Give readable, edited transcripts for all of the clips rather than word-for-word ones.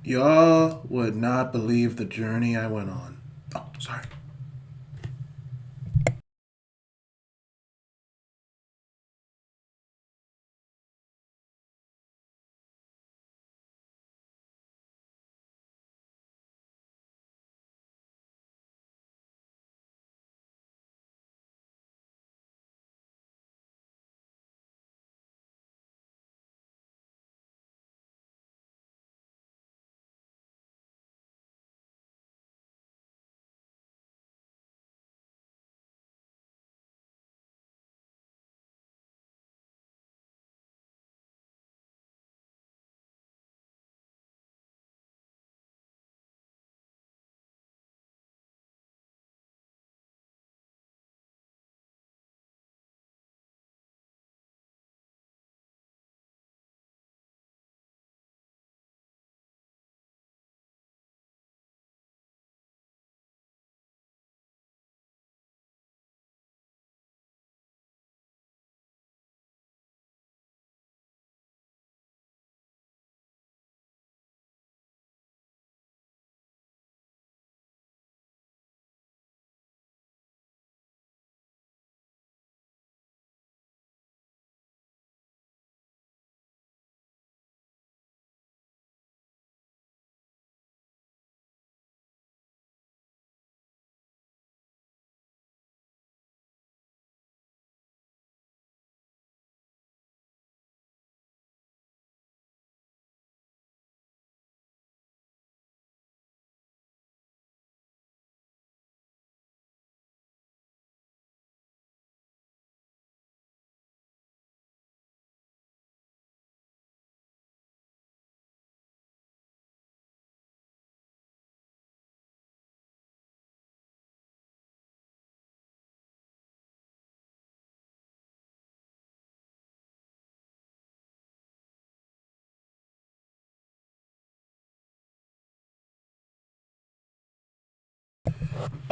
Y'all would not believe the journey I went on. Oh, sorry.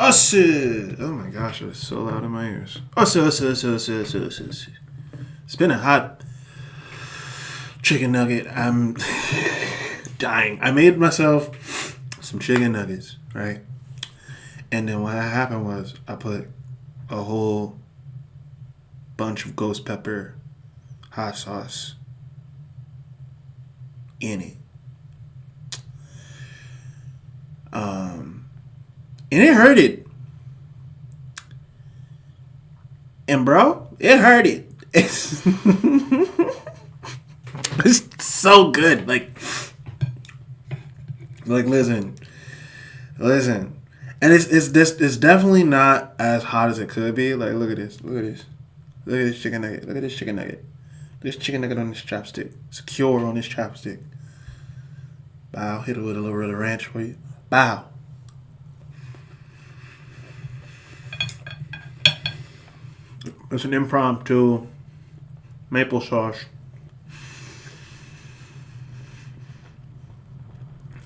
Oh shit! Oh my gosh, it was so loud in my ears. Oh shit! It's been a hot chicken nugget. I'm dying. I made myself some chicken nuggets, right? And then what happened was I put a whole bunch of ghost pepper hot sauce in it. And it hurted. And bro, it hurted. It's so good. Like listen. And it's definitely not as hot as it could be. Like look at this. Look at this. Look at this chicken nugget. Look at this chicken nugget. This chicken nugget on this chopstick. Secure on this chopstick. Bow. Hit it with a little bit of ranch for you. Bow. It's an impromptu maple sauce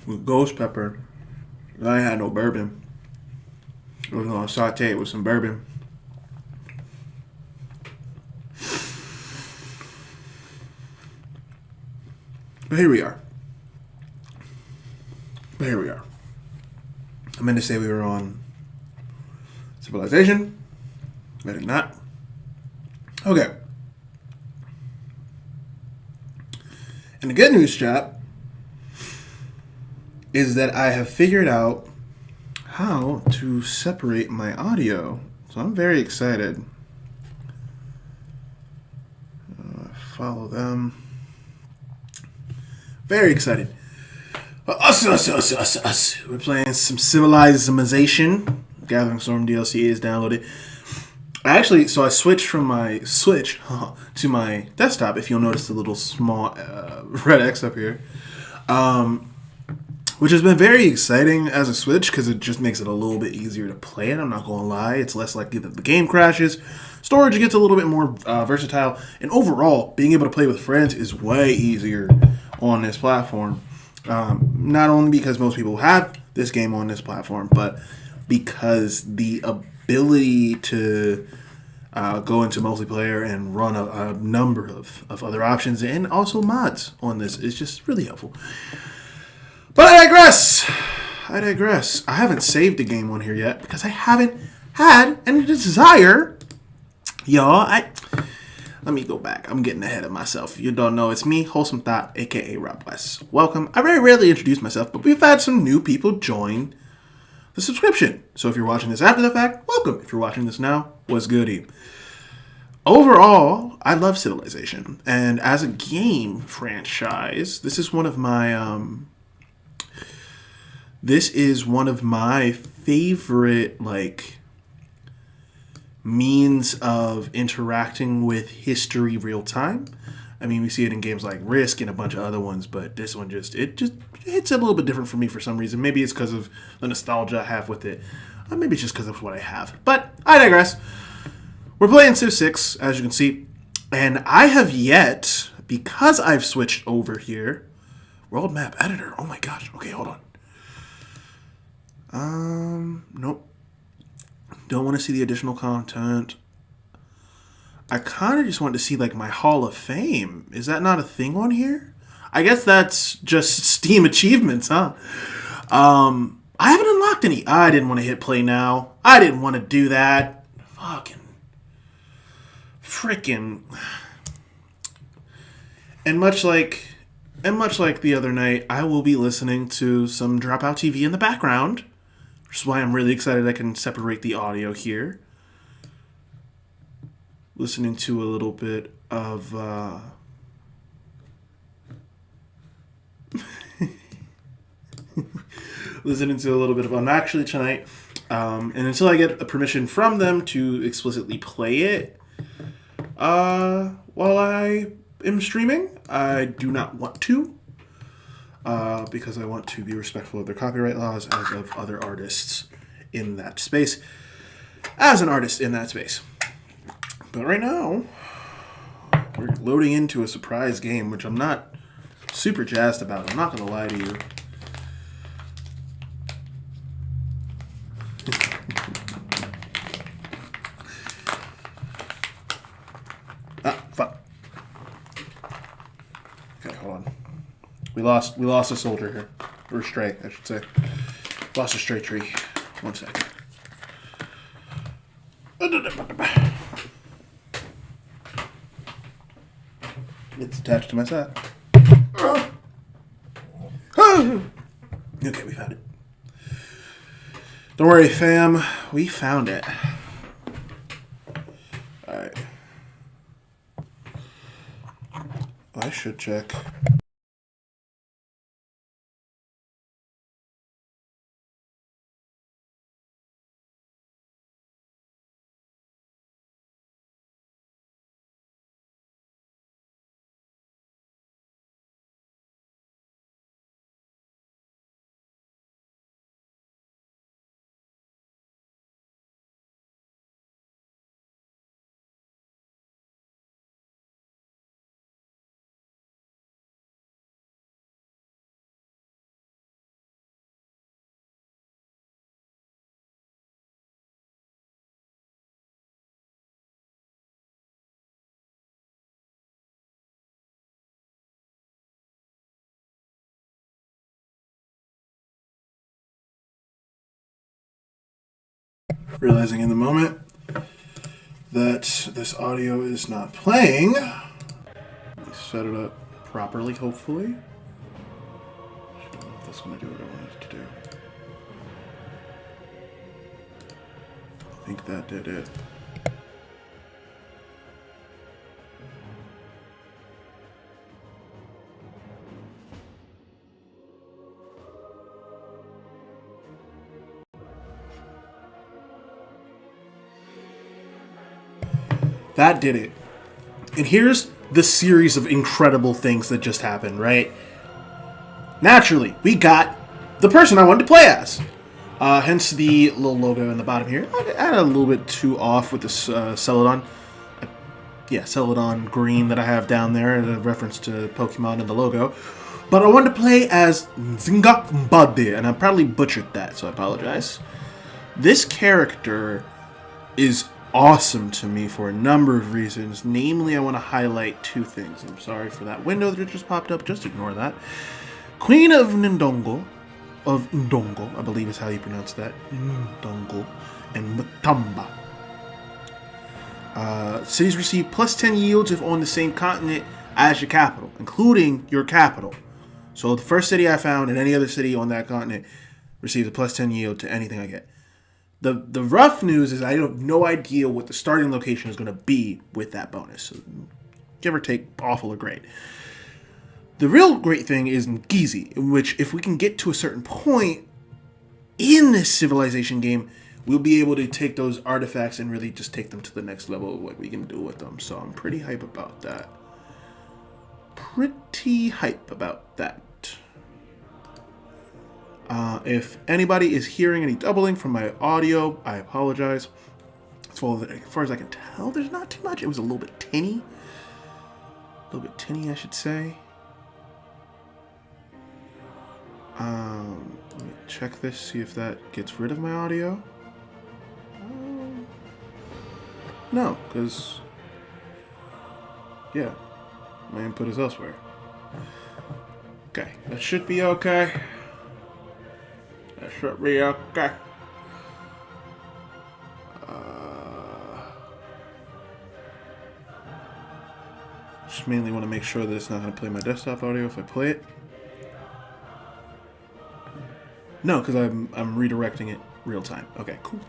with ghost pepper. I ain't had no bourbon. I was gonna saute it with some bourbon. But here we are. I meant to say we were on Civilization. I did not. Okay. And the good news, chap, is that I have figured out how to separate my audio. So I'm very excited. Follow them. Very excited. Us. We're playing some Civilization. Gathering Storm DLC is downloaded. So I switched from my Switch to my desktop. If you'll notice the little small red X up here, which has been very exciting as a Switch because it just makes it a little bit easier to play it. I'm not gonna lie, it's less likely that the game crashes. Storage gets a little bit more versatile, and overall, being able to play with friends is way easier on this platform. Not only because most people have this game on this platform, but because the ability to go into multiplayer and run a number of other options and also mods on this is just really helpful. But I digress. I haven't saved a game on here yet because I haven't had any desire. Y'all, let me go back. I'm getting ahead of myself. You don't know, it's me, Wholesome Thought, aka Rob West. Welcome. I very rarely introduce myself, but we've had some new people join the subscription. So if you're watching this after the fact, welcome. If you're watching this now, what's goody? Overall, I love Civilization, and as a game franchise, this is one of my favorite, like, means of interacting with history real time. I mean, we see it in games like Risk and a bunch of other ones, but this one just hits a little bit different for me for some reason. Maybe it's because of the nostalgia I have with it. Or maybe it's just because of what I have. But I digress. We're playing Civ 6, as you can see. And I have yet, because I've switched over here, World Map Editor. Oh my gosh. Okay, hold on. Nope. Don't want to see the additional content. I kind of just want to see, like, my Hall of Fame. Is that not a thing on here? I guess that's just Steam achievements, huh? I haven't unlocked any. I didn't want to hit play now. I didn't want to do that. Freaking. And much like the other night, I will be listening to some Dropout TV in the background, which is why I'm really excited I can separate the audio here. Listening to a little bit of I'm actually tonight, and until I get a permission from them to explicitly play it while I am streaming, I do not want to, because I want to be respectful of their copyright laws as of other artists in that space, as an artist in that space. But right now, we're loading into a surprise game, which I'm not super jazzed about. I'm not going to lie to you. Fuck. Okay, hold on. We lost a soldier here. Or a stray, I should say. Lost a stray tree. 1 second. It's attached to my side. Okay, we found it. Don't worry, fam. We found it. Alright. I should check. Realizing in the moment that this audio is not playing. Let me set it up properly, hopefully. I don't know if that's going to do what I wanted it to do. I think that did it. That did it. And here's the series of incredible things that just happened, right? Naturally, we got the person I wanted to play as. Hence the little logo in the bottom here. I had a little bit too off with this Celadon. Celadon green that I have down there, a reference to Pokemon in the logo. But I wanted to play as Zingakbade, and I probably butchered that, so I apologize. This character is awesome to me for a number of reasons. Namely, I want to highlight two things. I'm sorry for that window that just popped up. Just ignore that. Queen of Ndongo, I believe is how you pronounce that, Ndongo, and Mutamba. Cities receive plus 10 yields if on the same continent as your capital, including your capital. So the first city I found and any other city on that continent receives a plus 10 yield to anything I get. The rough news is I have no idea what the starting location is going to be with that bonus. So give or take, awful or great. The real great thing is Ngizi, in which if we can get to a certain point in this civilization game, we'll be able to take those artifacts and really just take them to the next level of what we can do with them. So I'm pretty hype about that. If anybody is hearing any doubling from my audio, I apologize. As far as I can tell, there's not too much. It was a little bit tinny. I should say. Let me check this, see if that gets rid of my audio. No, because, yeah, my input is elsewhere. Okay, that should be okay. Just mainly want to make sure that it's not going to play my desktop audio if I play it. No, because I'm redirecting it real time. Okay, cool.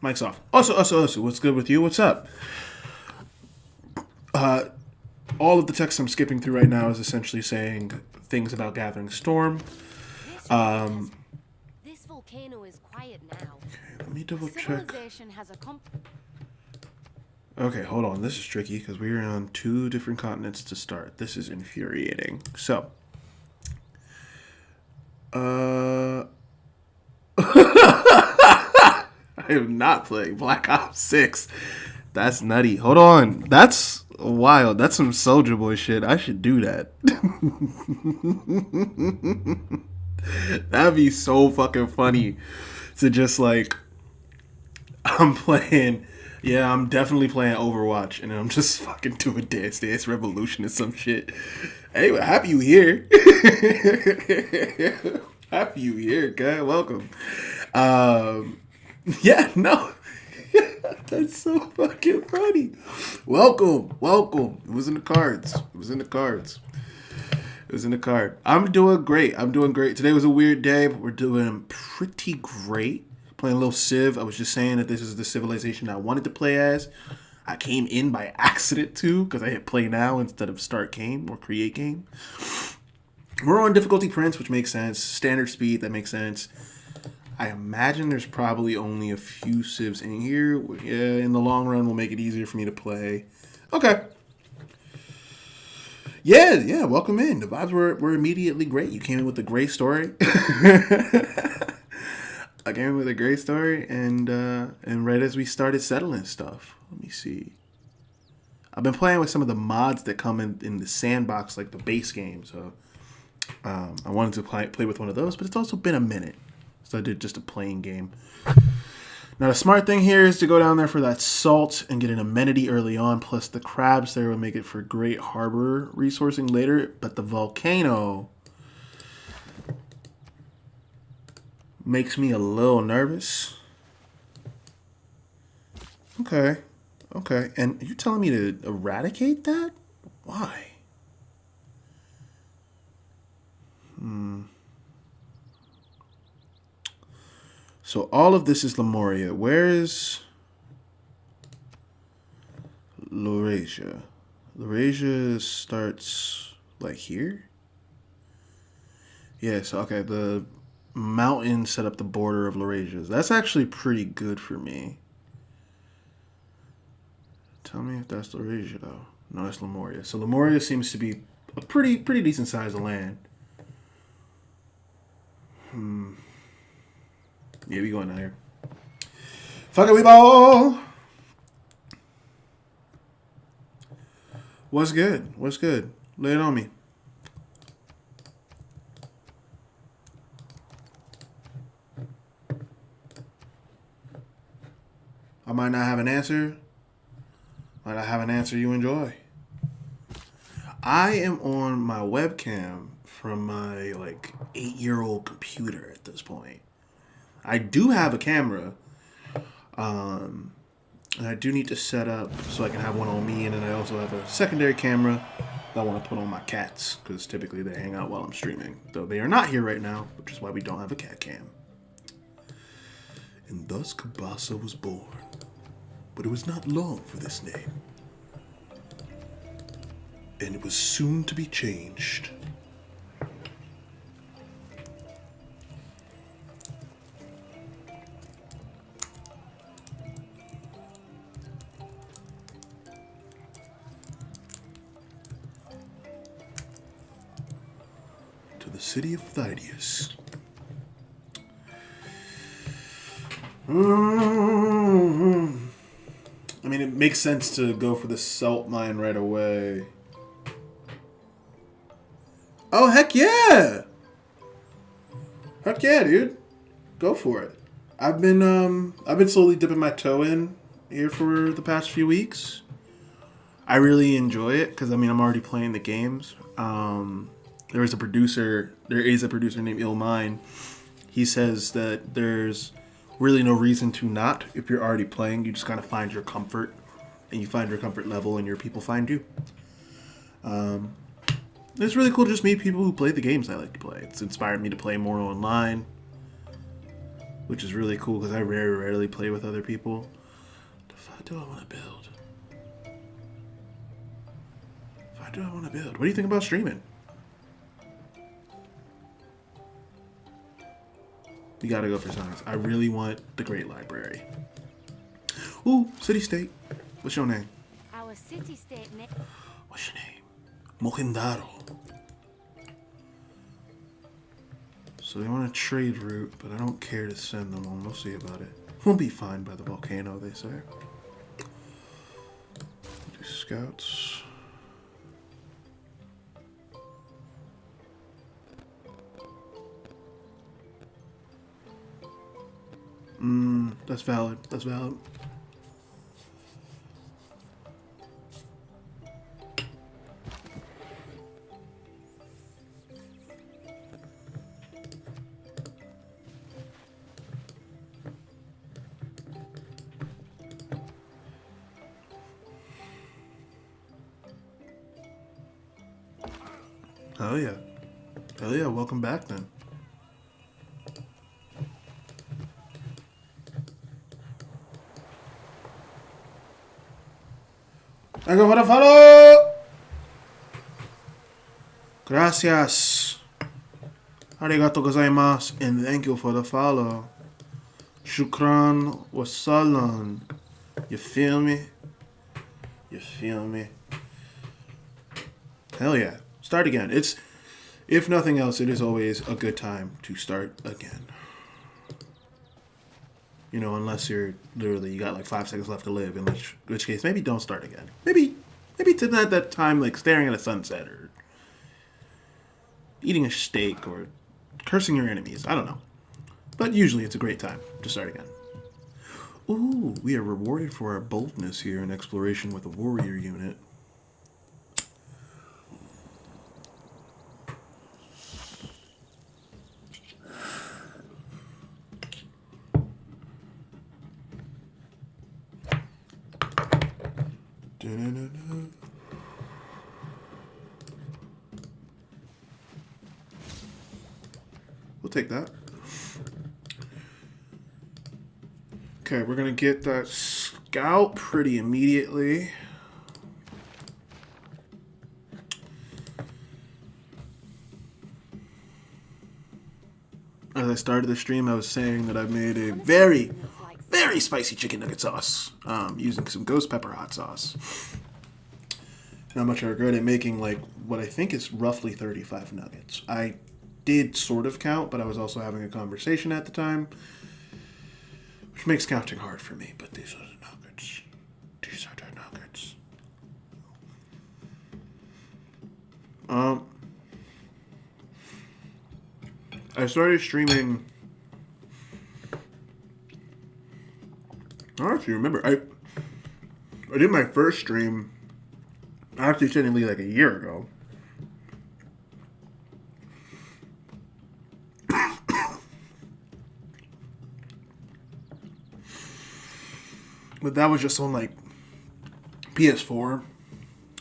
Mic's off. Also, what's good with you? What's up? All of the text I'm skipping through right now is essentially saying things about Gathering Storm. This volcano is quiet now. Okay, let me double check. Okay, hold on. This is tricky because we're on 2 different continents to start. This is infuriating. So, I am not playing Black Ops 6. That's nutty. Hold on. That's wild. That's some Soulja Boy shit. I should do that. That'd be so fucking funny to just like, I'm definitely playing Overwatch and I'm just fucking doing Dance Dance Revolution or some shit. Anyway, happy you here. Happy you here, guy. Welcome. Yeah, no. That's so fucking funny. Welcome. It was in the cards. I'm doing great. Today was a weird day, but we're doing pretty great. Playing a little Civ. I was just saying that this is the civilization I wanted to play as. I came in by accident too, because I hit play now instead of start game or create game. We're on difficulty Prince, which makes sense. Standard speed, that makes sense. I imagine there's probably only a few civs in here. Yeah, in the long run, will make it easier for me to play. Okay. Yeah, welcome in. The vibes were immediately great. You came in with a great story. I came in with a great story, and right as we started settling stuff, let me see. I've been playing with some of the mods that come in the sandbox, like the base game. So I wanted to play with one of those, but it's also been a minute. So I did just a plain game. Now the smart thing here is to go down there for that salt and get an amenity early on. Plus the crabs there will make it for great harbor resourcing later. But the volcano makes me a little nervous. Okay. Okay. And you're telling me to eradicate that? Why? So all of this is Lemuria. Where is Laurasia? Laurasia starts like here? Yeah, so okay, the mountain set up the border of Laurasia. That's actually pretty good for me. Tell me if that's Laurasia though. No, that's Lemuria. So Lemuria seems to be a pretty decent size of land. Yeah, we going down here. Fuck it, we ball. What's good? What's good? Lay it on me. I might not have an answer. Might not have an answer you enjoy. I am on my webcam from my 8-year-old computer at this point. I do have a camera, and I do need to set up so I can have one on me, and then I also have a secondary camera that I want to put on my cats, because typically they hang out while I'm streaming. Though they are not here right now, which is why we don't have a cat cam. And thus Kabasa was born. But it was not long for this name. And it was soon to be changed. To the city of Thydius. I mean, it makes sense to go for the salt mine right away. Oh, heck yeah! Heck yeah, dude. Go for it. I've been slowly dipping my toe in here for the past few weeks. I really enjoy it because I'm already playing the games. There is a producer named Illmine. He says that there's really no reason to not. If you're already playing, you just kind of find your comfort, and you find your comfort level, and your people find you. It's really cool to just meet people who play the games I like to play. It's inspired me to play more online, which is really cool because I very rarely play with other people. What the fuck do I want to build? What do I want to build? What do you think about streaming? You gotta go for science. I really want the Great Library. Ooh, City State. What's your name? Our city-state name. What's your name? Mojindaro. So they want a trade route, but I don't care to send them on. We'll see about it. We'll be fine by the volcano, they say. Do scouts. That's valid. That's valid. Hell yeah. Hell yeah, welcome back then. Thank you for the follow! Gracias. Arigato gozaimasu. And thank you for the follow. Shukran wa salam. You feel me? You feel me? Hell yeah. Start again. It's, if nothing else, it is always a good time to start again. Unless you're literally, you got like 5 seconds left to live, in which case maybe don't start again. Maybe maybe to that time, like staring at a sunset or eating a steak or cursing your enemies. I don't know. But usually it's a great time to start again. Ooh, we are rewarded for our boldness here in exploration with a warrior unit. Da-na-na-na. We'll take that. Okay, we're gonna get that scout pretty immediately. As I started the stream, I was saying that I've made a very spicy chicken nugget sauce using some ghost pepper hot sauce. How much I regretted making like what I think is roughly 35 nuggets. I did sort of count, but I was also having a conversation at the time, which makes counting hard for me. But these are the nuggets. These are the nuggets. I started streaming. I don't actually remember. I did my first stream actually technically like a year ago. But that was just on like PS4.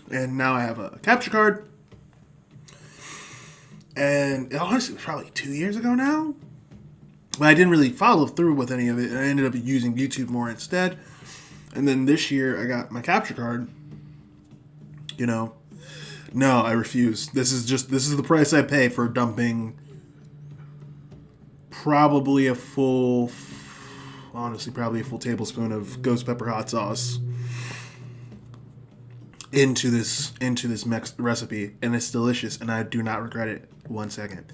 And now I have a capture card. And honestly, it was probably 2 years ago now. But I didn't really follow through with any of it. I ended up using YouTube more instead. And then this year I got my capture card. You know, no, I refuse. This is the price I pay for dumping probably a full tablespoon of ghost pepper hot sauce into this recipe, and it's delicious, and I do not regret it 1 second.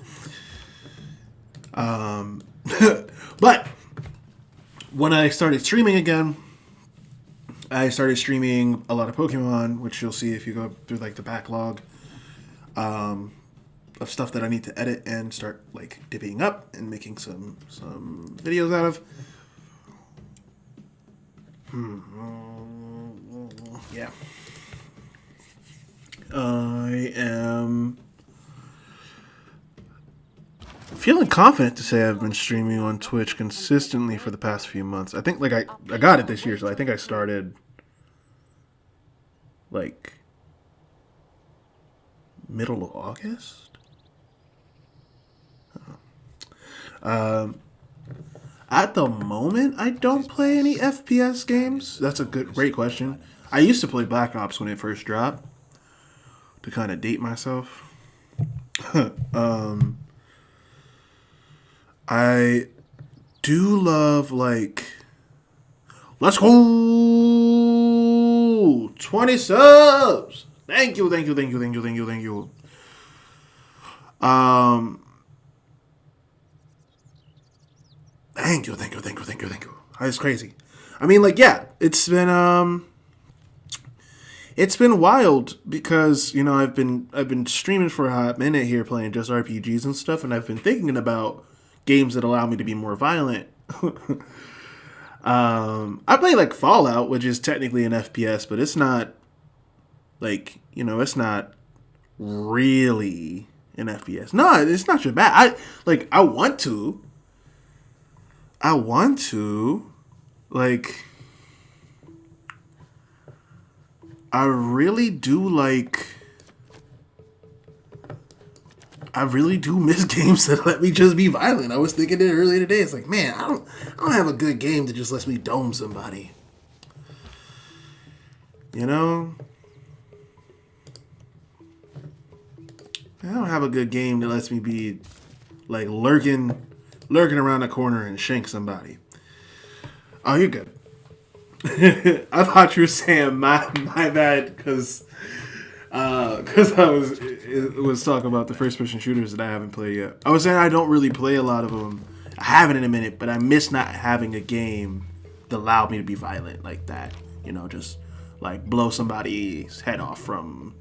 But when I started streaming again, I started streaming a lot of Pokemon, which you'll see if you go through like the backlog of stuff that I need to edit and start like divvying up and making some videos out of. Yeah. I am feeling confident to say I've been streaming on Twitch consistently for the past few months. I think like I got it this year, so I think I started like middle of August. At the moment, I don't play any FPS games. That's a great question. I used to play Black Ops when it first dropped, to kind of date myself. I do love, like, let's go! 20 subs! Thank you. Thank you. That's crazy. I mean, like, yeah, it's been wild because, you know, I've been streaming for a hot minute here playing just RPGs and stuff, and I've been thinking about games that allow me to be more violent. I play like Fallout, which is technically an FPS, but it's not like, you know, it's not really an FPS. No, it's not your bad. I want to. Like, I really do miss games that let me just be violent. I was thinking it earlier today. It's like, man, I don't have a good game that just lets me dome somebody. You know? I don't have a good game that lets me be like lurking around a corner and shank somebody. Oh, you're good. I thought you were saying my bad because I was talking about the first person shooters that I haven't played yet. I was saying I don't really play a lot of them. I haven't in a minute, but I miss not having a game that allowed me to be violent like that. You know, just like blow somebody's head off from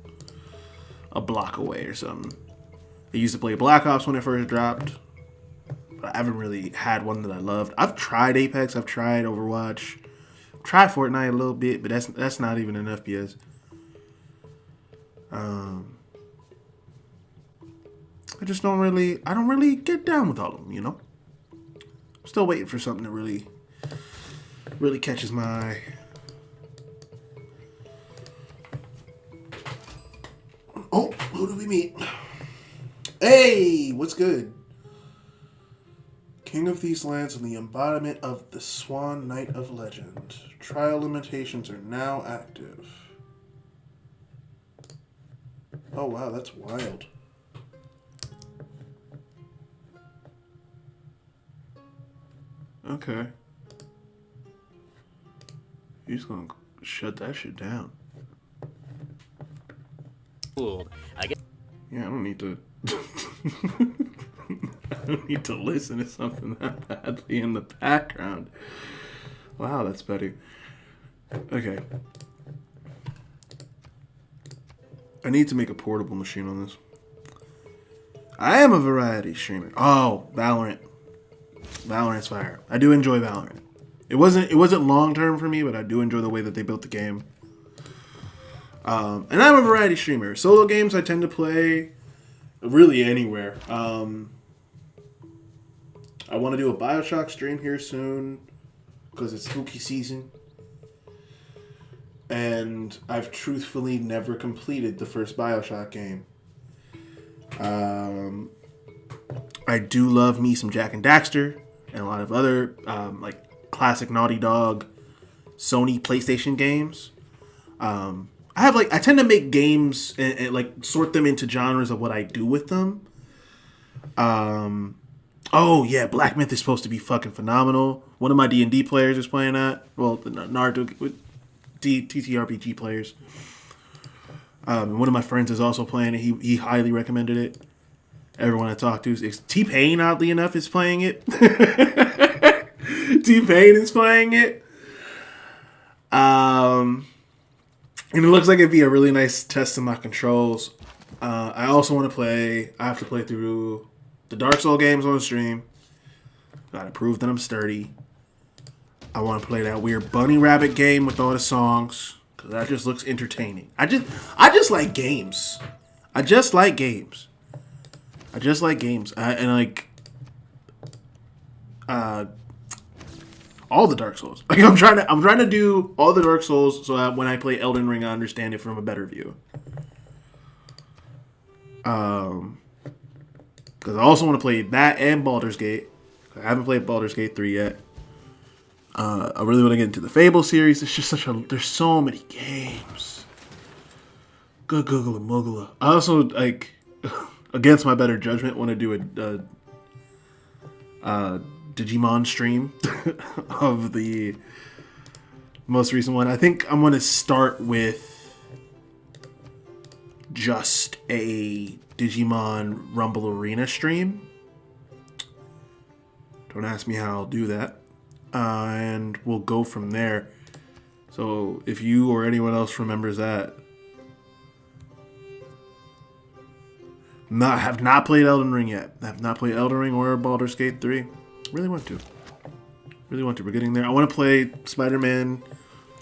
a block away or something. I used to play Black Ops when it first dropped, but I haven't really had one that I loved. I've tried Apex, I've tried Overwatch, tried Fortnite a little bit, but that's not even an FPS. I don't really get down with all of them, you know? I'm still waiting for something that really catches my eye. Oh, who do we meet? Hey, what's good? King of these lands and the embodiment of the Swan Knight of Legend. Trial limitations are now active. Oh wow, that's wild. Okay. He's gonna shut that shit down. Cool. I guess. Yeah, I don't need to. I don't need to listen to something that badly in the background. Wow, that's petty. Okay. I need to make a portable machine on this. I am a variety streamer. Oh, Valorant. Valorant's fire. I do enjoy Valorant. It wasn't long term for me, but I do enjoy the way that they built the game. And I'm a variety streamer. Solo games I tend to play really anywhere. I want to do a BioShock stream here soon because it's spooky season. And I've truthfully never completed the first BioShock game. I do love me some Jak and Daxter and a lot of other like classic Naughty Dog, Sony PlayStation games. I tend to make games and like sort them into genres of what I do with them. Oh yeah, Black Myth is supposed to be fucking phenomenal. One of my D&D players is playing that. Well, the Naruto with TTRPG players. One of my friends is also playing it. He highly recommended it. Everyone I talk to is T-Pain, oddly enough, is playing it. T-Pain is playing it. And it looks like it'd be a really nice test of my controls. I also want to play. I have to play through the Dark Souls games on the stream. Gotta prove that I'm sturdy. I want to play that weird bunny rabbit game with all the songs because that just looks entertaining. I just like games. I just like games. And like all the Dark Souls. Like I'm trying to do all the Dark Souls so that when I play Elden Ring, I understand it from a better view. Because I also want to play that and Baldur's Gate. I haven't played Baldur's Gate 3 yet. I really want to get into the Fable series. It's just there's so many games. Good Google and Moogla. I also like, against my better judgment, want to do a Digimon stream of the most recent one. I think I'm going to start with just a Digimon Rumble Arena stream. Don't ask me how I'll do that. And we'll go from there. So if you or anyone else remembers that. Have not played Elden Ring yet. I have not played Elden Ring or Baldur's Gate 3. Really want to. We're getting there. I want to play Spider-Man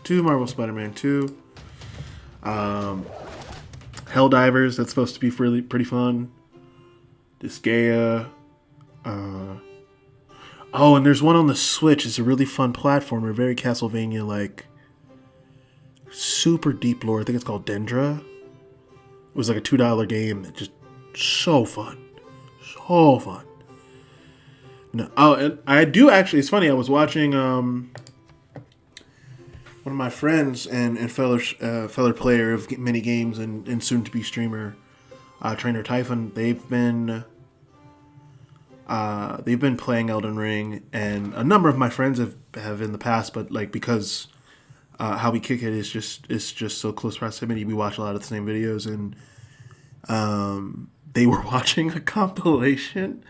2, Marvel Spider-Man 2. Helldivers, that's supposed to be pretty fun. Disgaea. Oh, and there's one on the Switch. It's a really fun platformer, very Castlevania-like. Super deep lore. I think it's called Dendra. It was like a $2 game. It just so fun. So fun. No, oh, and I do actually, it's funny, I was watching one of my friends and fellow player of many games and soon-to-be streamer, Trainer Typhon, they've been playing Elden Ring, and a number of my friends have in the past, but like because how we kick it is just so close proximity, we watch a lot of the same videos, and they were watching a compilation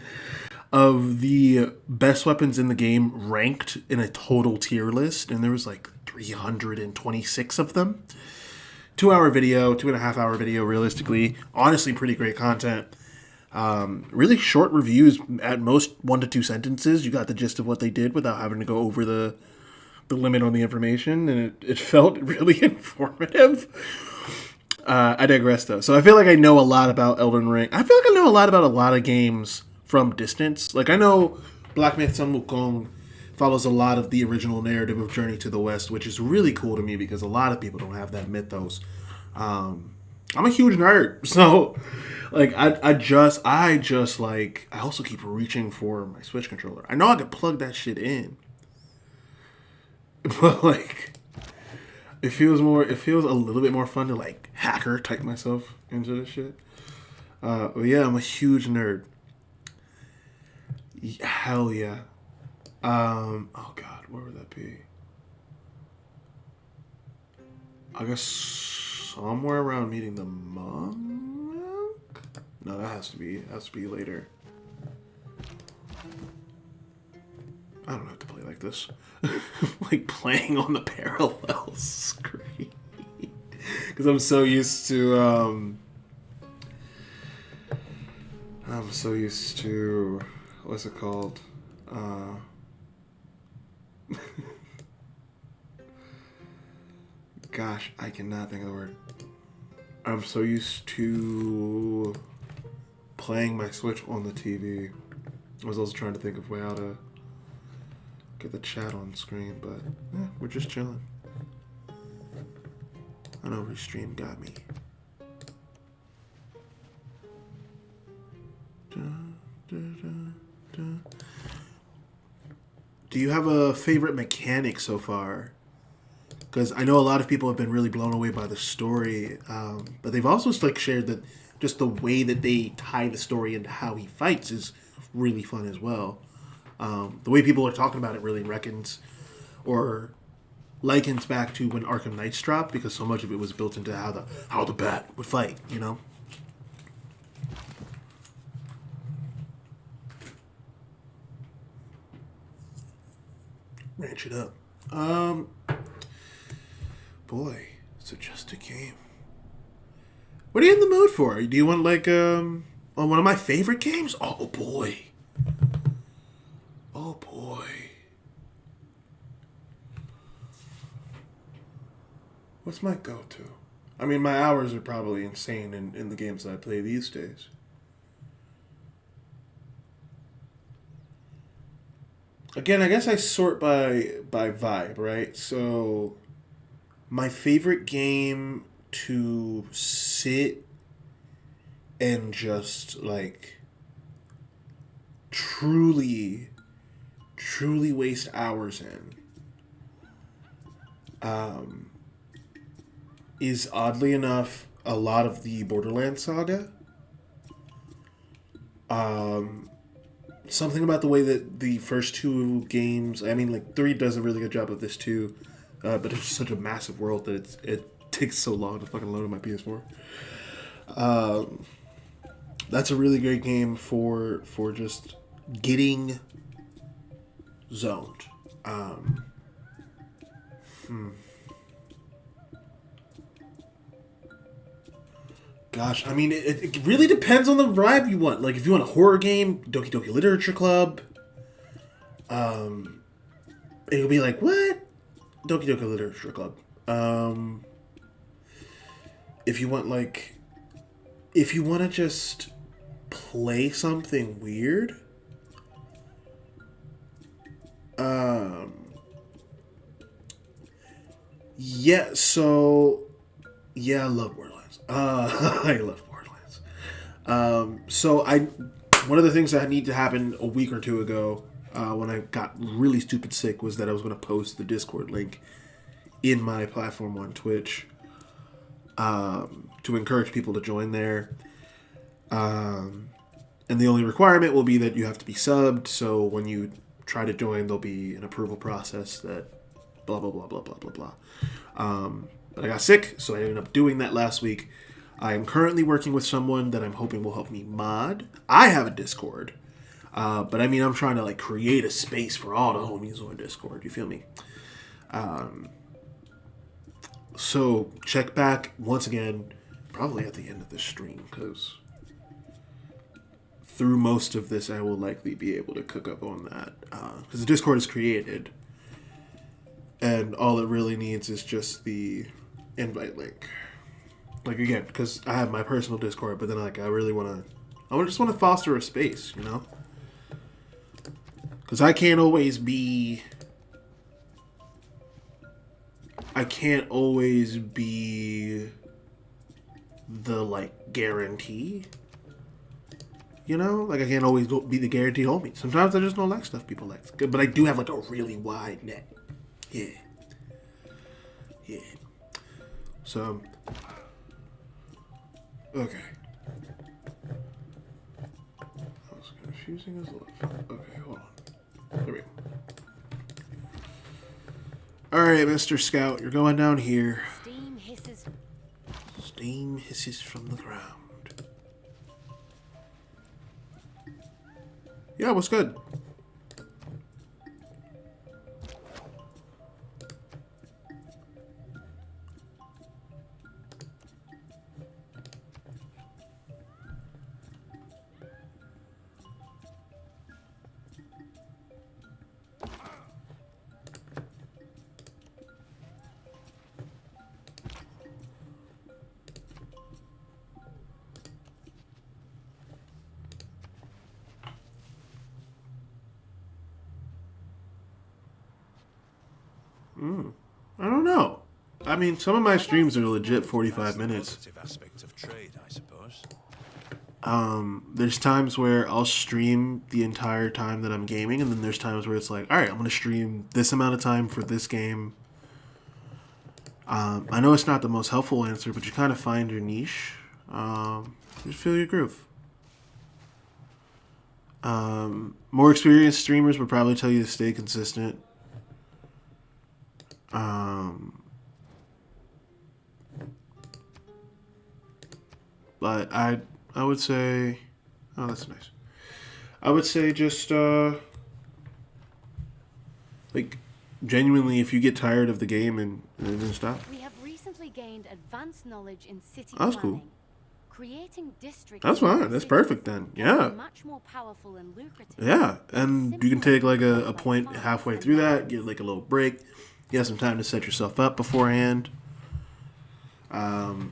of the best weapons in the game ranked in a total tier list, and there was like 326 of them. 2-hour video, 2.5-hour video, realistically. Honestly, pretty great content. Really short reviews, at most 1 to 2 sentences. You got the gist of what they did without having to go over the limit on the information, and it felt really informative. I digress, though. So I feel like I know a lot about Elden Ring. I feel like I know a lot about a lot of games from distance. Like, I know Black Myth Sun Wukong follows a lot of the original narrative of Journey to the West, which is really cool to me because a lot of people don't have that mythos. I'm a huge nerd, so like I also keep reaching for my Switch controller. I know I could plug that shit in, but like it feels a little bit more fun to like hacker type myself into this shit. But yeah, I'm a huge nerd. Hell yeah. Oh god, where would that be? I guess somewhere around meeting the monk? No, that has to be later. I don't have to play like this. Like playing on the parallel screen. Because I'm so used to what's it called? Gosh, I cannot think of the word. I'm so used to playing my Switch on the TV. I was also trying to think of a way how to get the chat on screen, but yeah, we're just chilling. I know Restream got me. Do you have a favorite mechanic so far? Because I know a lot of people have been really blown away by the story, but they've also like shared that just the way that they tie the story into how he fights is really fun as well. The way people are talking about it really likens back to when Arkham Knights dropped, because so much of it was built into how the bat would fight, you know? Ranch it up. Boy, so just a game. What are you in the mood for? Do you want like one of my favorite games? Oh boy. Oh boy. What's my go-to? I mean, my hours are probably insane in the games that I play these days. Again, I guess I sort by vibe, right? So my favorite game to sit and just like truly waste hours in is, oddly enough, a lot of the Borderlands saga. Something about the way that the first 2 games, I mean, like 3 does a really good job of this too, but it's just such a massive world that it takes so long to fucking load on my PS4. That's a really great game for just getting zoned. Gosh, I mean, it really depends on the vibe you want. Like, if you want a horror game, Doki Doki Literature Club. It'll be like, what? Doki Doki Literature Club. If you want to just play something weird, yeah, so, yeah, I love Borderlands. I love Borderlands. One of the things that need to happen a week or two ago, when I got really stupid sick, was that I was going to post the Discord link in my platform on Twitch, to encourage people to join there. And the only requirement will be that you have to be subbed, so when you try to join, there'll be an approval process that blah, blah, blah, blah, blah, blah, blah. But I got sick, so I ended up doing that last week. I am currently working with someone that I'm hoping will help me mod. I have a Discord, but I mean, I'm trying to like create a space for all the homies on Discord. You feel me? So check back once again, probably at the end of this stream, because through most of this, I will likely be able to cook up on that. Because the Discord is created, and all it really needs is just the invite link. Like, again, because I have my personal Discord, but then like I just want to foster a space, you know? Because I can't always be the like guarantee. You know, like I can't always be the guaranteed homie. Sometimes I just don't like stuff people like. But I do have like a really wide net. Yeah. Yeah. So, okay. That was confusing as love. Okay, hold on. There we go. Alright, Mr. Scout, you're going down here. Steam hisses. Steam hisses from the ground. Yeah, what's good? I don't know. I mean, some of my streams are legit 45 minutes. Aspect of trade, I suppose. There's times where I'll stream the entire time that I'm gaming, and then there's times where it's like, all right, I'm going to stream this amount of time for this game. I know it's not the most helpful answer, but you kind of find your niche. Just feel your groove. More experienced streamers would probably tell you to stay consistent. But I would say, oh, that's nice. I would say just like genuinely, if you get tired of the game and then stop. We have recently gained advanced knowledge in city That's planning. cool. Creating districts. That's fine. That's perfect then. Yeah. Much more powerful and lucrative. Yeah, and you can take like a point halfway through that, get like a little break. You have some time to set yourself up beforehand.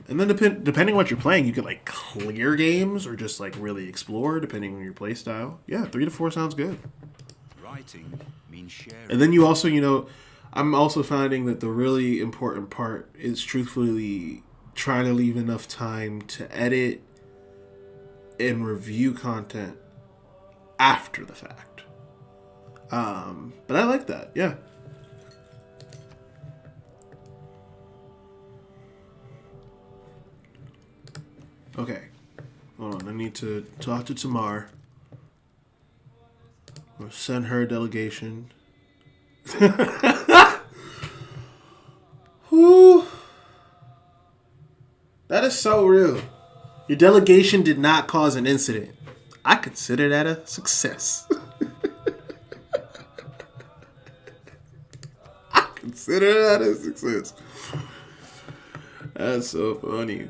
And then depending on what you're playing, you could like clear games or just like really explore depending on your play style. Yeah, 3 to 4 sounds good. Writing means sharing. And then you also, you know, I'm also finding that the really important part is truthfully trying to leave enough time to edit and review content after the fact. But I like that. Yeah. Okay. Hold on. I need to talk to Tamar. Or send her a delegation. Whew. That is so real. Your delegation did not cause an incident. I consider that a success. I consider that a success. That's so funny.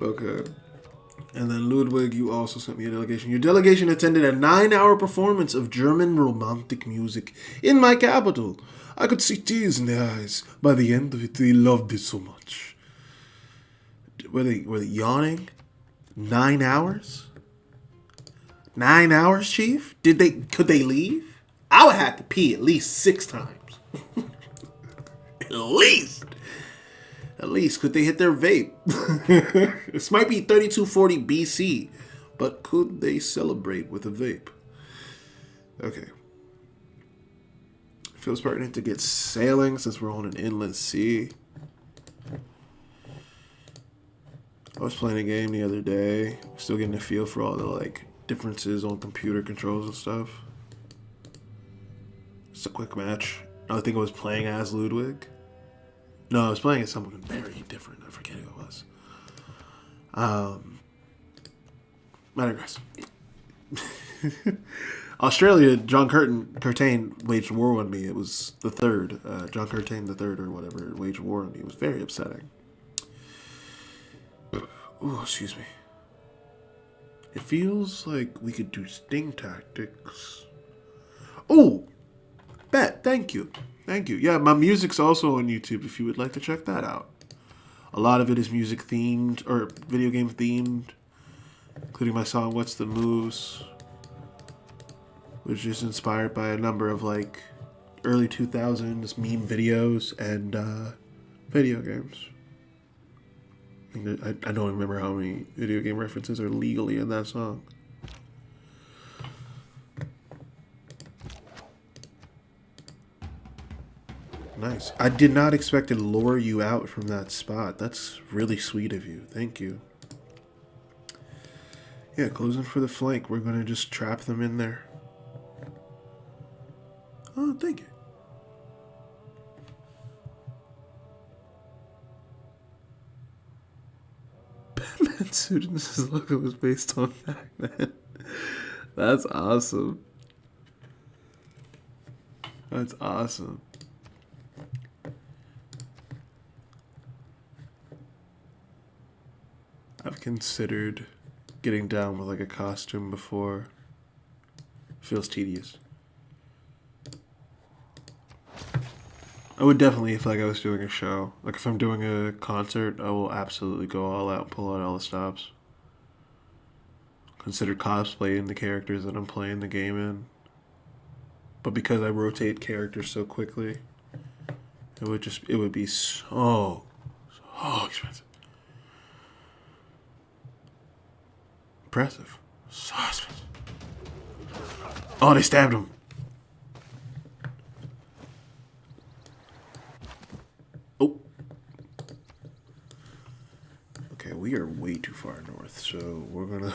Okay. And then Ludwig, you also sent me a delegation. Your delegation attended a 9-hour performance of German romantic music in my capital. I could see tears in their eyes. By the end of it, they loved it so much. Were they yawning? 9 hours? 9 hours, Chief? Could they leave? I would have to pee at least 6 times. At least, could they hit their vape? This might be 3240 BC, but could they celebrate with a vape? Okay. Feels pertinent to get sailing since we're on an inland sea. I was playing a game the other day, still getting a feel for all the like differences on computer controls and stuff. It's a quick match. I think I was playing as Ludwig. No, I was playing as someone very different. I forget who it was. I digress. Australia, John Curtain waged war on me. It was the third. John Curtain the third or whatever waged war on me. It was very upsetting. Oh, excuse me. It feels like we could do sting tactics. Oh, bet. Thank you. Thank you. Yeah, my music's also on YouTube if you would like to check that out. A lot of it is music themed or video game themed, including my song "What's the Moves," which is inspired by a number of like early 2000s meme videos and video games. I don't remember how many video game references are legally in that song. Nice. I did not expect to lure you out from that spot. That's really sweet of you. Thank you. Yeah, closing for the flank. We're going to just trap them in there. Oh, thank you. Batman suit and his logo was based on Batman. That's awesome. That's awesome. I've considered getting down with like a costume before. Feels tedious. I would definitely, if like I was doing a show, like if I'm doing a concert, I will absolutely go all out and pull out all the stops. Consider cosplaying the characters that I'm playing the game in. But because I rotate characters so quickly, it would be so expensive. Impressive. So expensive. Oh, they stabbed him. Oh. Okay, we are way too far north, so we're gonna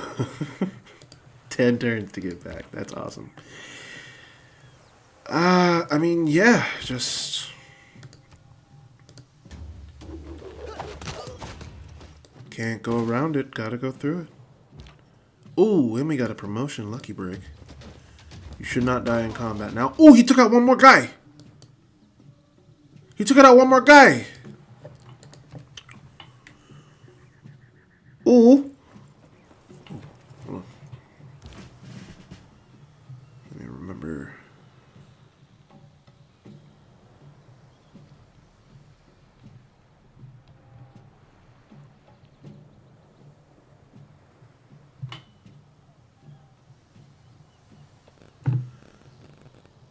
10 turns to get back. That's awesome. I mean, yeah, just can't go around it. Gotta go through it. Ooh, and we got a promotion. Lucky break. You should not die in combat now. Ooh, he took out one more guy. He took out one more guy. Ooh. Hold on. Let me remember.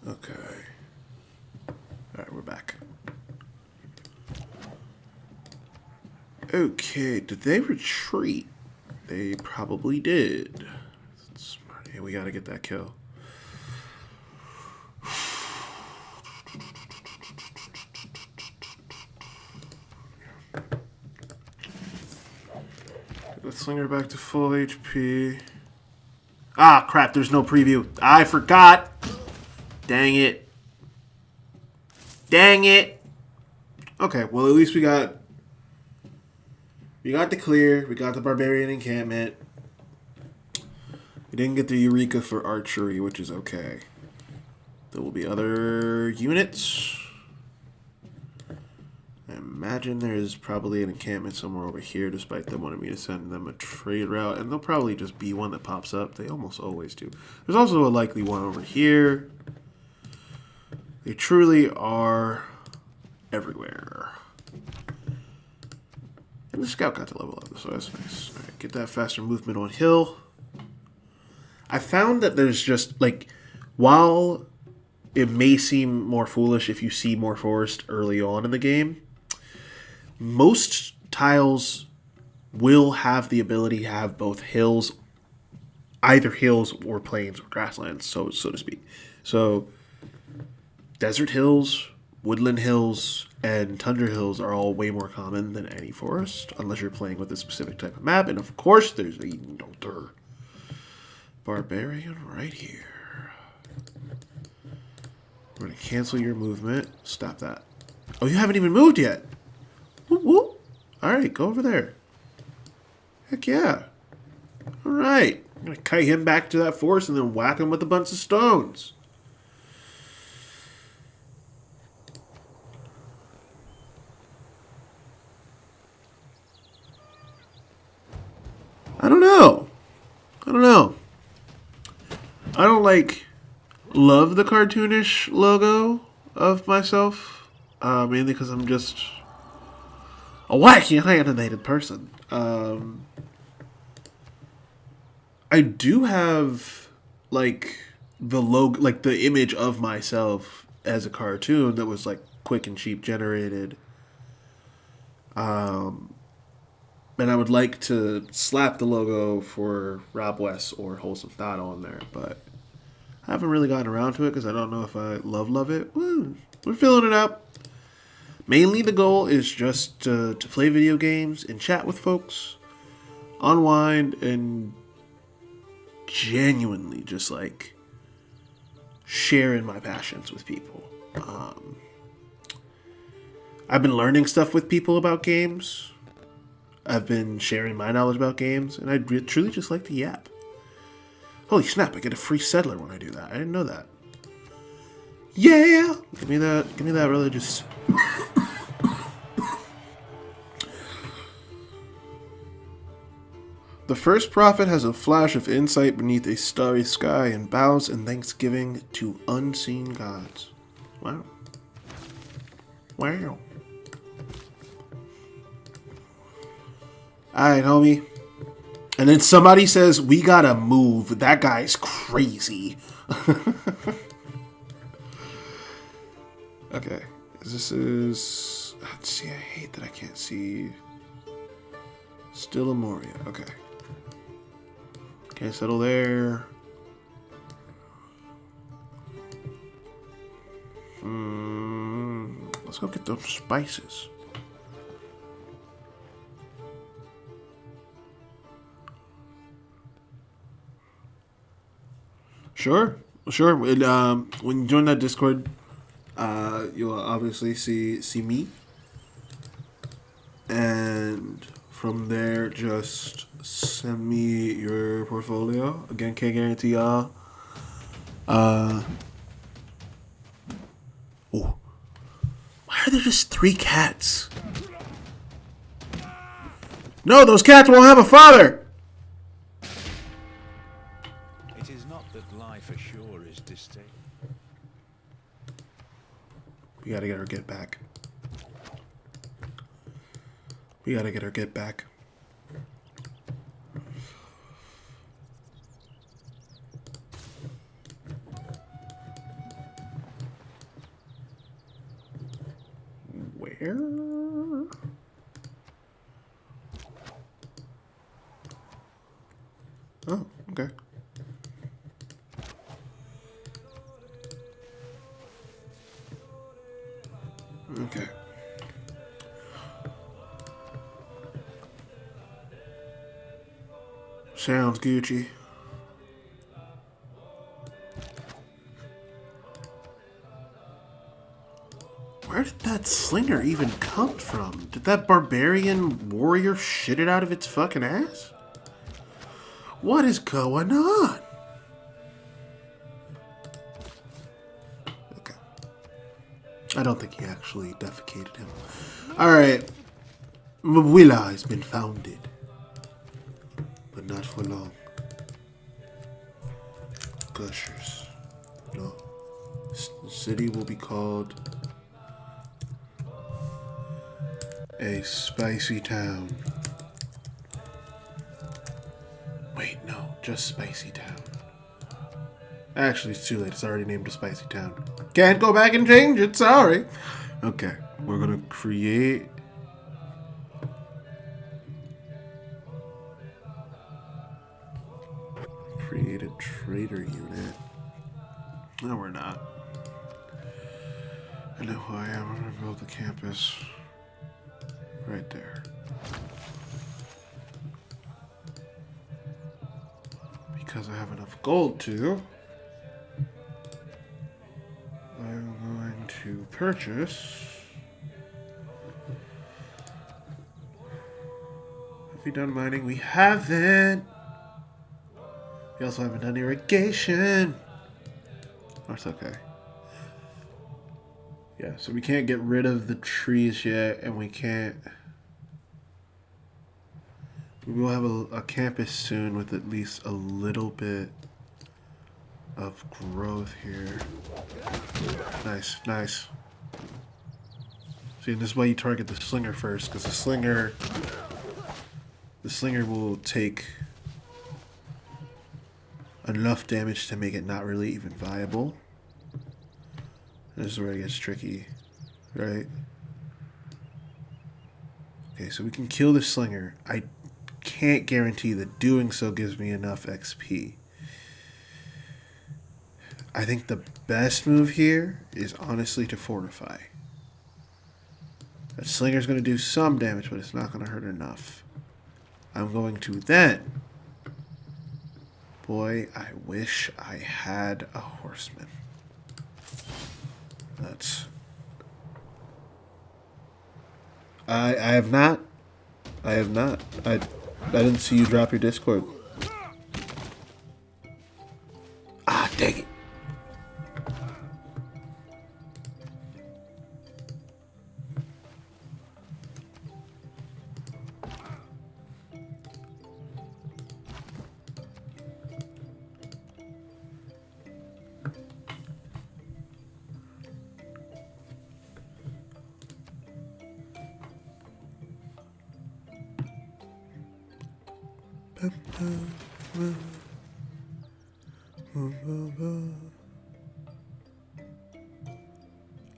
Okay. Alright, we're back. Okay, did they retreat? They probably did. Smart. Hey, we gotta get that kill. Let's sling her back to full HP. Ah, crap, there's no preview. I forgot. Dang it. Dang it. Okay, well, at least we got the clear. We got the barbarian encampment. We didn't get the Eureka for archery, which is okay. There will be other units. I imagine there's probably an encampment somewhere over here, despite them wanting me to send them a trade route. And there'll probably just be one that pops up. They almost always do. There's also a likely one over here. They truly are everywhere. And the scout got to level up, so that's nice. All right, get that faster movement on hill. I found that there's just, like, while it may seem more foolish if you see more forest early on in the game, most tiles will have the ability to have both hills, either hills or plains or grasslands, so to speak. So desert hills, woodland hills, and tundra hills are all way more common than any forest, unless you're playing with a specific type of map. And of course, there's another barbarian right here. We're going to cancel your movement. Stop that. Oh, you haven't even moved yet. Whoop, whoop. All right, go over there. Heck yeah. All right. I'm gonna kite him back to that forest and then whack him with a bunch of stones. I don't know. I don't know. I don't love the cartoonish logo of myself, mainly because I'm just a wacky animated person. I do have the logo, the image of myself as a cartoon that was quick and cheap generated. And I would like to slap the logo for Rob West or Wholesome Thought on there, but I haven't really gotten around to it because I don't know if I love it. Woo, we're filling it up. Mainly the goal is just to play video games and chat with folks, unwind, and genuinely just sharing my passions with people. I've been learning stuff with people about games. I've been sharing my knowledge about games, and I truly just like to yap. Holy snap, I get a free settler when I do that. I didn't know that. Yeah! Give me that religious... The first prophet has a flash of insight beneath a starry sky and bows in thanksgiving to unseen gods. Wow. Wow. Alright, homie. And then somebody says, we gotta move. That guy's crazy. Okay. This is... Let's see, I hate that I can't see... Still a Moria. Okay. Okay, settle there. Let's go get those spices. Sure. And, when you join that Discord, you'll obviously see me, and from there, just send me your portfolio. Again, can't guarantee y'all. Oh, why are there just 3 cats? No, those cats won't have a father. It is not that life ashore is distinct. We gotta get our get back. We gotta get our get back. Where? Oh, okay. Okay. Sounds Gucci. Where did that slinger even come from? Did that barbarian warrior shit it out of its fucking ass? What is going on? Okay. I don't think he actually defecated him. Alright. Mwila has been founded. But not for long. Gushers. No. The city will be called a spicy town. Wait, no, just Spicy Town. Actually, it's too late. It's already named a Spicy Town. Can't go back and change it. Sorry. Okay, we're gonna create a trader unit. No, we're not. I know who I am. I'm gonna build the campus right there. Because I have enough gold to, I'm going to purchase. Have we done mining? We haven't. We also haven't done irrigation. That's okay. Yeah, so we can't get rid of the trees yet, and we can't... We will have a campus soon with at least a little bit of growth here. Nice, nice. See, this is why you target the slinger first, because the slinger will take enough damage to make it not really even viable. This is where it gets tricky, right? Okay, so we can kill the slinger. I can't guarantee that doing so gives me enough XP. I think the best move here is honestly to fortify. That slinger's going to do some damage, but it's not going to hurt enough. I'm going to then... Boy, I wish I had a horseman. That's... I have not. I have not. I didn't see you drop your Discord. Ah, dang it.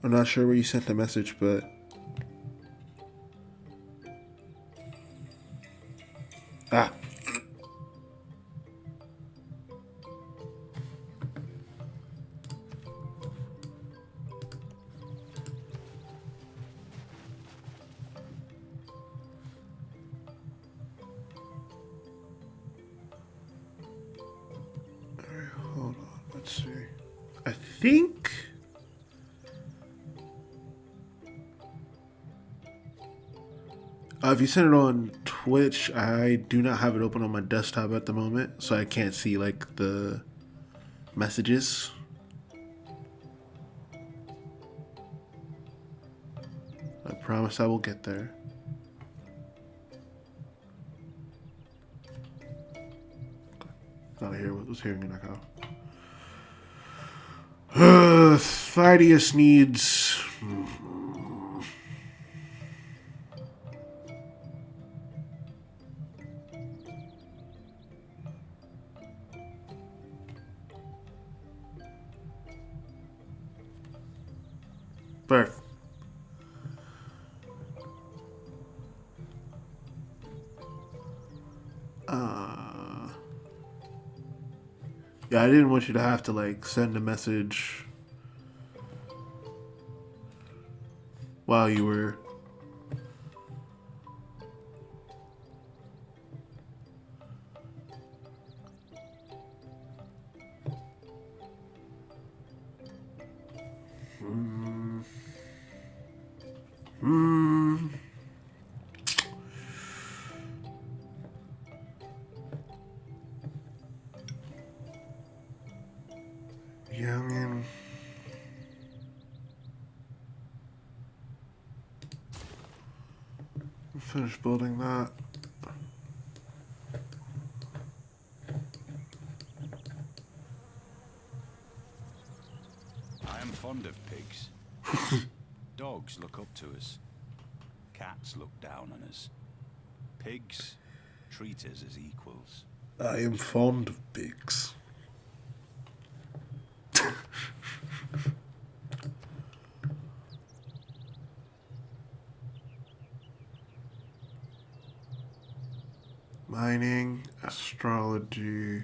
I'm not sure where you sent the message, but... Ah. Alright, hold on. Let's see. I think... if you send it on Twitch, I do not have it open on my desktop at the moment, so I can't see, like, the messages. I promise I will get there. Not here. What was hearing an echo? Phidias needs... birth. Yeah, I didn't want you to have to, like, send a message while you were... Youngin. Finish building that. I am fond of pigs. Dogs look up to us. Cats look down on us. Pigs treat us as equals. I am fond of pigs. Mining, astrology.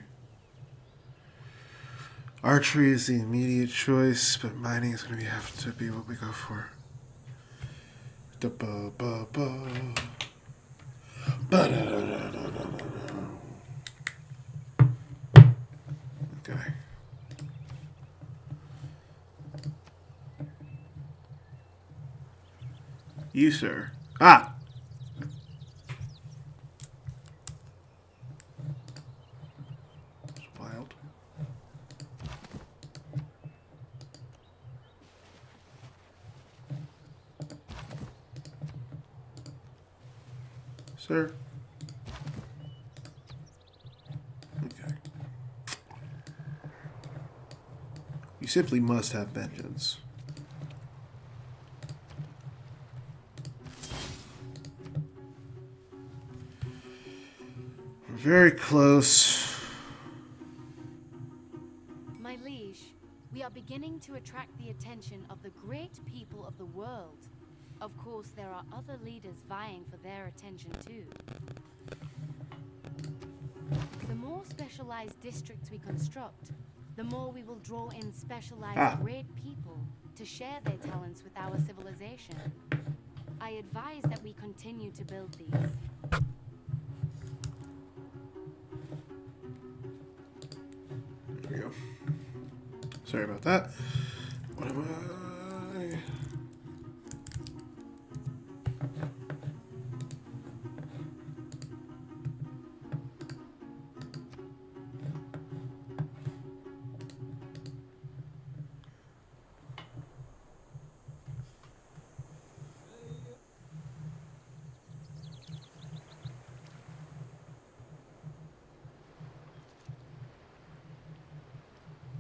Archery is the immediate choice, but mining is going to have to be what we go for. Okay. You, sir. Ah! That's why sir. Okay. You simply must have vengeance. We're very close. My liege, we are beginning to attract the attention of the great people of the world. Of course, there are other leaders vying for their attention too. The more specialized districts we construct, the more we will draw in specialized great people to share their talents with our civilization. I advise that we continue to build these. There we go. Sorry about that. What am I?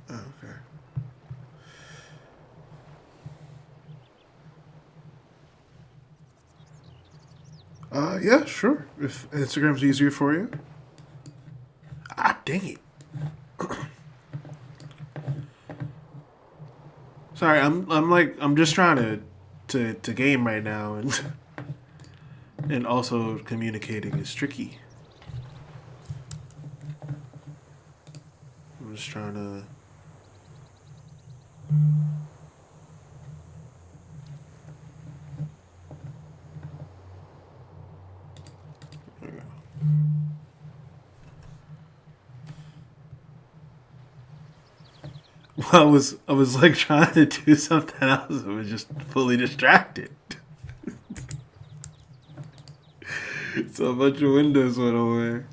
Oh, okay. Yeah, sure. If Instagram's easier for you. Ah, dang it. Sorry, I'm just trying to game right now, and and also communicating is tricky. I'm just trying to. There we go. Well, I was like trying to do something else. I was just fully distracted. So a bunch of windows went away.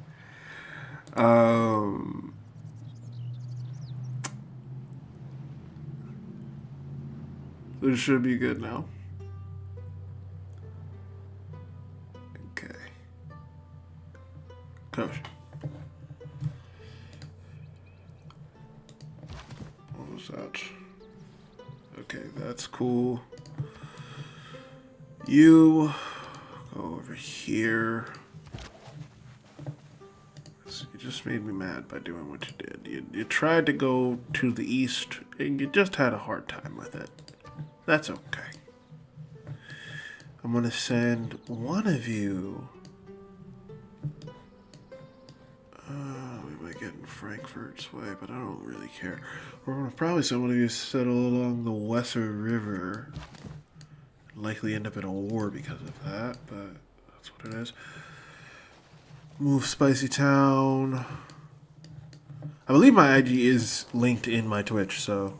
This should be good now. Okay. Coach. What was that? Okay, that's cool. You go over here. So you just made me mad by doing what you did. You tried to go to the east, and you just had a hard time with it. That's okay. I'm gonna send one of you. We might get in Frankfurt's way, but I don't really care. We're gonna probably send one of you to settle along the Weser River. Likely end up in a war because of that, but that's what it is. Move Spicy Town. I believe my IG is linked in my Twitch, so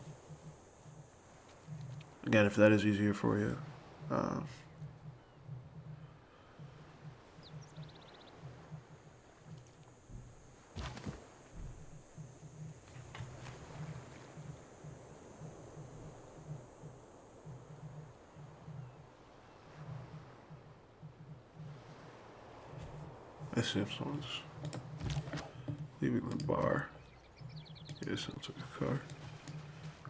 again, if that is easier for you. I see if someone's leaving the bar. Yeah, sounds like a car.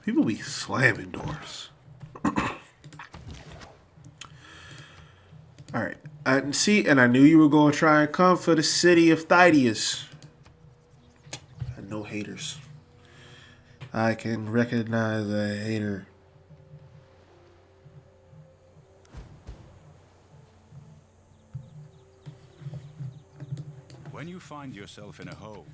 People be slamming doors. Alright. And I knew you were going to try and come for the city of Thydius. And no haters. I can recognize a hater. When you find yourself in a hole,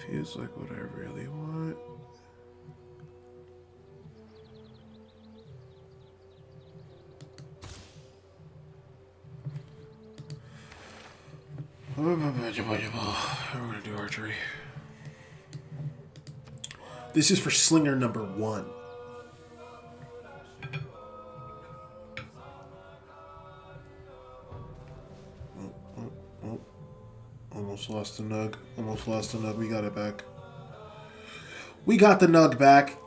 feels like what I really want. We're gonna do archery. This is for slinger number 1. Almost lost the nug. Almost lost the nug. We got it back. We got the nug back.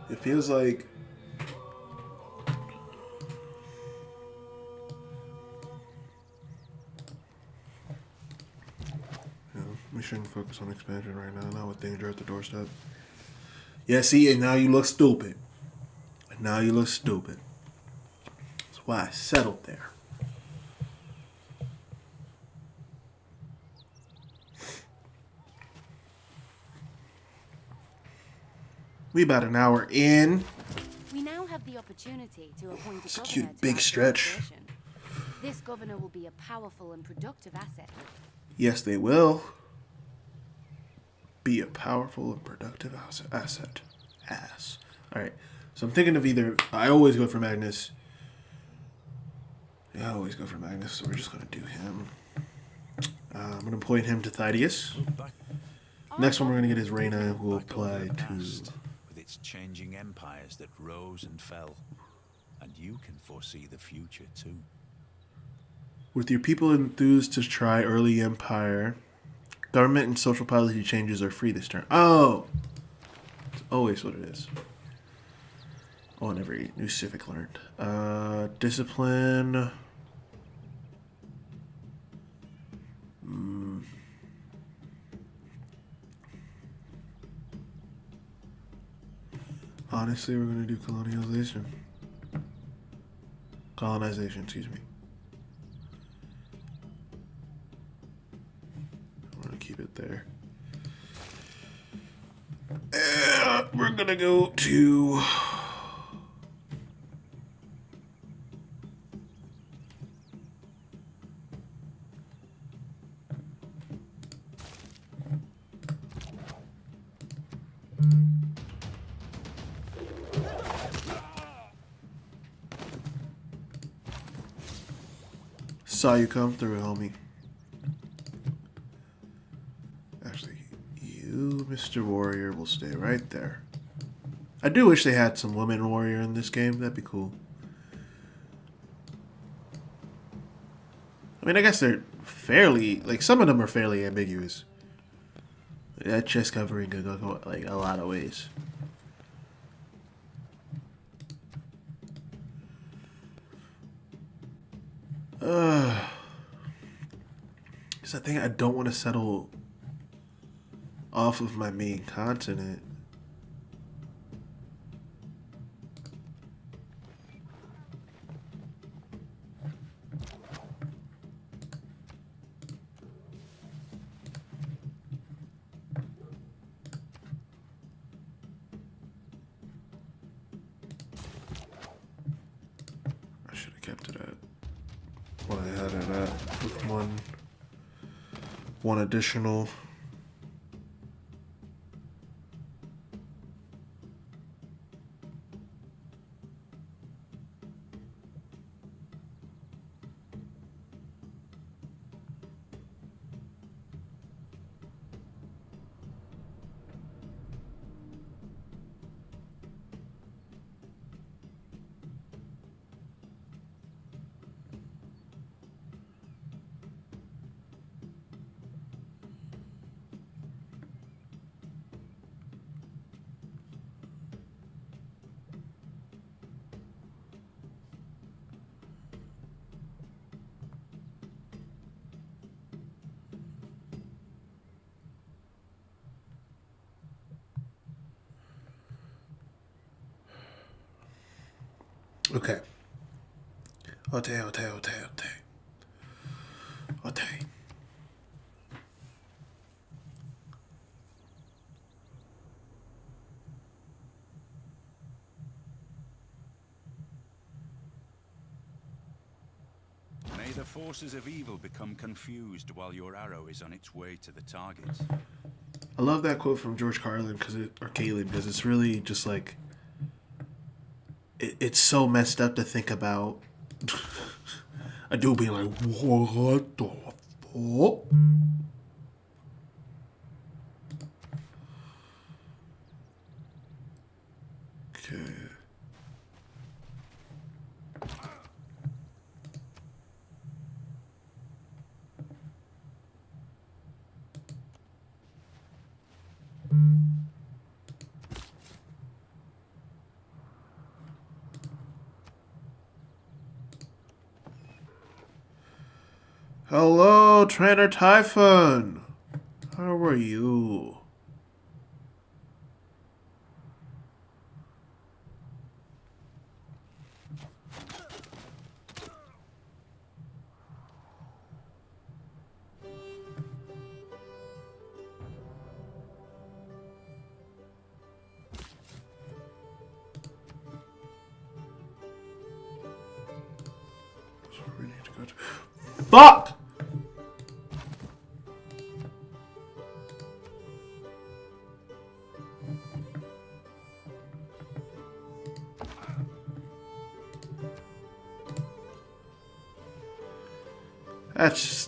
It feels like we shouldn't focus on expansion right now, not with danger at the doorstep. Yeah, see, and now you look stupid. And now you look stupid. That's why I settled there. We about an hour in. We now have the opportunity to appoint a It's a governor cute to big our stretch. jurisdiction. This governor will be a powerful and productive asset. Yes, they will be a powerful and productive asset. Alright, so I'm thinking of either... I always go for Magnus. Yeah, I always go for Magnus, so we're just going to do him. I'm going to point him to Thaddeus. Next one we're going to get is Reyna, who will apply to... with its changing empires that rose and fell. And you can foresee the future too. With your people enthused to try early empire, government and social policy changes are free this turn. Oh! It's always what it is. Oh, and every new civic learned. Discipline. Honestly, we're going to do colonization. Colonization, excuse me. I'm going to keep it there. And we're going to go to... Saw you come through, homie. Actually, you, Mr. Warrior, will stay right there. I do wish they had some women warrior in this game. That'd be cool. I mean, I guess they're fairly... Like, some of them are fairly ambiguous. That chest covering could go, like, a lot of ways. Because I think I don't want to settle off of my main continent. I should have kept it at what I had it at with one additional. Okay. Ote. May the forces of evil become confused while your arrow is on its way to the target. I love that quote from George Carlin or Caleb, because it's really just like it's so messed up to think about. I do being like, what the fuck? Okay. Hello, Trainer Typhon. How are you? That's where we need to go to. Fuck!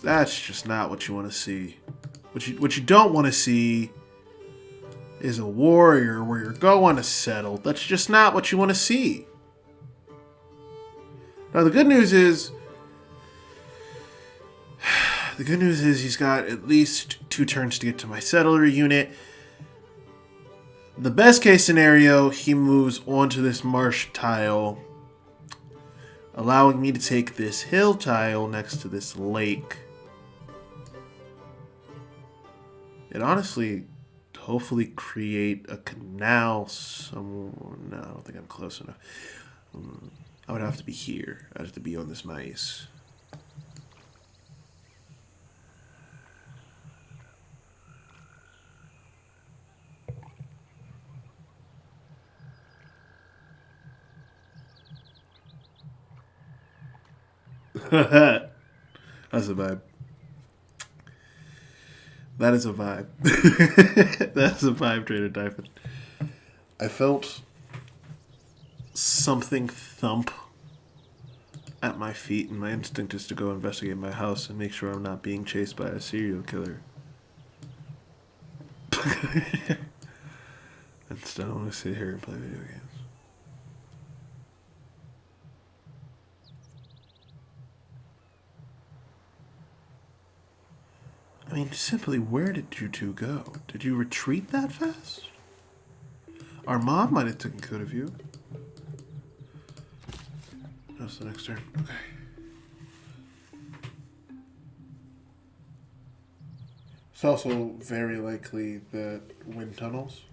That's just not what you want to see. What you don't want to see is a warrior where you're going to settle. That's just not what you want to see. Now the good news is he's got at least 2 turns to get to my settler unit. The best case scenario, he moves onto this marsh tile, allowing me to take this hill tile next to this lake. And honestly, hopefully create a canal somewhere. No, I don't think I'm close enough. I would have to be here. I'd have to be on this mice. That's a vibe. That is a vibe. That's a vibe, Trader Typhon. I felt something thump at my feet, and my instinct is to go investigate my house and make sure I'm not being chased by a serial killer. Instead, I want to sit here and play video games. I mean, simply, where did you 2 go? Did you retreat that fast? Our mom might have taken good of you. That's the next turn. Okay. It's also very likely that wind tunnels.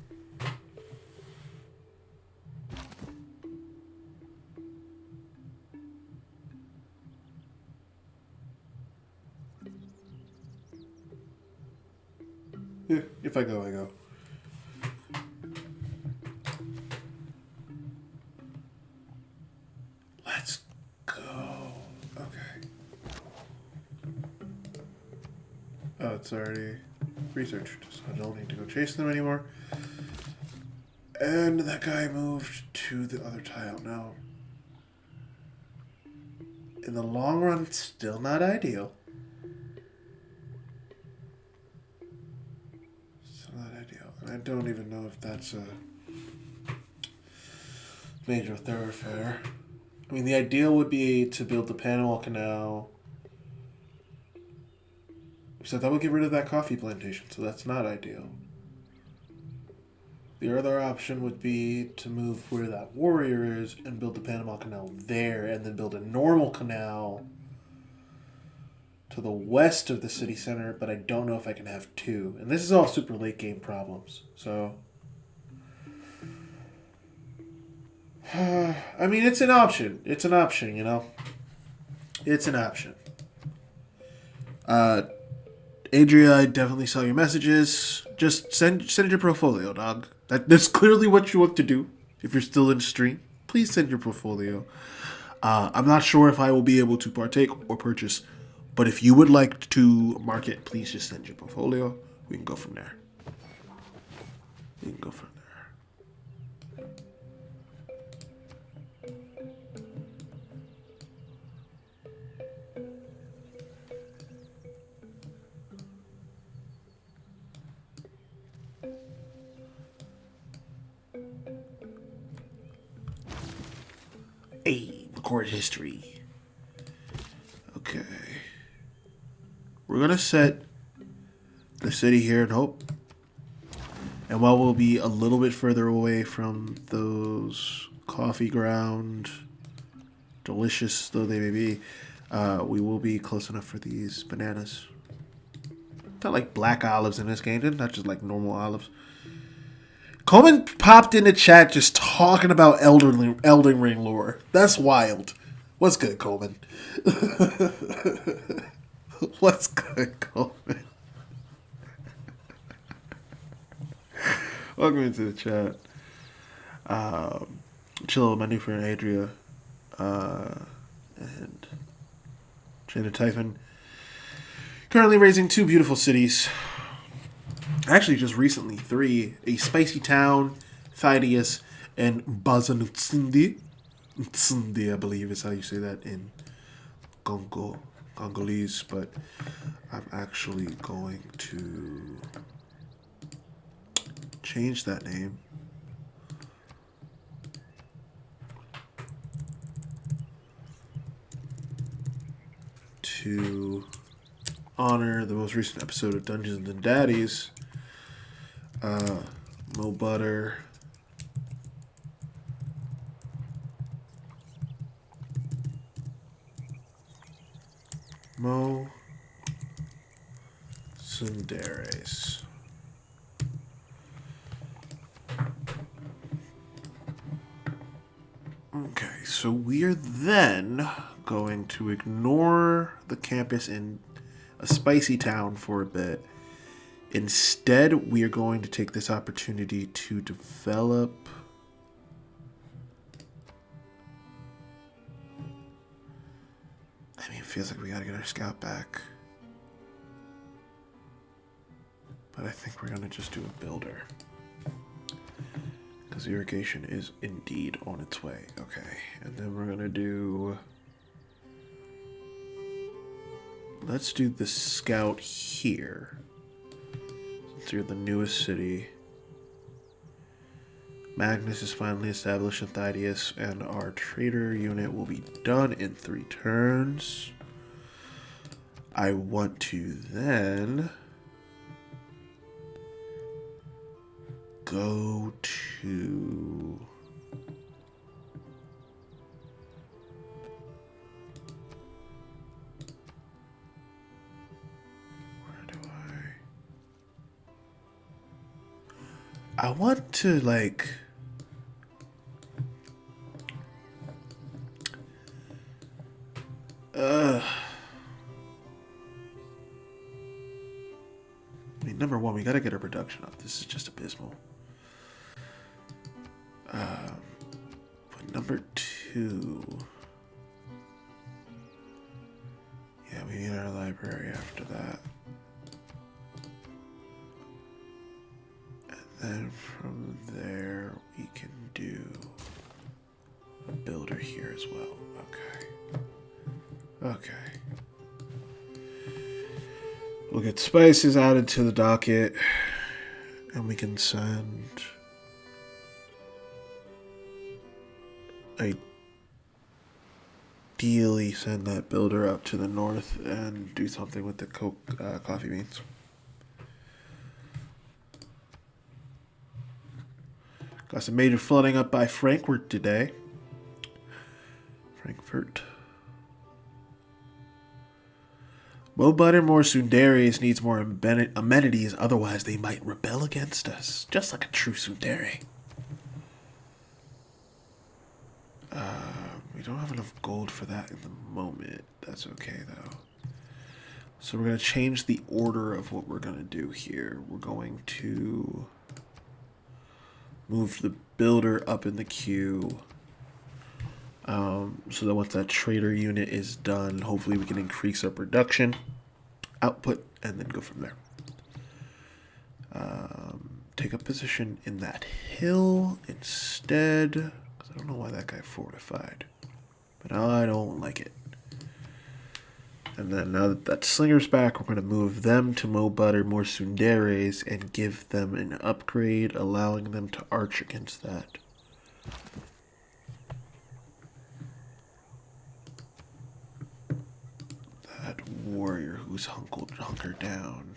Yeah, if I go, I go. Let's go. Okay. Oh, it's already researched, so I don't need to go chase them anymore. And that guy moved to the other tile. Now, in the long run, it's still not ideal. I don't even know if that's a major thoroughfare. I mean, the ideal would be to build the Panama Canal. Except that would get rid of that coffee plantation, so that's not ideal. The other option would be to move where that warrior is and build the Panama Canal there, and then build a normal canal to the west of the city center, but I don't know if I can have 2. And this is all super late game problems, so... I mean, it's an option. It's an option, you know? It's an option. Adria, I definitely saw your messages. Just send your portfolio, dog. That's clearly what you want to do. If you're still in stream, please send your portfolio. I'm not sure if I will be able to partake or purchase, but if you would like to mark it, please just send your portfolio. We can go from there. We can go from there. Hey, record history. Okay. We're gonna set the city here in Hope. And while we'll be a little bit further away from those coffee ground, delicious though they may be, we will be close enough for these bananas. Not like black olives in this game, not just like normal olives. Coleman popped in the chat just talking about Elden Ring lore. That's wild. What's good, Coleman? What's good, Coleman? Welcome into the chat. Chill with my new friend Adria. And Jada Typhon. Currently raising 2 beautiful cities. Actually, just recently 3. A spicy town, Thydius, and Bazanutsindi. Tsindi, I believe is how you say that in Congolese. But I'm actually going to change that name to honor the most recent episode of Dungeons and Daddies. Mo Butter. Mo Sundares. Okay, so we're then going to ignore the campus in a spicy town for a bit. Instead, we are going to take this opportunity to develop it feels like we gotta get our scout back. But I think we're gonna just do a builder. Because irrigation is indeed on its way. Okay, and then we're gonna do... Let's do the scout here. Since you're the newest city. Magnus is finally established in Thydius, and our trader unit will be done in 3 turns. I want to then go to... Where do I want to, like... I mean, number one, we gotta get our production up. This is just abysmal. But number 2... Yeah, we need our library after that. And then from there, we can do a builder here as well. Okay. Okay. We'll get spices added to the docket, and we can send ideally send that builder up to the north and do something with the coffee beans. Got some major flooding up by Frankfurt today. Frankfurt. Mo Buttermore Sundares needs more amenities, otherwise they might rebel against us. Just like a true Sundare. We don't have enough gold for that in the moment. That's okay, though. So we're going to change the order of what we're going to do here. We're going to move the builder up in the queue. So that once that trader unit is done, hopefully we can increase our production output and then go from there. Take a position in that hill instead, because I don't know why that guy fortified, but I don't like it. And then now that that slinger's back, we're going to move them to Mobud or more Tsunderes and give them an upgrade, allowing them to arch against that. That warrior who's hunkered down.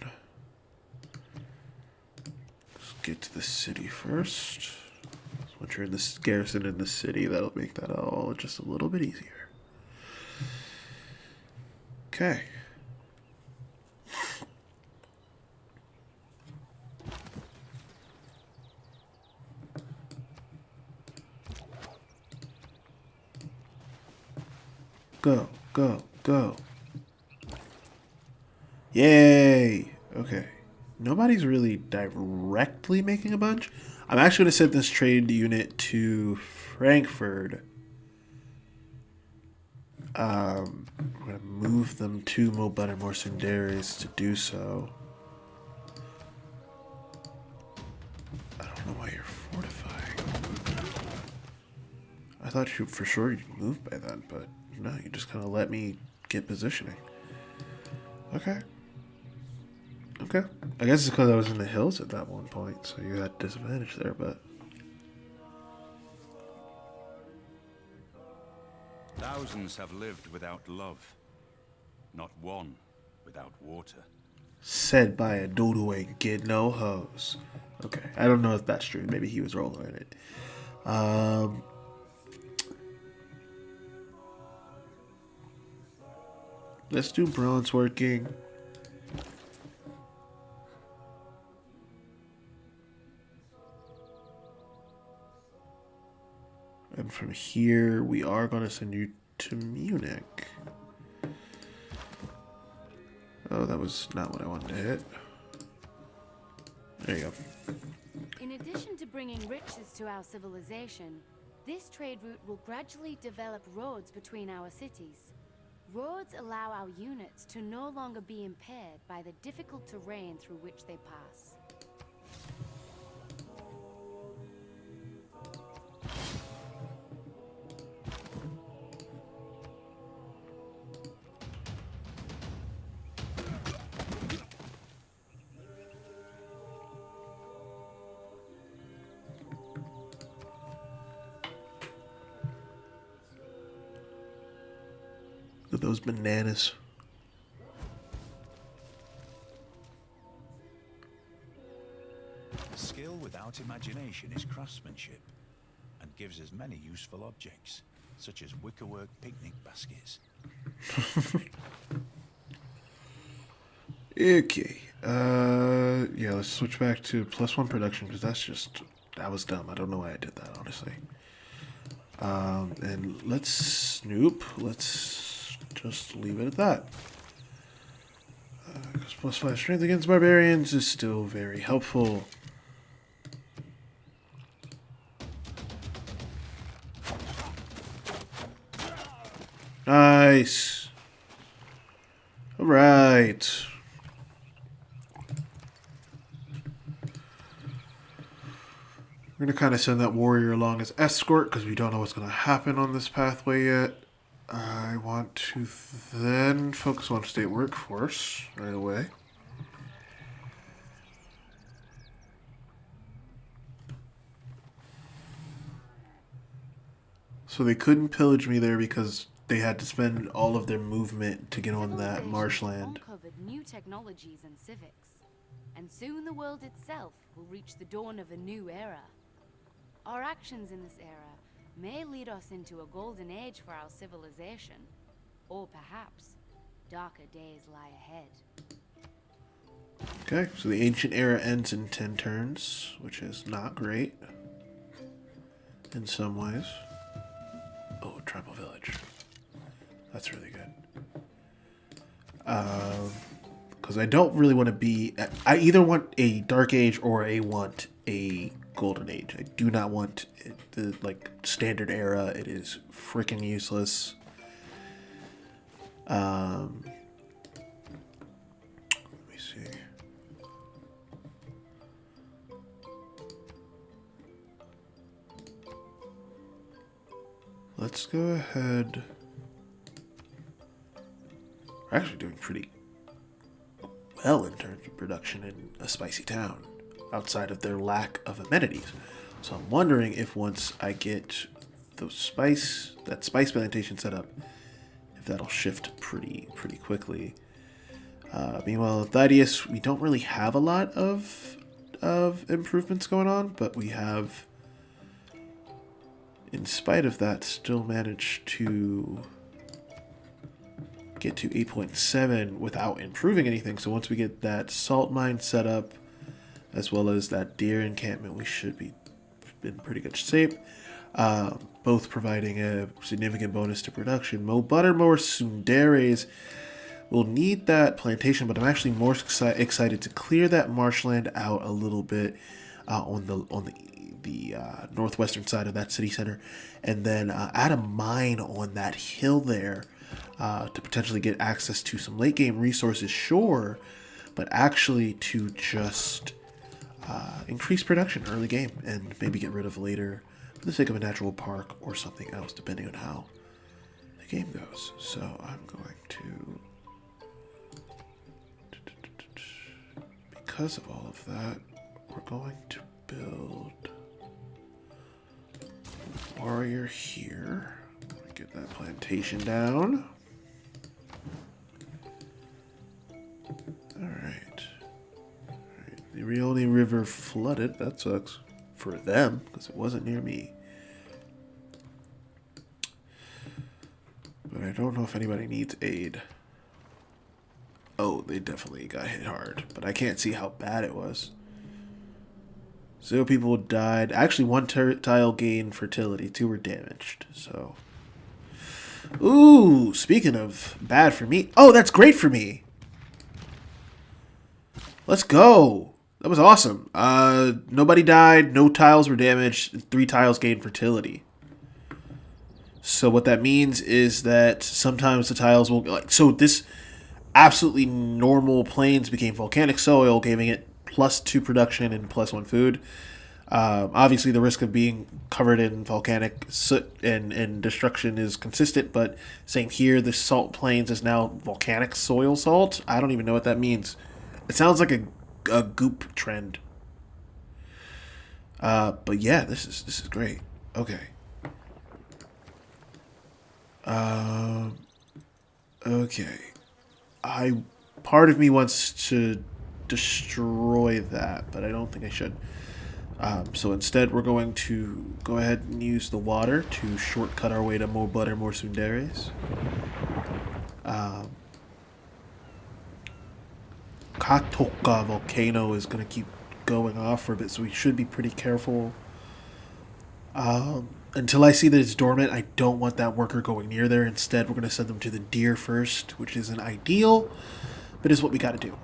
Let's get to the city first. So once you're in this garrison in the city, that'll make that all just a little bit easier. Okay. Go, go, go. Yay! Okay. Nobody's really directly making a bunch. I'm actually going to send this trade unit to Frankfurt. We're going to move them to Mobud or more Tsunderes to do so. I don't know why you're fortifying. I thought you for sure you'd move by then, but no, you just kind of let me get positioning. Okay. Okay. I guess it's because I was in the hills at that one point, so you had disadvantage there, but... Thousands have lived without love. Not one without water. Said by a dude who ain't get no hose. Okay, I don't know if that's true. Maybe he was rolling in it. Let's do bronze working. And from here, we are going to send you to Munich. Oh, that was not what I wanted to hit. There you go. In addition to bringing riches to our civilization, this trade route will gradually develop roads between our cities. Roads allow our units to no longer be impaired by the difficult terrain through which they pass. Look at those bananas. Skill without imagination is craftsmanship, and gives us many useful objects, such as wickerwork picnic baskets. Okay. Yeah, let's switch back to +1 production, because that was dumb. I don't know why I did that, honestly. And let's snoop. Let's just leave it at that. Because +5 strength against barbarians is still very helpful. Nice. All right. We're going to kind of send that warrior along as escort because we don't know what's going to happen on this pathway yet. I want to then focus on state workforce right away. So they couldn't pillage me there because they had to spend all of their movement to get on that marshland. Uncovered new technologies and civics, and soon the world itself will reach the dawn of a new era. Our actions in this era may lead us into a golden age for our civilization, or perhaps darker days lie ahead. Okay, so the ancient era ends in 10 turns, which is not great in some ways. Oh, tribal village. That's really good. Because I don't really want to be... I either want a dark age or I want a golden age. I do not want the like standard era. It is freaking useless. Let me see. Let's go ahead. We're actually doing pretty well in terms of production in a spicy town, outside of their lack of amenities. So I'm wondering if once I get that spice plantation set up, if that'll shift pretty quickly. Meanwhile, Thaddeus, we don't really have a lot of improvements going on, but we have, in spite of that, still managed to get to 8.7 without improving anything. So once we get that salt mine set up, as well as that deer encampment, we should be in pretty good shape. Both providing a significant bonus to production. More Sundares will need that plantation, but I'm actually more excited to clear that marshland out a little bit on the northwestern side of that city center, and then add a mine on that hill there to potentially get access to some late game resources, sure, but actually to just increase production early game and maybe get rid of later for the sake of a natural park or something else, depending on how the game goes. So I'm going to, because of all of that, we're going to build a warrior here. Get that plantation down. Alright. The Rione River flooded. That sucks for them, because it wasn't near me. But I don't know if anybody needs aid. Oh, they definitely got hit hard. But I can't see how bad it was. 0 people died. Actually, 1 tile gained fertility. 2 were damaged. So, ooh, speaking of bad for me. Oh, that's great for me. Let's go. That was awesome. Nobody died. No tiles were damaged. 3 tiles gained fertility. So what that means is that sometimes the tiles will, like, so this absolutely normal plains became volcanic soil, giving it +2 production and +1 food. Obviously, the risk of being covered in volcanic soot and destruction is consistent, but same here, the salt plains is now volcanic soil salt. I don't even know what that means. It sounds like a goop trend. But yeah, this is great. Okay. Okay. Part of me wants to destroy that, but I don't think I should. So instead, we're going to go ahead and use the water to shortcut our way to more butter, more sundares. Katoka volcano is going to keep going off for a bit, so we should be pretty careful. Until I see that it's dormant, I don't want that worker going near there. Instead, we're going to send them to the deer first, which isn't ideal, but is what we got to do.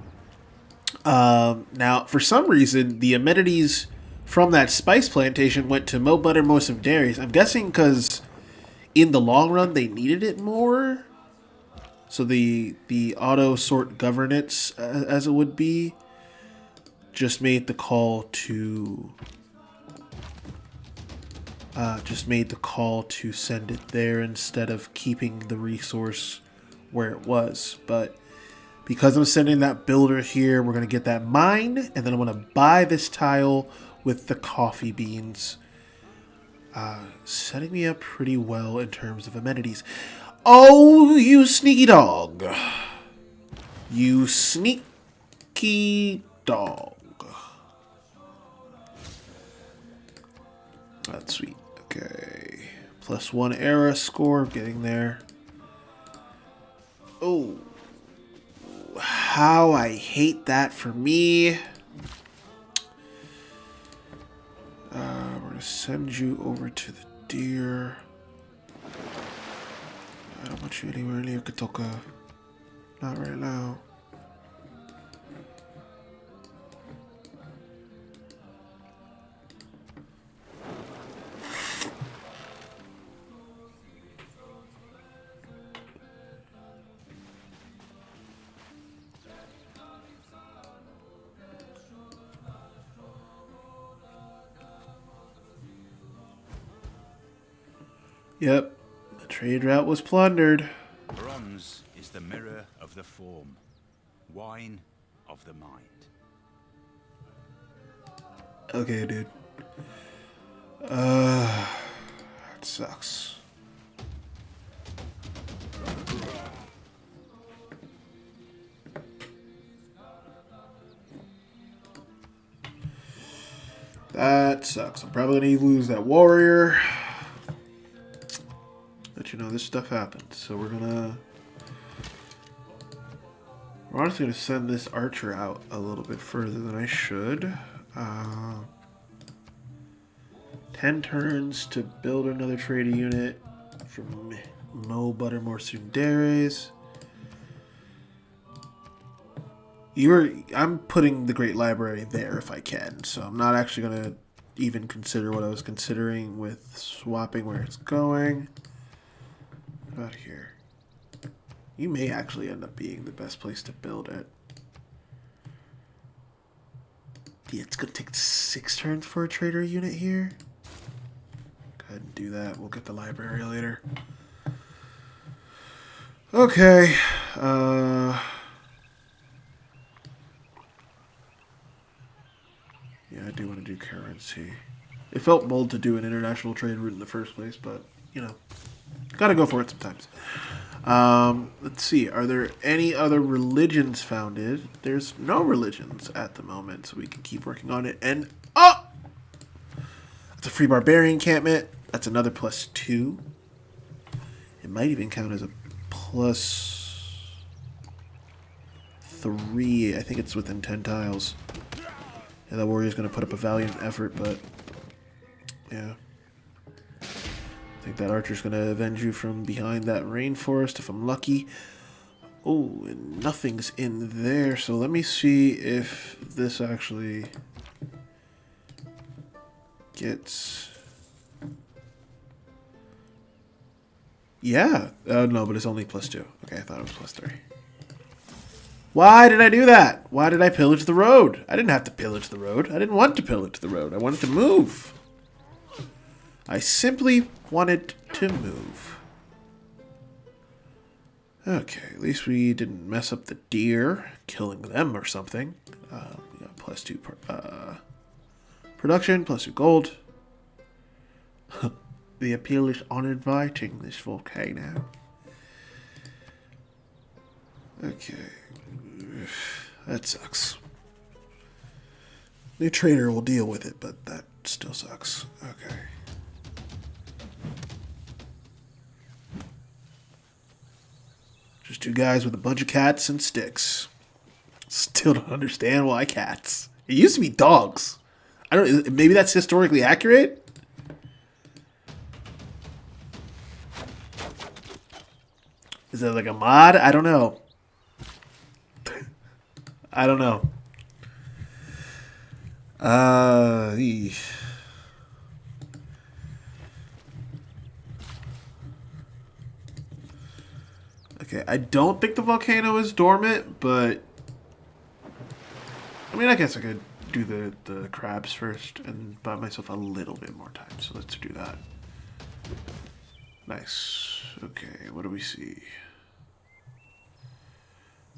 Now, for some reason, the amenities from that spice plantation went to Mo Butter, Mo Some Dairies. I'm guessing because in the long run, they needed it more. So the auto sort governance, as it would be, just made the call to send it there instead of keeping the resource where it was. But because I'm sending that builder here, we're going to get that mine, and then I'm going to buy this tile with the coffee beans. Setting me up pretty well in terms of amenities. Oh, you sneaky dog. You sneaky dog. That's sweet. Okay. +1 era score. Getting there. Oh. How I hate that for me. We're going to send you over to the deer. I don't want you anywhere near Katoka. Not right now. Yep. The trade route was plundered. Bronze is the mirror of the form, wine of the mind. Okay, dude. That sucks. That sucks. I'm probably gonna lose that warrior. But you know, this stuff happens. So we're honestly gonna send this archer out a little bit further than I should. 10 turns to build another trader unit from Mo Buttermore Sundares. I'm putting the Great Library there if I can, so I'm not actually going to even consider what I was considering with swapping where it's going. What about here? You may actually end up being the best place to build it. Yeah, it's going to take 6 turns for a trader unit here. Go ahead and do that. We'll get the library later. Okay. Yeah, I do want to do currency. It felt bold to do an international trade route in the first place, but, you know, gotta go for it sometimes. Let's see. Are there any other religions founded? There's no religions at the moment, so we can keep working on it. And, oh! That's a free barbarian encampment. That's another +2. It might even count as a +3. I think it's within 10 tiles. Yeah, that warrior's going to put up a valiant effort, but yeah. I think that archer's going to avenge you from behind that rainforest if I'm lucky. Oh, and nothing's in there, so let me see if this actually gets... Yeah. No, but it's only +2. Okay, I thought it was +3. Why did I do that? Why did I pillage the road? I didn't have to pillage the road. I didn't want to pillage the road. I wanted to move. I simply wanted to move. Okay, at least we didn't mess up the deer, killing them or something. We got +2 production, +2 gold. The appeal is uninviting, this volcano. Okay. That sucks. New trader will deal with it, but that still sucks. Okay. Just 2 guys with a bunch of cats and sticks. Still don't understand why cats. It used to be dogs. I don't. Maybe that's historically accurate. Is that like a mod? I don't know. I don't know. Okay, I don't think the volcano is dormant, but I mean, I guess I could do the crabs first and buy myself a little bit more time. So let's do that. Nice. Okay, what do we see?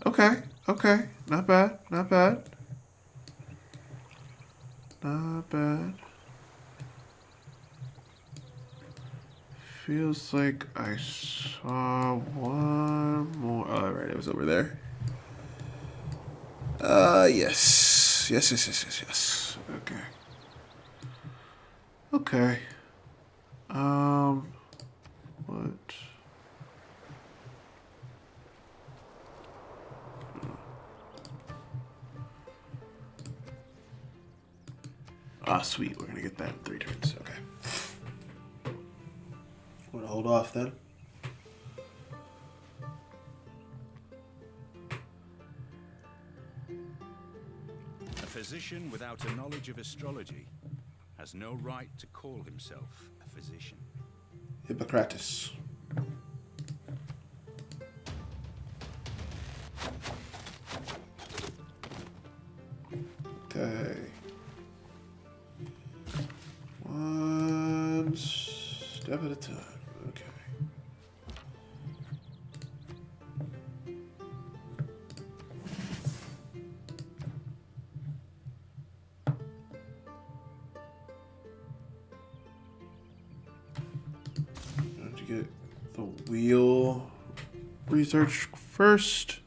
Okay, okay. Not bad, not bad. Not bad. Feels like I saw one more. Oh, right, it was over there. Yes. Yes. Okay. Okay. What? Ah, sweet. We're gonna get that in 3 turns. Okay. Want to hold off then? A physician without a knowledge of astrology has no right to call himself a physician. Hippocrates. Okay. One step at a time. Okay. Going to get the wheel research first.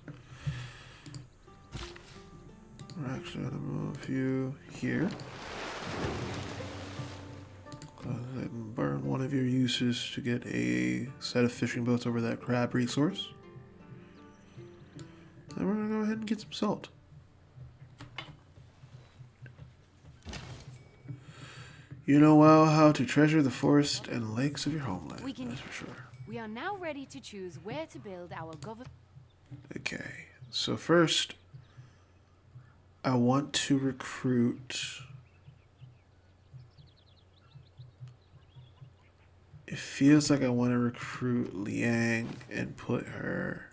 We're actually going to move you here. Go ahead and burn one of your uses to get a set of fishing boats over that crab resource. And we're going to go ahead and get some salt. You know well how to treasure the forest and lakes of your homeland, that's for sure. We are now ready to choose where to build our government. Okay, so first, I want to recruit. It feels like I want to recruit Liang and put her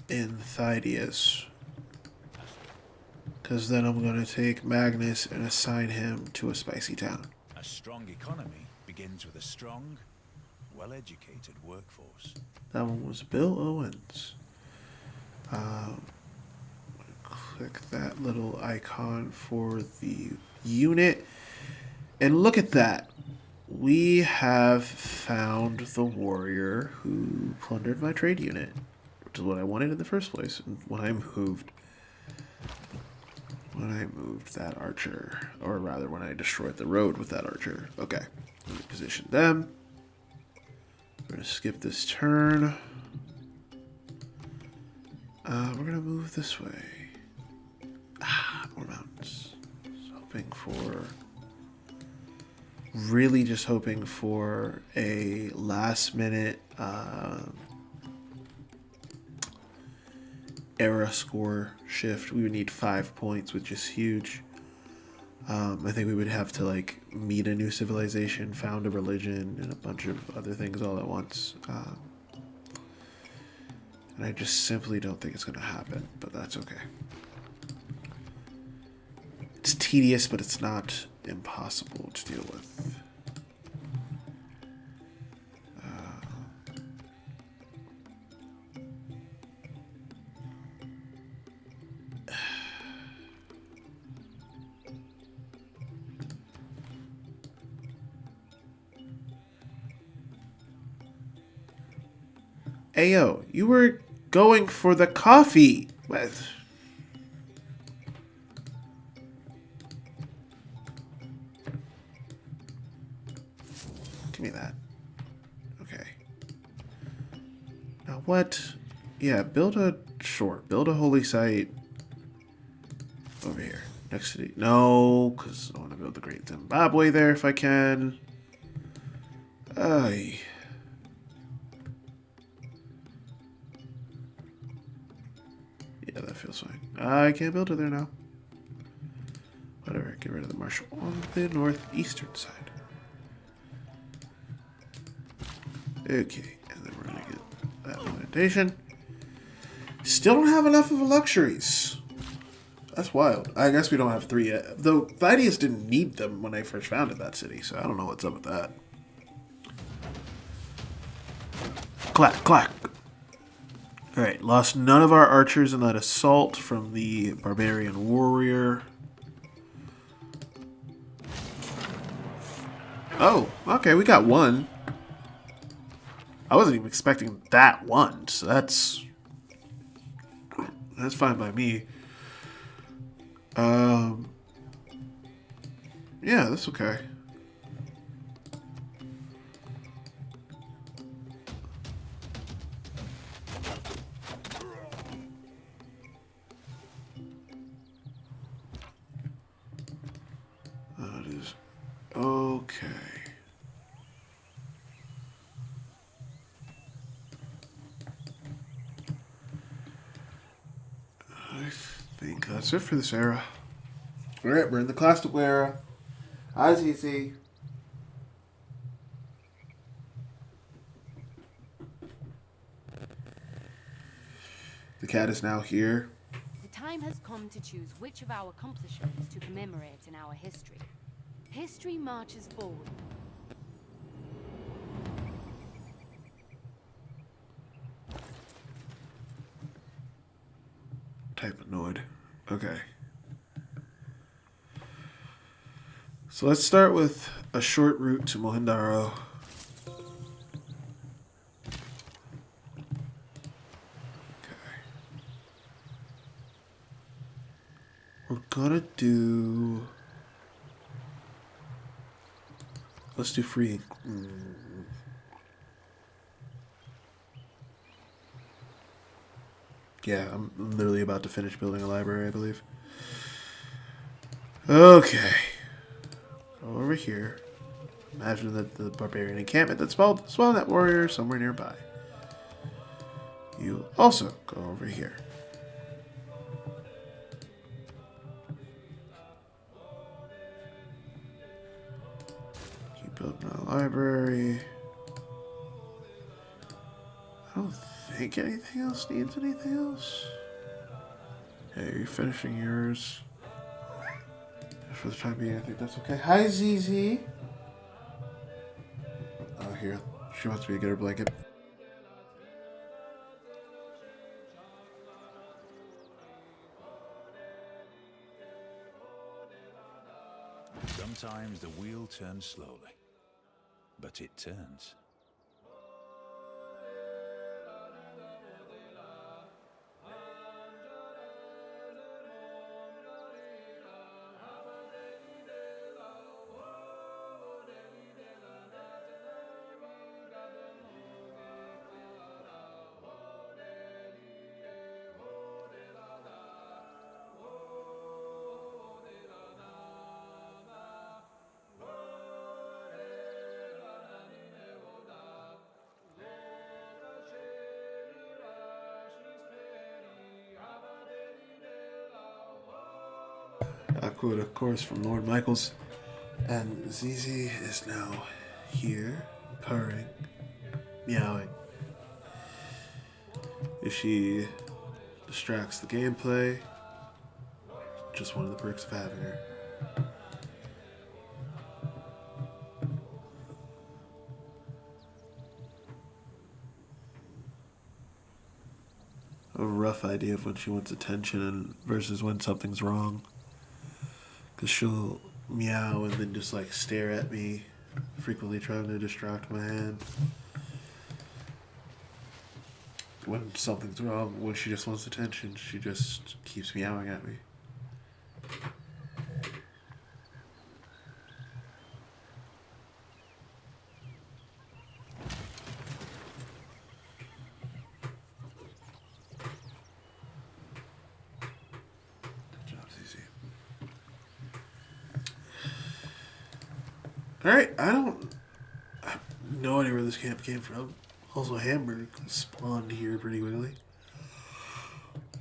in Thydius. Because then I'm going to take Magnus and assign him to a spicy town. A strong economy begins with a strong, well-educated workforce. That one was Bill Owens. Click that little icon for the unit. And look at that. We have found the warrior who plundered my trade unit, which is what I wanted in the first place. And when I moved that archer, or rather when I destroyed the road with that archer. Okay, let me position them. We're going to skip this turn. We're going to move this way. More mountains. Really just hoping for a last minute era score shift. We would need 5 points, which is huge. I think we would have to like meet a new civilization, found a religion, and a bunch of other things all at once. And I just simply don't think it's going to happen, but that's okay. It's tedious, but it's not impossible to deal with. Ayo, you were going for the coffee. What? Give me that. Okay. Now what? Yeah, build a holy site over here next to the. No, because I want to build the Great Zimbabwe there if I can. Ay. Yeah, that feels fine. I can't build it there now. Whatever, get rid of the marshal on the northeastern side. Okay, and then we're gonna get that meditation. Still don't have enough of the luxuries. That's wild. I guess we don't have 3 yet. Though Thydius didn't need them when I first founded that city, so I don't know what's up with that. Clack, clack. Alright, lost none of our archers in that assault from the barbarian warrior. Oh, okay, we got 1. I wasn't even expecting that one, so that's fine by me. Yeah, that's okay. That is okay. I think that's it for this era. Alright, we're in the classical era. As you see. The cat is now here. The time has come to choose which of our accomplishments to commemorate in our history. History marches forward. So let's start with a short route to Mohendaro. We're gonna do... Let's do free. Yeah, I'm literally about to finish building a library, I believe. Okay. Go over here. Imagine that the barbarian encampment that spawned that warrior somewhere nearby. You also go over here. Keep building a library. I don't think anything else needs anything else. Hey, you're finishing yours. For the time being, I think that's okay. Hi, ZZ. Oh, here. She wants me to get her blanket. Sometimes the wheel turns slowly, but it turns. A quote, of course, from Lord Michaels. And ZZ is now here, purring, meowing. If she distracts the gameplay, just one of the perks of having her. A rough idea of when she wants attention and versus when something's wrong. Because she'll meow and then just like stare at me, frequently trying to distract my hand. When something's wrong, when she just wants attention, she just keeps meowing at me. Good job, ZZ. Alright, I have no idea where this camp came from. Also, Hamburg spawned here pretty quickly.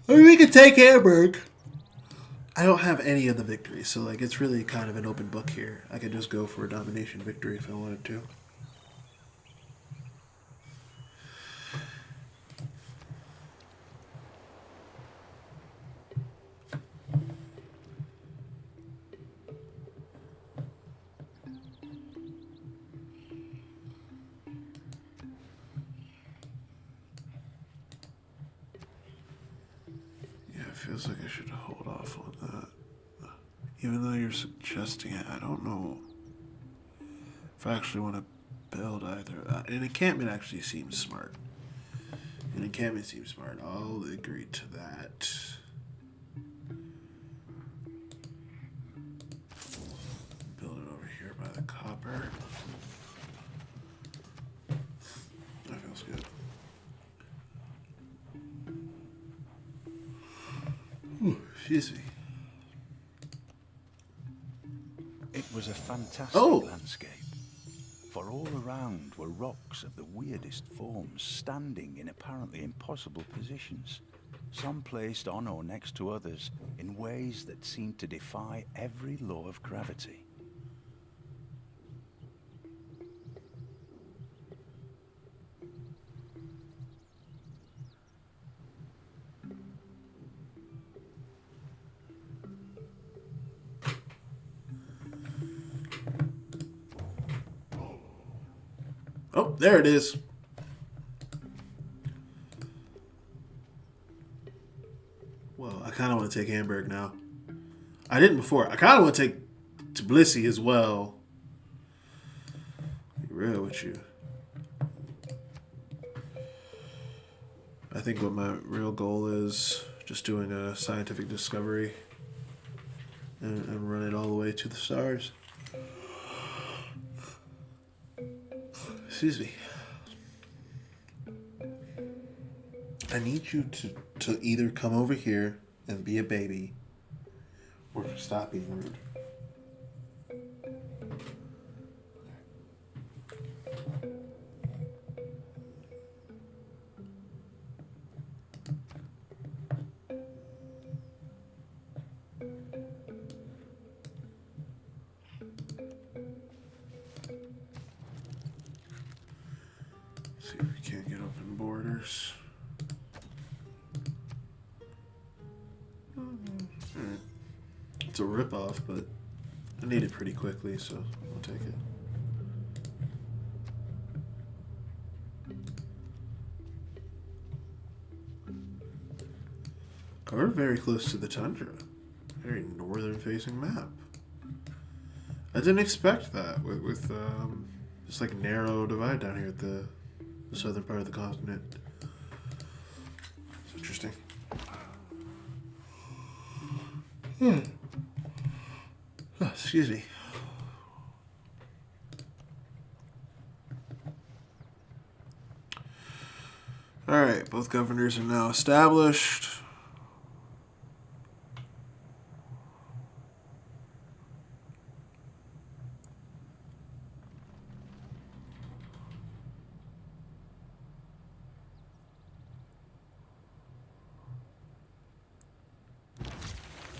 I mean, we could take Hamburg. I don't have any of the victories, so like it's really kind of an open book here. I could just go for a domination victory if I wanted to. Feels like I should hold off on that. Even though you're suggesting it, I don't know if I actually want to build either. An encampment actually seems smart. An encampment seems smart. I'll agree to that. Build it over here by the copper. That feels good. Ooh, excuse me. It was a fantastic landscape, for all around were rocks of the weirdest forms standing in apparently impossible positions, some placed on or next to others in ways that seemed to defy every law of gravity. Oh, there it is. Well, I kind of want to take Hamburg now. I didn't before. I kind of want to take Tbilisi as well. Be real with you. I think what my real goal is just doing a scientific discovery and run it all the way to the stars. Excuse me. I need you to either come over here and be a baby or stop being rude. See if we can't get open borders. It's a ripoff, but I need it pretty quickly, so I'll take it. We're very close to the tundra. Very northern-facing map. I didn't expect that with this like narrow divide down here at the southern part of the continent. It's interesting. Oh, excuse me. All right, both governors are now established.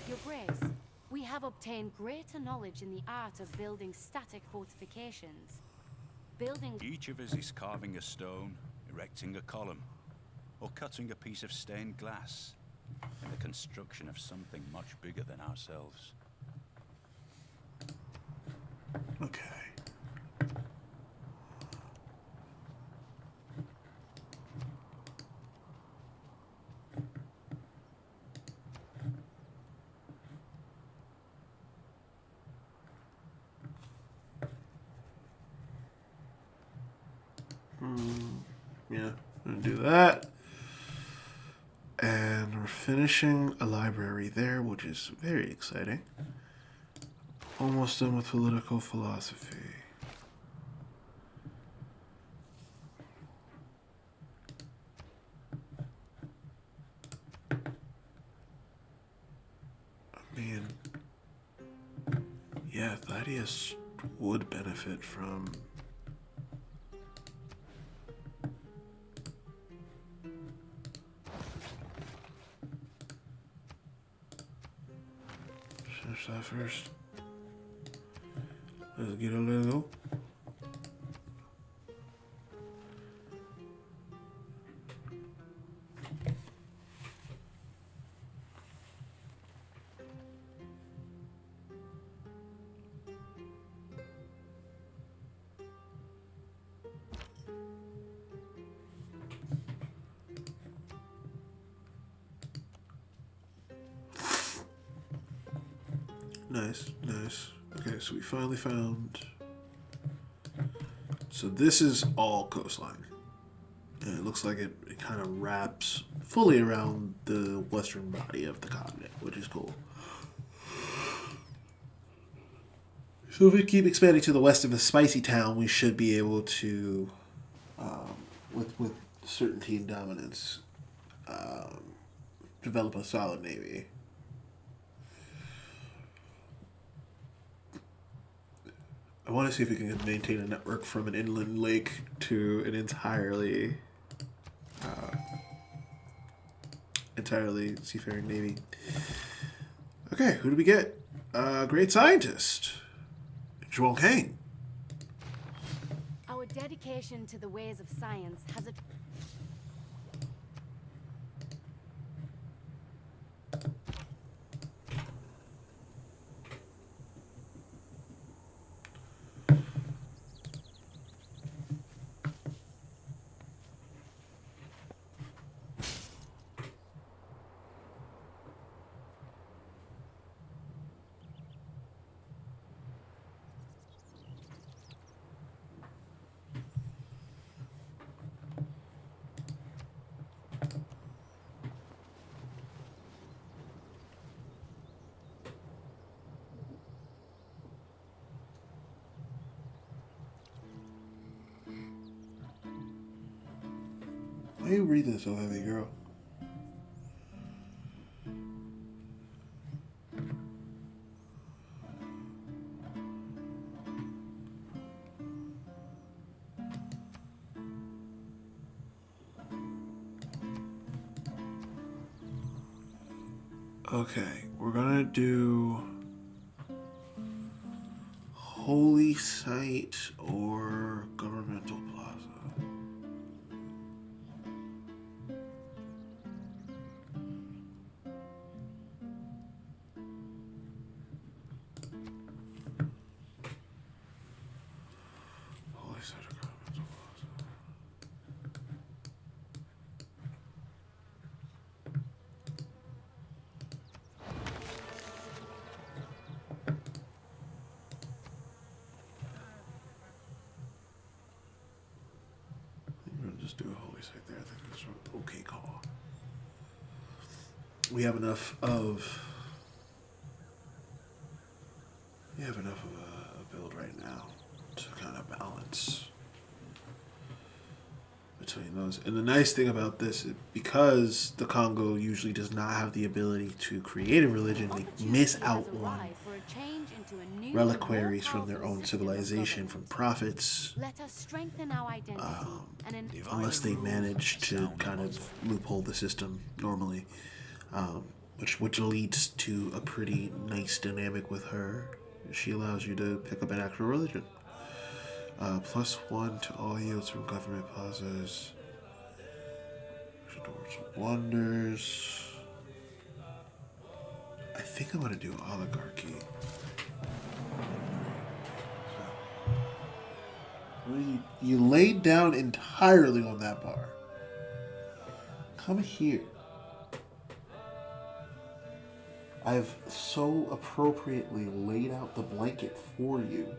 Your Grace, we have obtained greater knowledge in the art of building static fortifications. Each of us is carving a stone, erecting a column, or cutting a piece of stained glass in the construction of something much bigger than ourselves. Okay. Yeah, I'm gonna do that. And we're finishing a library there, which is very exciting. Almost done with political philosophy. I mean, yeah, Thaddeus would benefit from finish that first. Let's get a little. Nice, nice. Okay, so we finally found. So this is all coastline. And it looks like it kind of wraps fully around the western body of the continent, which is cool. So if we keep expanding to the west of the Spicy Town, we should be able to, with certainty and dominance, develop a solid navy. I want to see if we can maintain a network from an inland lake to an entirely seafaring navy. Okay, who do we get? Great scientist, Joel Kane. Our dedication to the ways of science has a Why are you breathing so heavy, girl? Okay, we're gonna do Holy Site or Governmental Plaza. Holy Site or Governmental Plaza. Just do a Holy Site there. I think that's an okay call. We have enough of a build right now to kind of balance between those. And the nice thing about this is because the Congo usually does not have the ability to create a religion, they miss out on reliquaries from their own civilization, from prophets, Let us strengthen our identity unless they manage to kind of loophole the system normally, which leads to a pretty nice dynamic with her. She allows you to pick up an actual religion. +1 to all yields from government plazas. Towards wonders. I think I'm gonna do oligarchy. You laid down entirely on that bar. Come here. I've so appropriately laid out the blanket for you.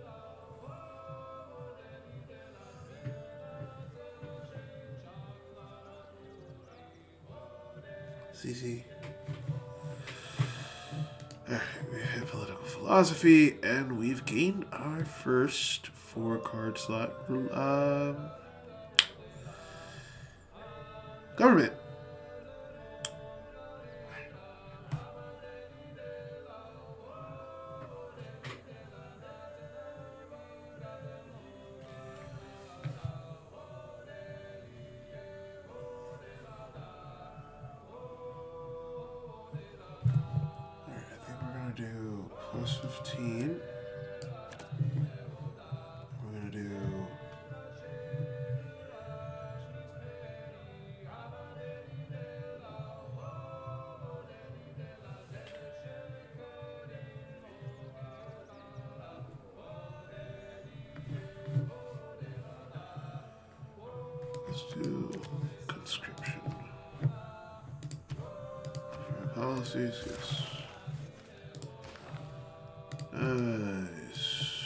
CC. Alright, we hit political philosophy, and we've gained our first 4-card slot. Government. Do +15. We're gonna do let's do conscription. Fair policies, yes. Nice.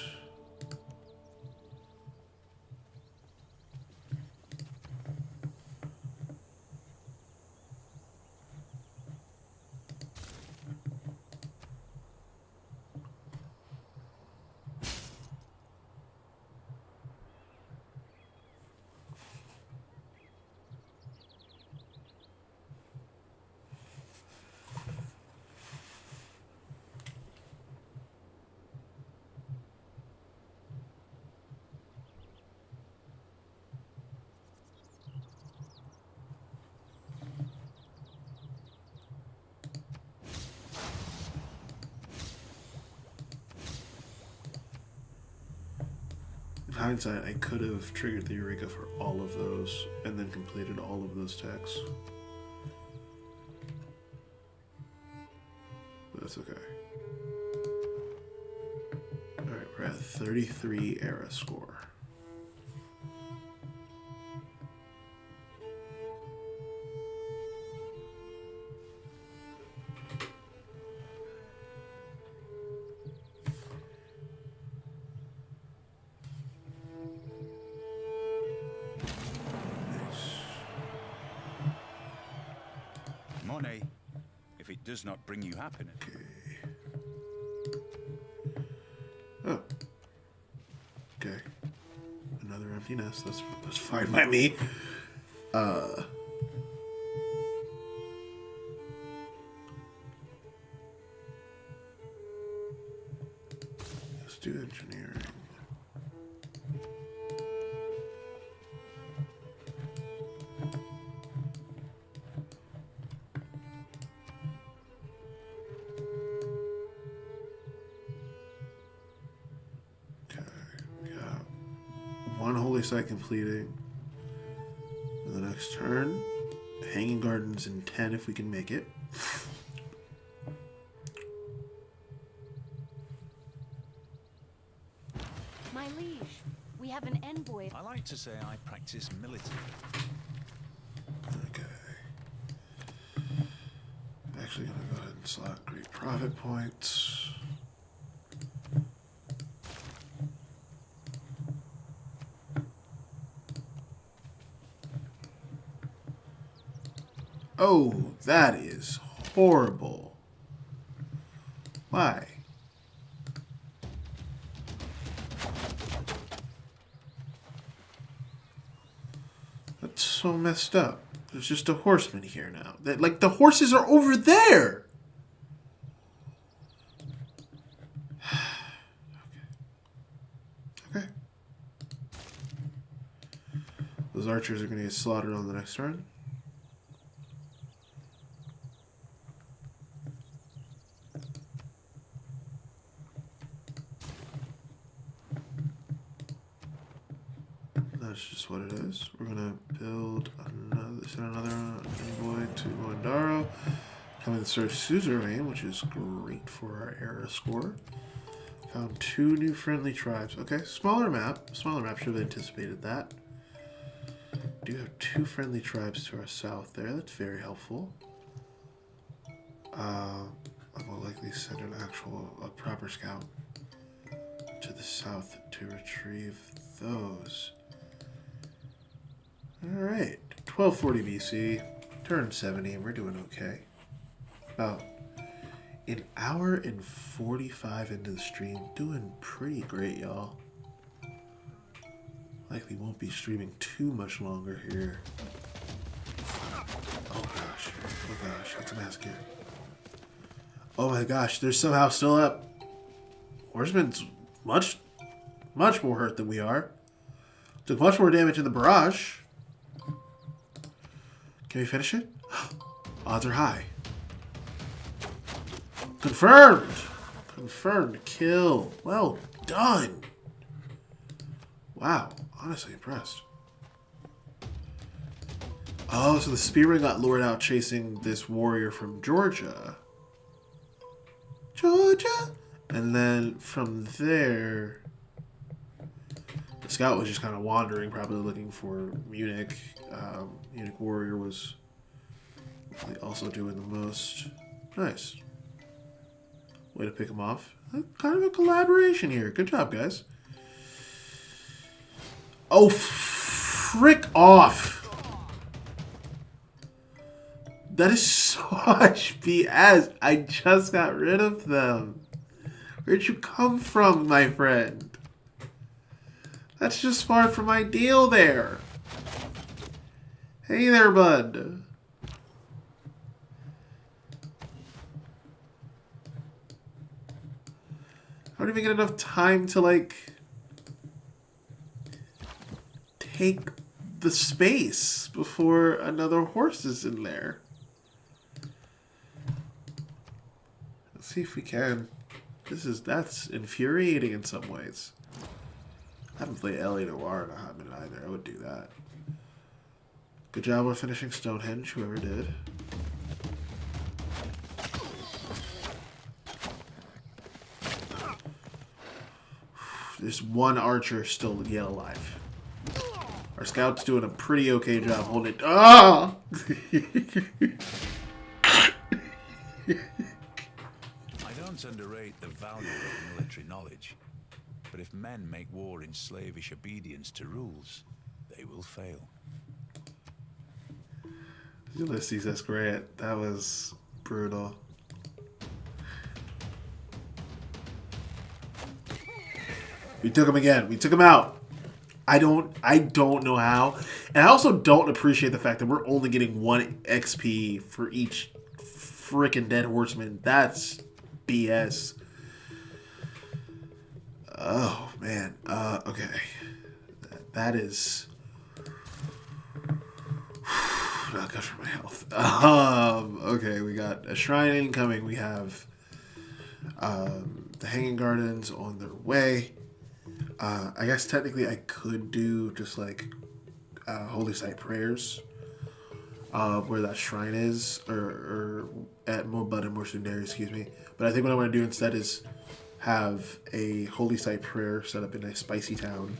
In hindsight, I could have triggered the Eureka for all of those and then completed all of those texts. But that's okay. Alright, we're at 33 era score. Money, if it does not bring you happiness. Okay. Oh. Okay. Another empty nest. That's fine by me. hearing. Okay, we got one holy site completing. For the next turn, Hanging Gardens in 10 if we can make it. My liege, we have an envoy. I like to say I practice military. Okay. Actually gonna go ahead and slot Great Profit points. Oh, that is horrible. Why? That's so messed up. There's just a horseman here now. Like, the horses are over there! Okay. Those archers are going to get slaughtered on the next turn. That's just what it is. We're gonna build another envoy to Moindaro. Coming to serve suzerain, which is great for our era score. Found 2 new friendly tribes. Okay, smaller map. Smaller map, should have anticipated that. Do have 2 friendly tribes to our south there. That's very helpful. I will likely send a proper scout to the south to retrieve those. Alright, 1240 BC, turn 70, and we're doing okay. About an hour and 45 into the stream, doing pretty great, y'all. Likely won't be streaming too much longer here. Oh gosh, that's a massacre. Oh my gosh, they're somehow still up. Horseman's much more hurt than we are. Took much more damage in the barrage. Can we finish it? Odds are high. Confirmed! Confirmed kill. Well done. Wow, honestly impressed. Oh, so the spearman got lured out chasing this warrior from Georgia. Georgia? And then from there, the scout was just kind of wandering, probably looking for Munich. Munich warrior was also doing the most. Nice. Way to pick him off. Kind of a collaboration here. Good job, guys. Oh, frick off. That is such BS. I just got rid of them. Where'd you come from, my friend? That's just far from ideal there. Hey there, bud. I don't even get enough time to, like, take the space before another horse is in there. Let's see if we can. That's infuriating in some ways. I haven't played L.A. Noire in a hot minute either. I would do that. Good job on finishing Stonehenge, whoever did. There's one archer still yet alive. Our scout's doing a pretty okay job holding it. Ah! I don't underrate the value of military knowledge, but if men make war in slavish obedience to rules, they will fail. Ulysses S. Grant, that was brutal. We took him again. We took him out. I don't know how. And I also don't appreciate the fact that we're only getting 1 XP for each freaking dead horseman. That's BS. Oh, man. Okay. That is not good for my health. Okay, we got a shrine incoming. We have the Hanging Gardens on their way. I guess technically I could do just like holy site prayers where that shrine is, or at Mobud and Morsundari, excuse me. But I think what I'm going to do instead is have a holy site prayer set up in a spicy town.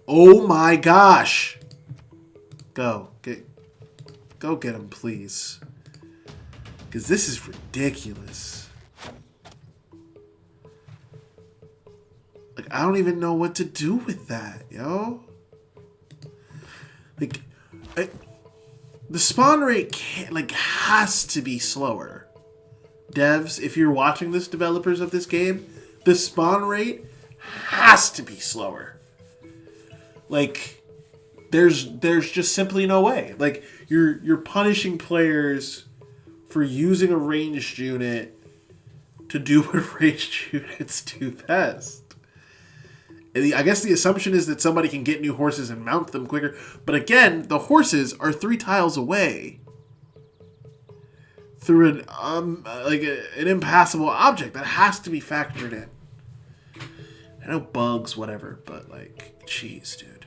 Oh my gosh! Go get him, please, because this is ridiculous. Like, I don't even know what to do with that, yo. Like, the spawn rate has to be slower. Devs, if you're watching this, developers of this game, the spawn rate has to be slower. Like, there's just simply no way. Like, you're punishing players for using a ranged unit to do what ranged units do best. I guess the assumption is that somebody can get new horses and mount them quicker. But again, the horses are 3 tiles away through an impassable object. That has to be factored in. I know bugs, whatever, but like, jeez, dude.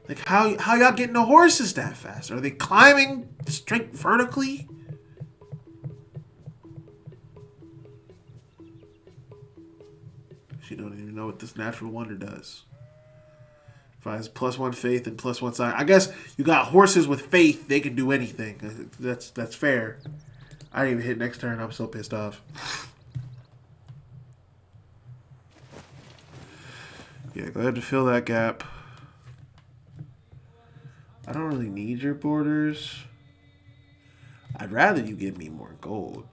Like, how y'all getting the horses that fast? Are they climbing straight vertically? You don't even know what this natural wonder does. Finds +1 faith and +1 sign. I guess you got horses with faith; they can do anything. That's fair. I didn't even hit next turn. I'm so pissed off. Yeah, go ahead and fill that gap. I don't really need your borders. I'd rather you give me more gold.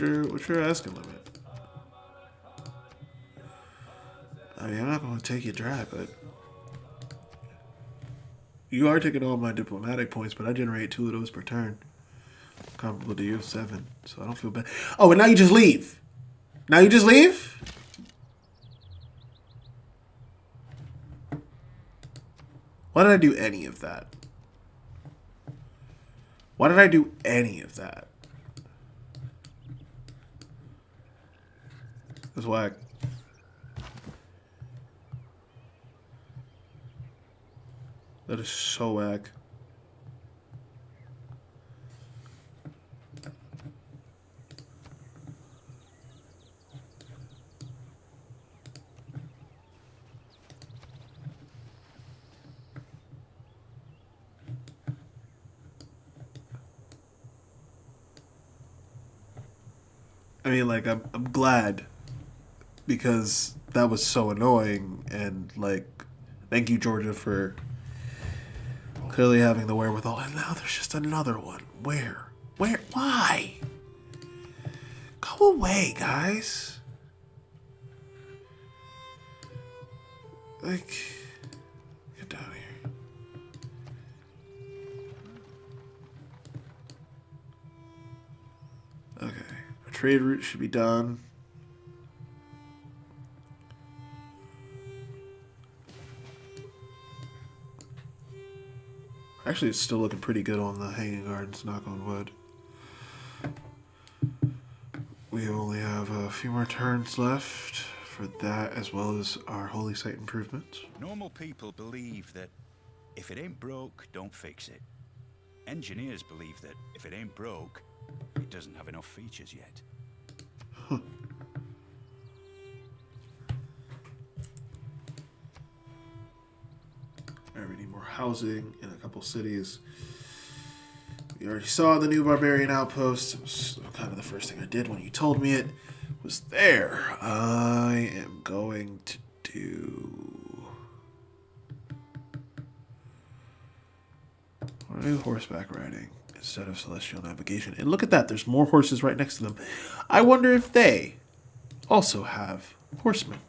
What's your asking limit? I mean, I'm not going to take you dry, but you are taking all my diplomatic points, but I generate 2 of those per turn. Comparable to you, 7. So I don't feel bad. Oh, and now you just leave. Now you just leave? Why did I do any of that? Why did I do any of that? That's whack. That is so whack. I mean, like, I'm glad, because that was so annoying, and like, thank you, Georgia, for clearly having the wherewithal. And now there's just another one. Where? Why? Go away, guys. Like, get down here. Okay, our trade route should be done. Actually, it's still looking pretty good on the Hanging Gardens, knock on wood. We only have a few more turns left for that, as well as our holy site improvements. Normal people believe that if it ain't broke, don't fix it. Engineers believe that if it ain't broke, it doesn't have enough features yet. Huh. We need more housing in a couple cities. We already saw the new barbarian outpost. It was kind of the first thing I did when you told me it was there. I am going to do... I want to do horseback riding instead of celestial navigation. And look at that, there's more horses right next to them. I wonder if they also have horsemen.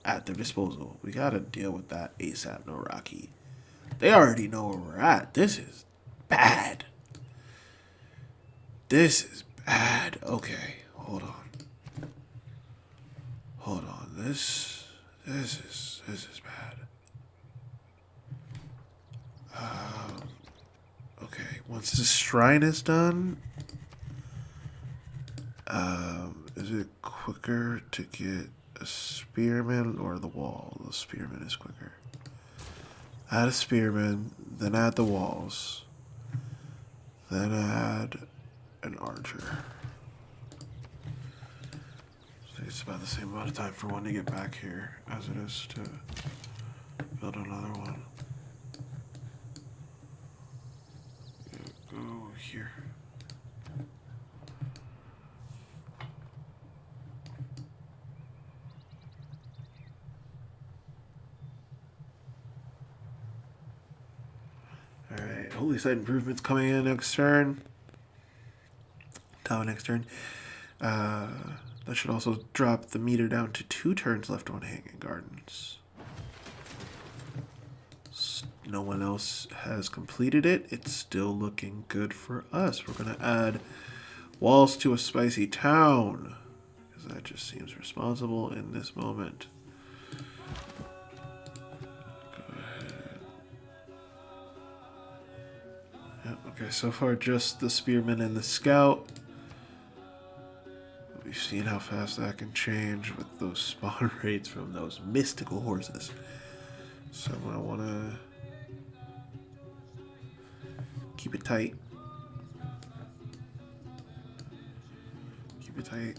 at their disposal. We gotta deal with that ASAP, no Rocky. They already know where we're at. This is bad. This is bad. Okay, hold on. Hold on. This is bad. Okay, once this shrine is done, is it quicker to get a spearman or the wall? The spearman is quicker. Add a spearman, then add the walls, then add an archer. So it's about the same amount of time for one to get back here as it is to build another one. Go here. Alright, holy site improvements coming in next turn. Top of next turn. That should also drop the meter down to 2 turns left on Hanging Gardens. No one else has completed it. It's still looking good for us. We're going to add walls to a spicy town, because that just seems responsible in this moment. Go ahead. Yep, okay, so far just the spearman and the scout. We've seen how fast that can change with those spawn rates from those mystical horses. So I want to keep it tight. Keep it tight.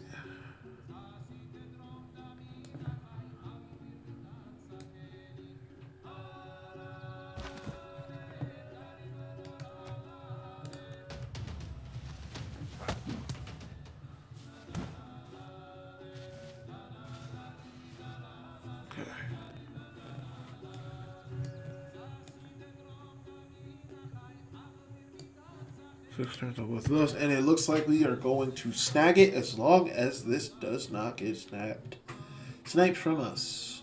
Okay. Six turns on both of those, and it looks like we are going to snag it as long as this does not get sniped from us.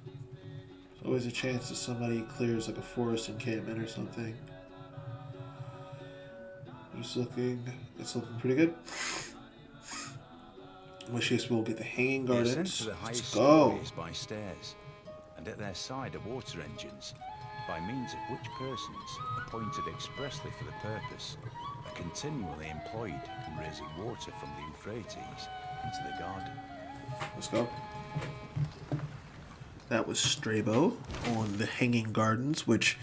There's always a chance that somebody clears like a forest encampment or something. It's looking pretty good. Wish us we'll get the Hanging Gardens. Let's go. By stairs, and at their side are water engines, by means of which persons, appointed expressly for the purpose, are continually employed in raising water from the Euphrates into the garden. Let's go. That was Strabo on the Hanging Gardens, which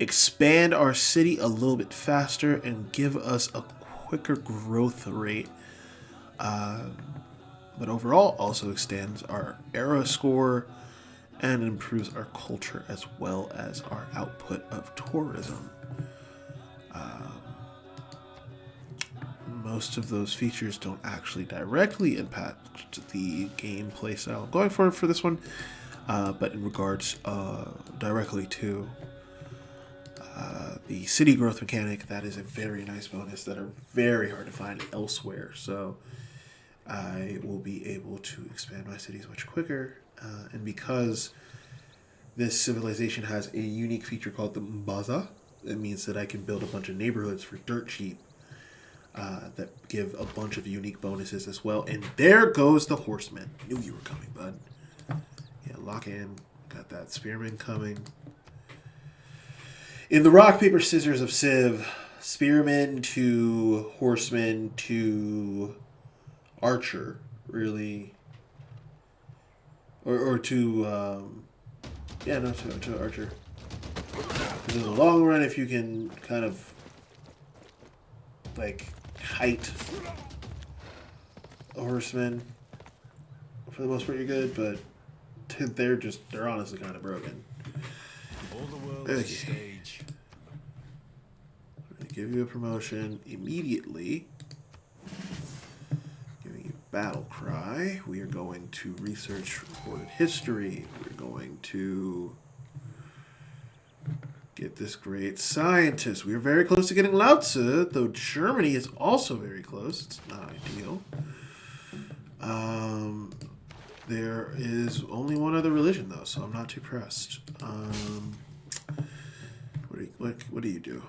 expand our city a little bit faster and give us a quicker growth rate. But overall also extends our era score and improves our culture as well as our output of tourism. Most of those features don't actually directly impact the gameplay style I'm going for this one, but in regards directly to the city growth mechanic, that is a very nice bonus that are very hard to find elsewhere. So I will be able to expand my cities much quicker. And because this civilization has a unique feature called the Mbaza, it means that I can build a bunch of neighborhoods for dirt cheap that give a bunch of unique bonuses as well. And there goes the horseman. Knew you were coming, bud. Yeah, lock in. Got that spearman coming. In the rock, paper, scissors of Civ, spearman to horseman to archer, really. Or to archer. In the long run, if you can kind of like height a horseman, for the most part you're good, but they're honestly kind of broken. All the world is a stage. I'm gonna give you a promotion immediately. Battle cry. We are going to research recorded history. We're going to get this great scientist. We are very close to getting Lao Tzu, though Germany is also very close. It's not ideal. There is only one other religion, though, so I'm not too pressed. What do you do?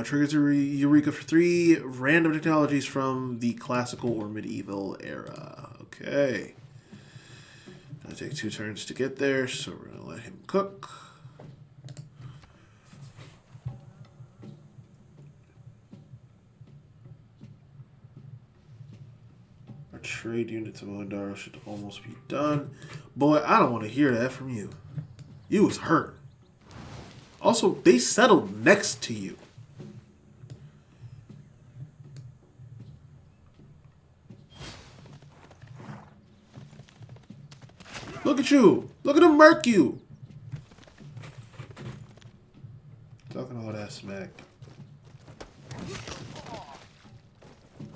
Triggers a Eureka for 3 random technologies from the classical or medieval era. Okay. Gonna take 2 turns to get there, so we're gonna let him cook. Our trade units of Mondaro should almost be done. Boy, I don't want to hear that from you. You was hurt. Also, they settled next to you. Look at you. Look at him murk you. Talking all that smack.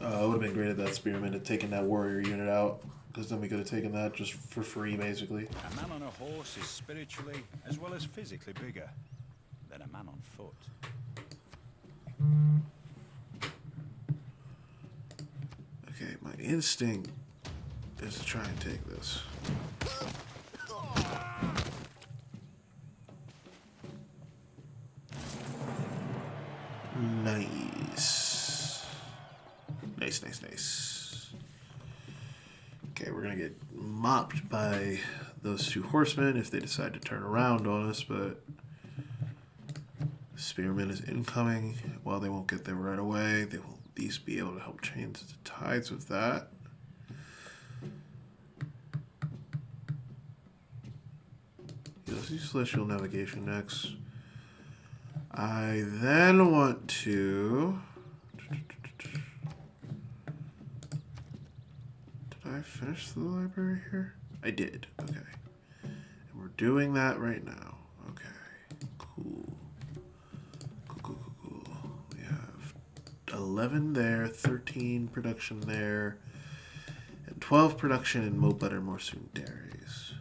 It would have been great if that spearman had taken that warrior unit out. Because then we could have taken that just for free, basically. A man on a horse is spiritually as well as physically bigger than a man on foot. Okay, my instinct is to try and take this. Nice. Nice. Okay, we're gonna get mopped by those 2 horsemen if they decide to turn around on us, but spearman is incoming. While they won't get there right away, they will at least be able to help change the tides with that. Let's use celestial navigation next. I then want to... Did I finish the library here? I did. Okay. And we're doing that right now. Okay. Cool. We have 11 there, 13 production there, and 12 production in Mo Butter Morsoon Dairies.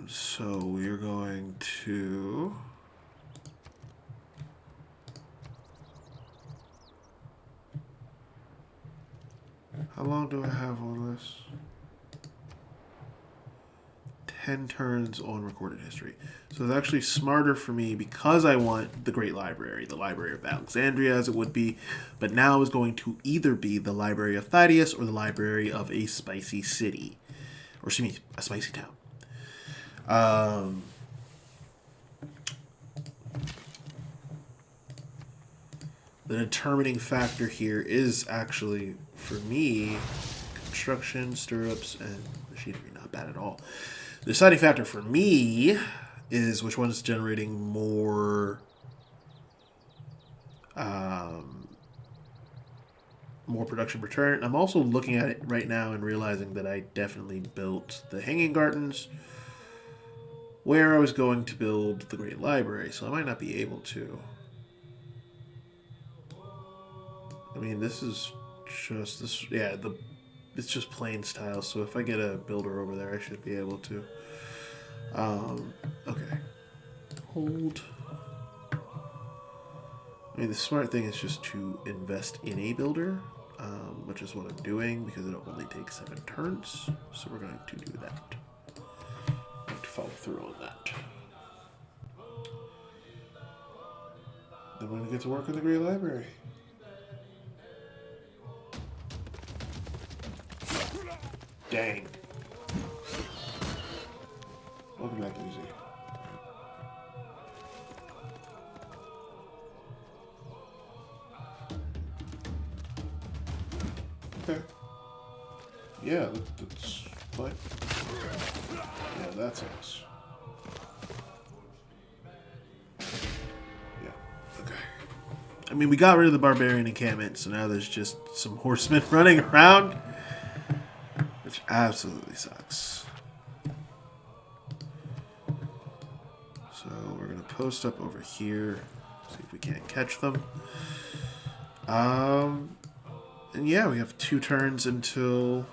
So we're going to... How long do I have on this? 10 turns on recorded history. So it's actually smarter for me because I want the Great Library, the Library of Alexandria as it would be, but now is going to either be the Library of Thaddeus or the Library of a spicy city. Or excuse me, a spicy town. The determining factor here is actually, for me, construction, stirrups, and machinery. Not bad at all. The deciding factor for me is which one is generating more more production per turn. I'm also looking at it right now and realizing that I definitely built the hanging gardens where I was going to build the Great Library, so I might not be able to. I mean, this is just this. Yeah, it's just plain style. So if I get a builder over there, I should be able to. Okay. Hold. I mean, the smart thing is just to invest in a builder, which is what I'm doing because it'll only take 7 turns. So we're going to do that. I'm going to follow through on that. Then we're going to get to work on the Great Library. Dang. Welcome back, Lucy. Okay. Yeah, that's fine. Yeah, that's us. Yeah, okay. I mean, we got rid of the barbarian encampment, so now there's just some horsemen running around. Which absolutely sucks. So we're going to post up over here. See if we can't catch them. And yeah, we have 2 turns until...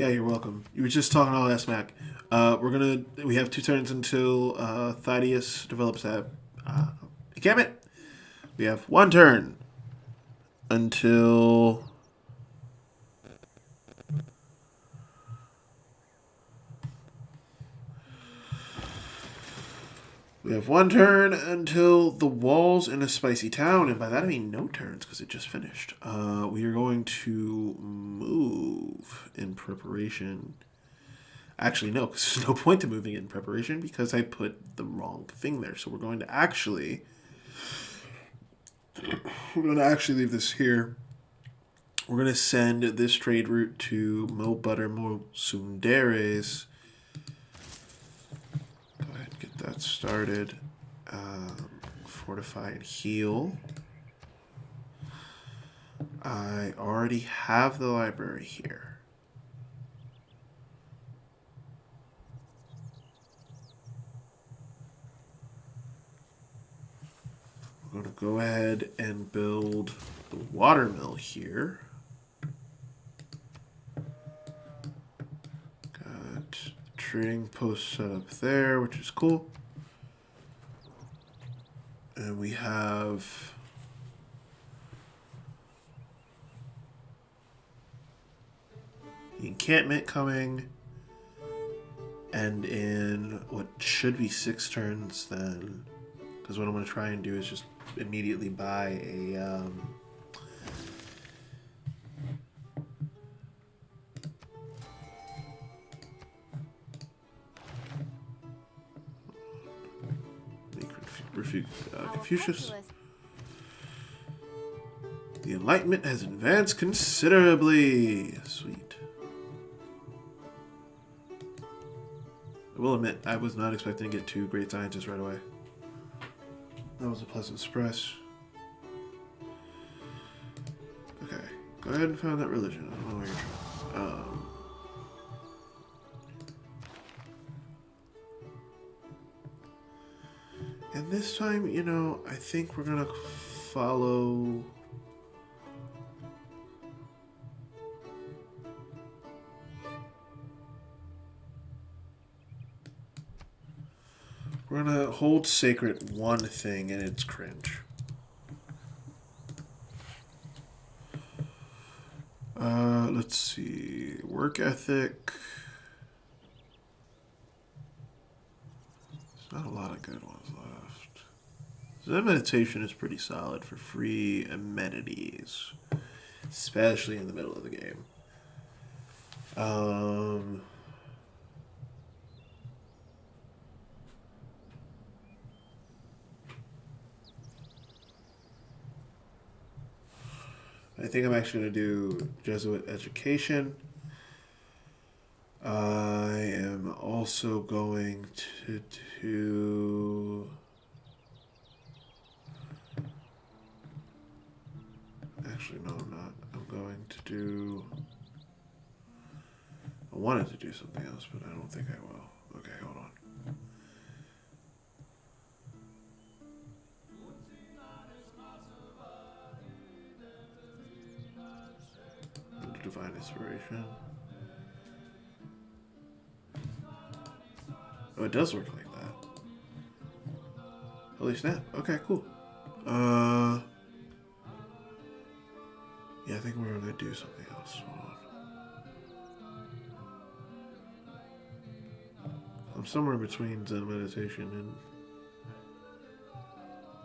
Yeah, you're welcome. You were just talking all that smack. We have 2 turns until Thaddeus develops that encampment. We have 1 turn until the walls in a spicy town, and by that I mean no turns because it just finished. We are going to move in preparation. Actually, no, because there's no point to moving in preparation because I put the wrong thing there. So we're going to actually leave this here. We're going to send this trade route to Mo Butter Mo Sundares. Go ahead and get that started. Fortify and heal. I already have the library here. We're going to go ahead and build the watermill here. Got the trading post set up there, which is cool. And we have the encampment coming. And in what should be 6 turns then, because what I'm going to try and do is just immediately buy a Confucius. The Enlightenment has advanced considerably. Sweet. I will admit, I was not expecting to get 2 great scientists right away. That was a pleasant surprise. Okay, go ahead and found that religion. I don't know where you're from. And this time, you know, I think we're gonna follow. We're gonna hold sacred one thing, and it's cringe. Let's see. Work ethic. There's not a lot of good ones left. Zen meditation is pretty solid for free amenities, especially in the middle of the game. I think I'm actually going to do Jesuit education. I am also going to do... Actually, no, I'm not. I'm going to do... I wanted to do something else, but I don't think I will. Okay, hold on. Divine inspiration. Oh, it does work like that. Holy snap. Okay, cool. Yeah, I think we're gonna do something else. Hold on. I'm somewhere between Zen meditation and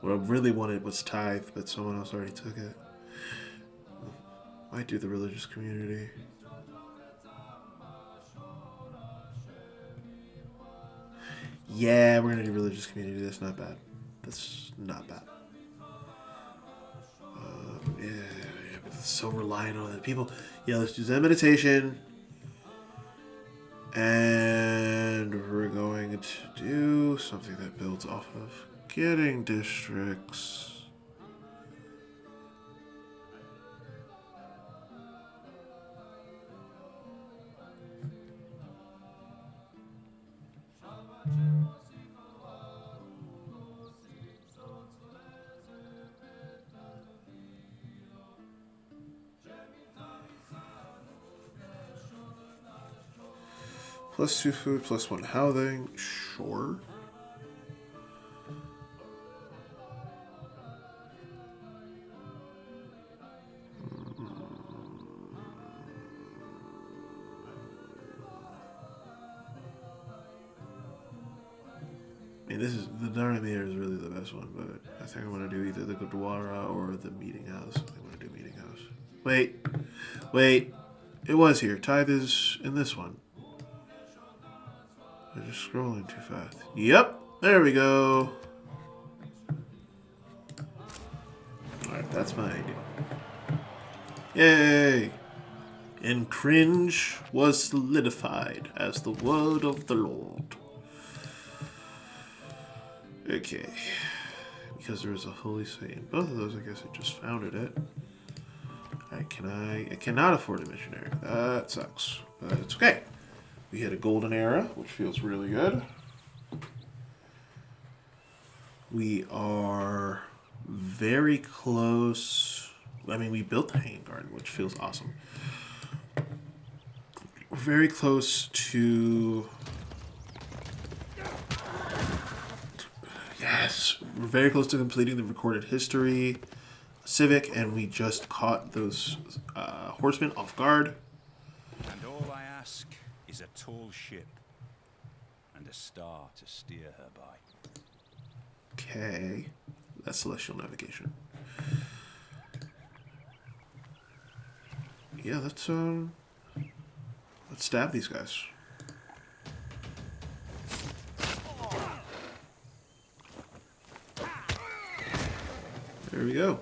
what I really wanted was tithe, but someone else already took it. Might do the religious community. Yeah, we're gonna do religious community. That's not bad. That's not bad. Yeah, but it's so reliant on the people. Yeah, let's do Zen meditation. And we're going to do something that builds off of getting districts. +2 food, +1 housing. Sure. I mean, this is the Darnamere is really the best one, but I think I'm gonna do either the Gurdwara or the Meeting House. I think I'm gonna do Meeting House. Wait, it was here. Tithe is in this one. I'm just scrolling too fast. Yep, there we go. All right, that's my idea. Yay! And cringe was solidified as the word of the Lord. Okay. Because there was a holy saint in both of those, I guess I just founded it. I cannot afford a missionary. That sucks. But it's okay. We hit a golden era, which feels really good. We are very close. I mean, we built the Hanging Garden, which feels awesome. We're very close to... Yes, we're very close to completing the recorded history civic, and we just caught those horsemen off guard. And all I ask is a tall ship and a star to steer her by. Okay, that's celestial navigation. Yeah, let's stab these guys. There we go.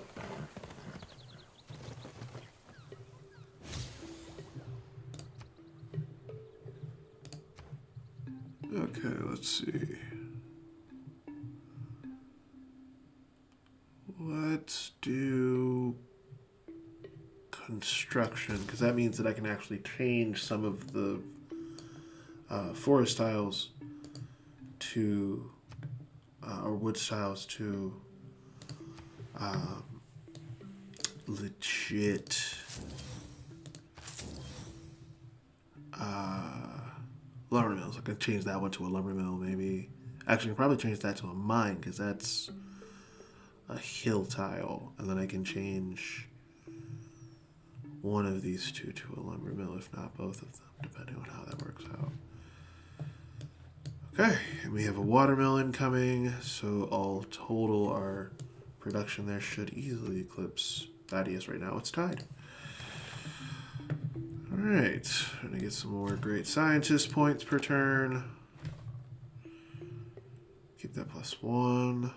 Okay, let's see. Let's do construction, because that means that I can actually change some of the forest tiles to, or wood tiles to legit lumber mills. I can change that one to a lumber mill, maybe. Actually, I can probably change that to a mine, because that's a hill tile. And then I can change one of these two to a lumber mill, if not both of them, depending on how that works out. Okay, and we have a watermill incoming, so all total our production there should easily eclipse Thaddeus right now. It's tied. Alright, gonna get some more great scientist points per turn. Keep that +1.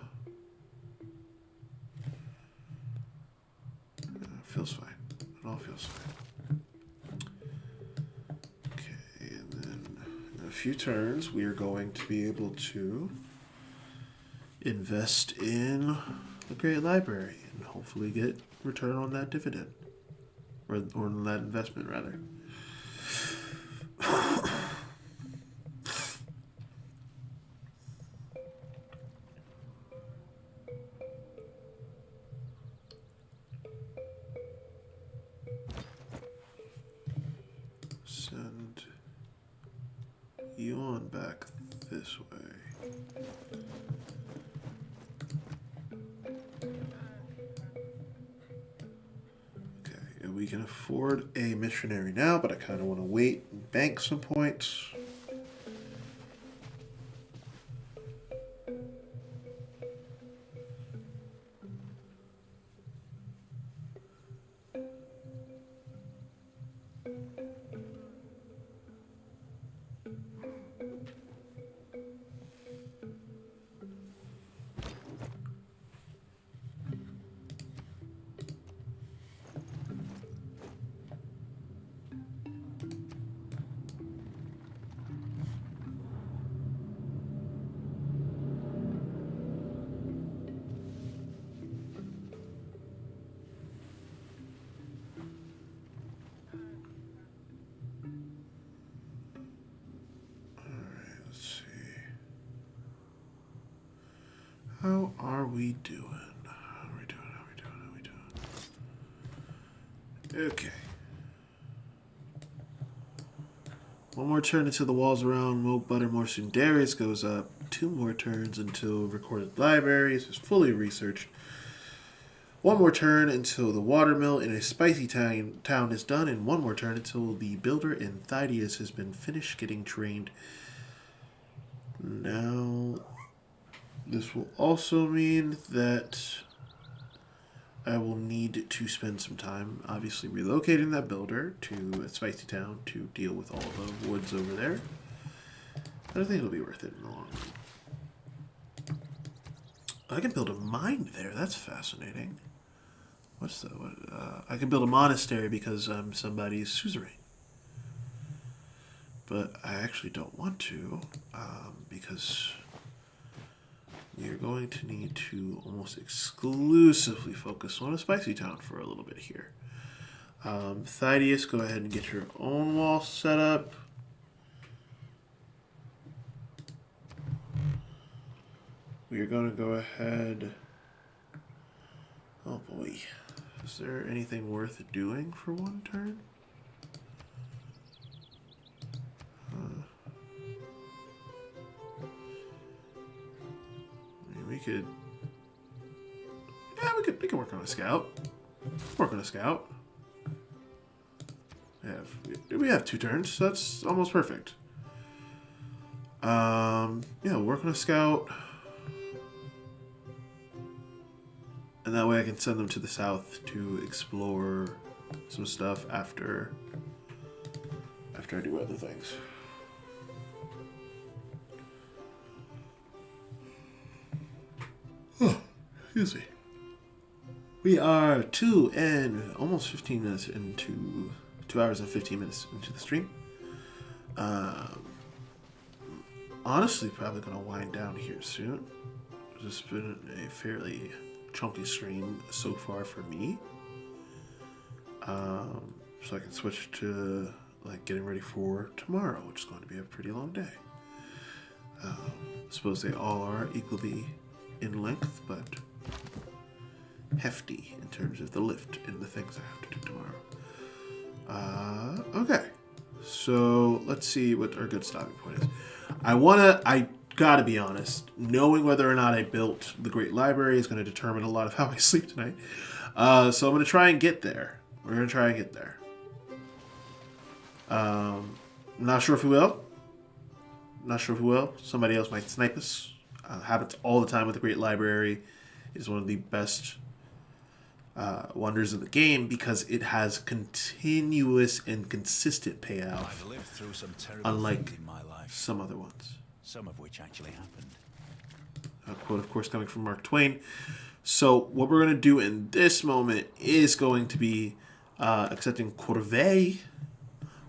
Feels fine. It all feels fine. Okay, and then in a few turns we are going to be able to invest in the Great Library and hopefully get return on that dividend. Or on that investment, rather. Send you on back this way. We can afford a missionary now, but I kind of want to wait and bank some points. How are we doing? How are we doing? Okay. One more turn until the walls around Moat Buttermore Sundaris goes up. 2 more turns until recorded libraries is fully researched. 1 more turn until the watermill in a spicy town is done, and 1 more turn until the builder in Thydius has been finished getting trained. Now, this will also mean that I will need to spend some time, obviously, relocating that builder to a spicy town to deal with all the woods over there. But I think it'll be worth it in the long run. I can build a mine there. That's fascinating. What's that? I can build a monastery because I'm somebody's suzerain. But I actually don't want to because you're going to need to almost exclusively focus on a spicy town for a little bit here. Thydius, go ahead and get your own wall set up. We are going to go ahead. Oh boy. Is there anything worth doing for 1 turn? I mean, we could... Yeah, we could work on a scout. Work on a scout. We have 2 turns, so that's almost perfect. Yeah, work on a scout. And that way I can send them to the south to explore some stuff after I do other things. Oh, excuse me. We are 2 and almost 15 minutes into 2 hours and 15 minutes into the stream. Honestly, probably gonna wind down here soon. It's been a fairly chunky stream so far for me, so I can switch to like getting ready for tomorrow, which is going to be a pretty long day. I suppose they all are equally in length, but hefty in terms of the lift and the things I have to do tomorrow. Okay, so let's see what our good stopping point is. I gotta be honest, knowing whether or not I built the Great Library is going to determine a lot of how I sleep tonight. So I'm going to try and get there. We're going to try and get there. Not sure if we will. Not sure if we will. Somebody else might snipe us. Happens all the time with the Great Library. It's one of the best wonders of the game because it has continuous and consistent payout, I've lived through some terrible unlike things in my life, some other ones. some of which actually happened. A quote, of course, coming from Mark Twain. So what we're going to do in this moment is going to be accepting corvée,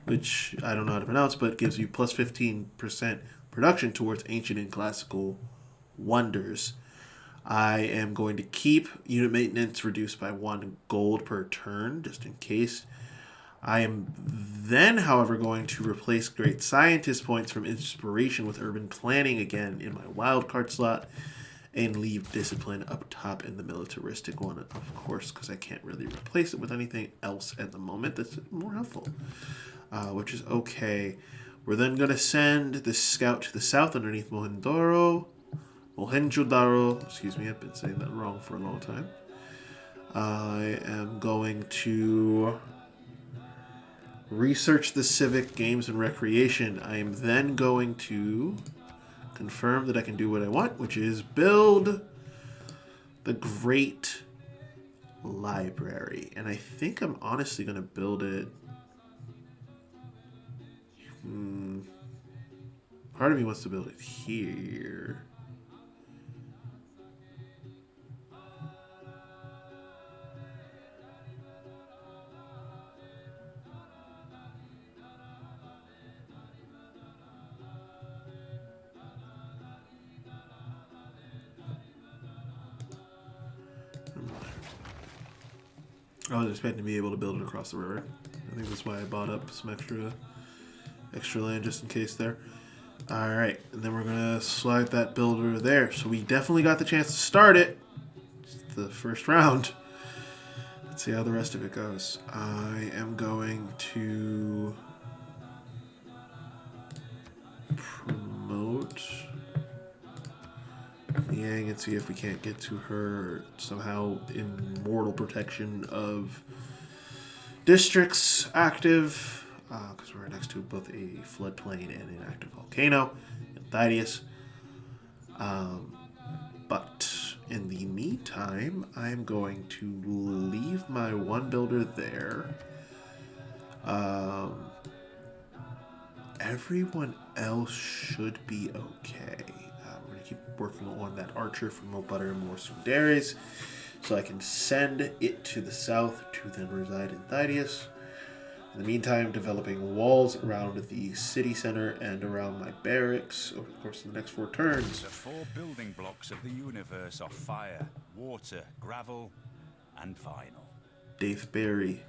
which I don't know how to pronounce, but gives you plus 15% production towards ancient and classical wonders. I am going to keep unit maintenance reduced by 1 gold per turn, just in case. I am then, however, going to replace Great Scientist points from Inspiration with Urban Planning again in my wildcard slot, and leave Discipline up top in the militaristic one, of course, because I can't really replace it with anything else at the moment that's more helpful, which is okay. We're then going to send the scout to the south underneath Mohenjo-daro, excuse me, I've been saying that wrong for a long time. I am going to research the civic games and recreation. I am then going to confirm that I can do what I want, which is build the Great Library. And I think I'm honestly going to build it. Part of me wants to build it here. I was expecting to be able to build it across the river. I think that's why I bought up some extra land just in case there. Alright, and then we're going to slide that builder there. So we definitely got the chance to start it. It's the first round. Let's see how the rest of it goes. I am going to Let's see if we can't get to her somehow. Immortal protection of districts active, because we're next to both a floodplain and an active volcano in Thaddeus. But in the meantime, I'm going to leave my one builder there. Everyone else should be okay. We're going to keep working on that archer for more butter and more sundares, so I can send it to the south to then reside in Thaddeus. In the meantime, developing walls around the city center and around my barracks over the course of the next 4 turns. The 4 building blocks of the universe are fire, water, gravel, and vinyl. Dave Barry,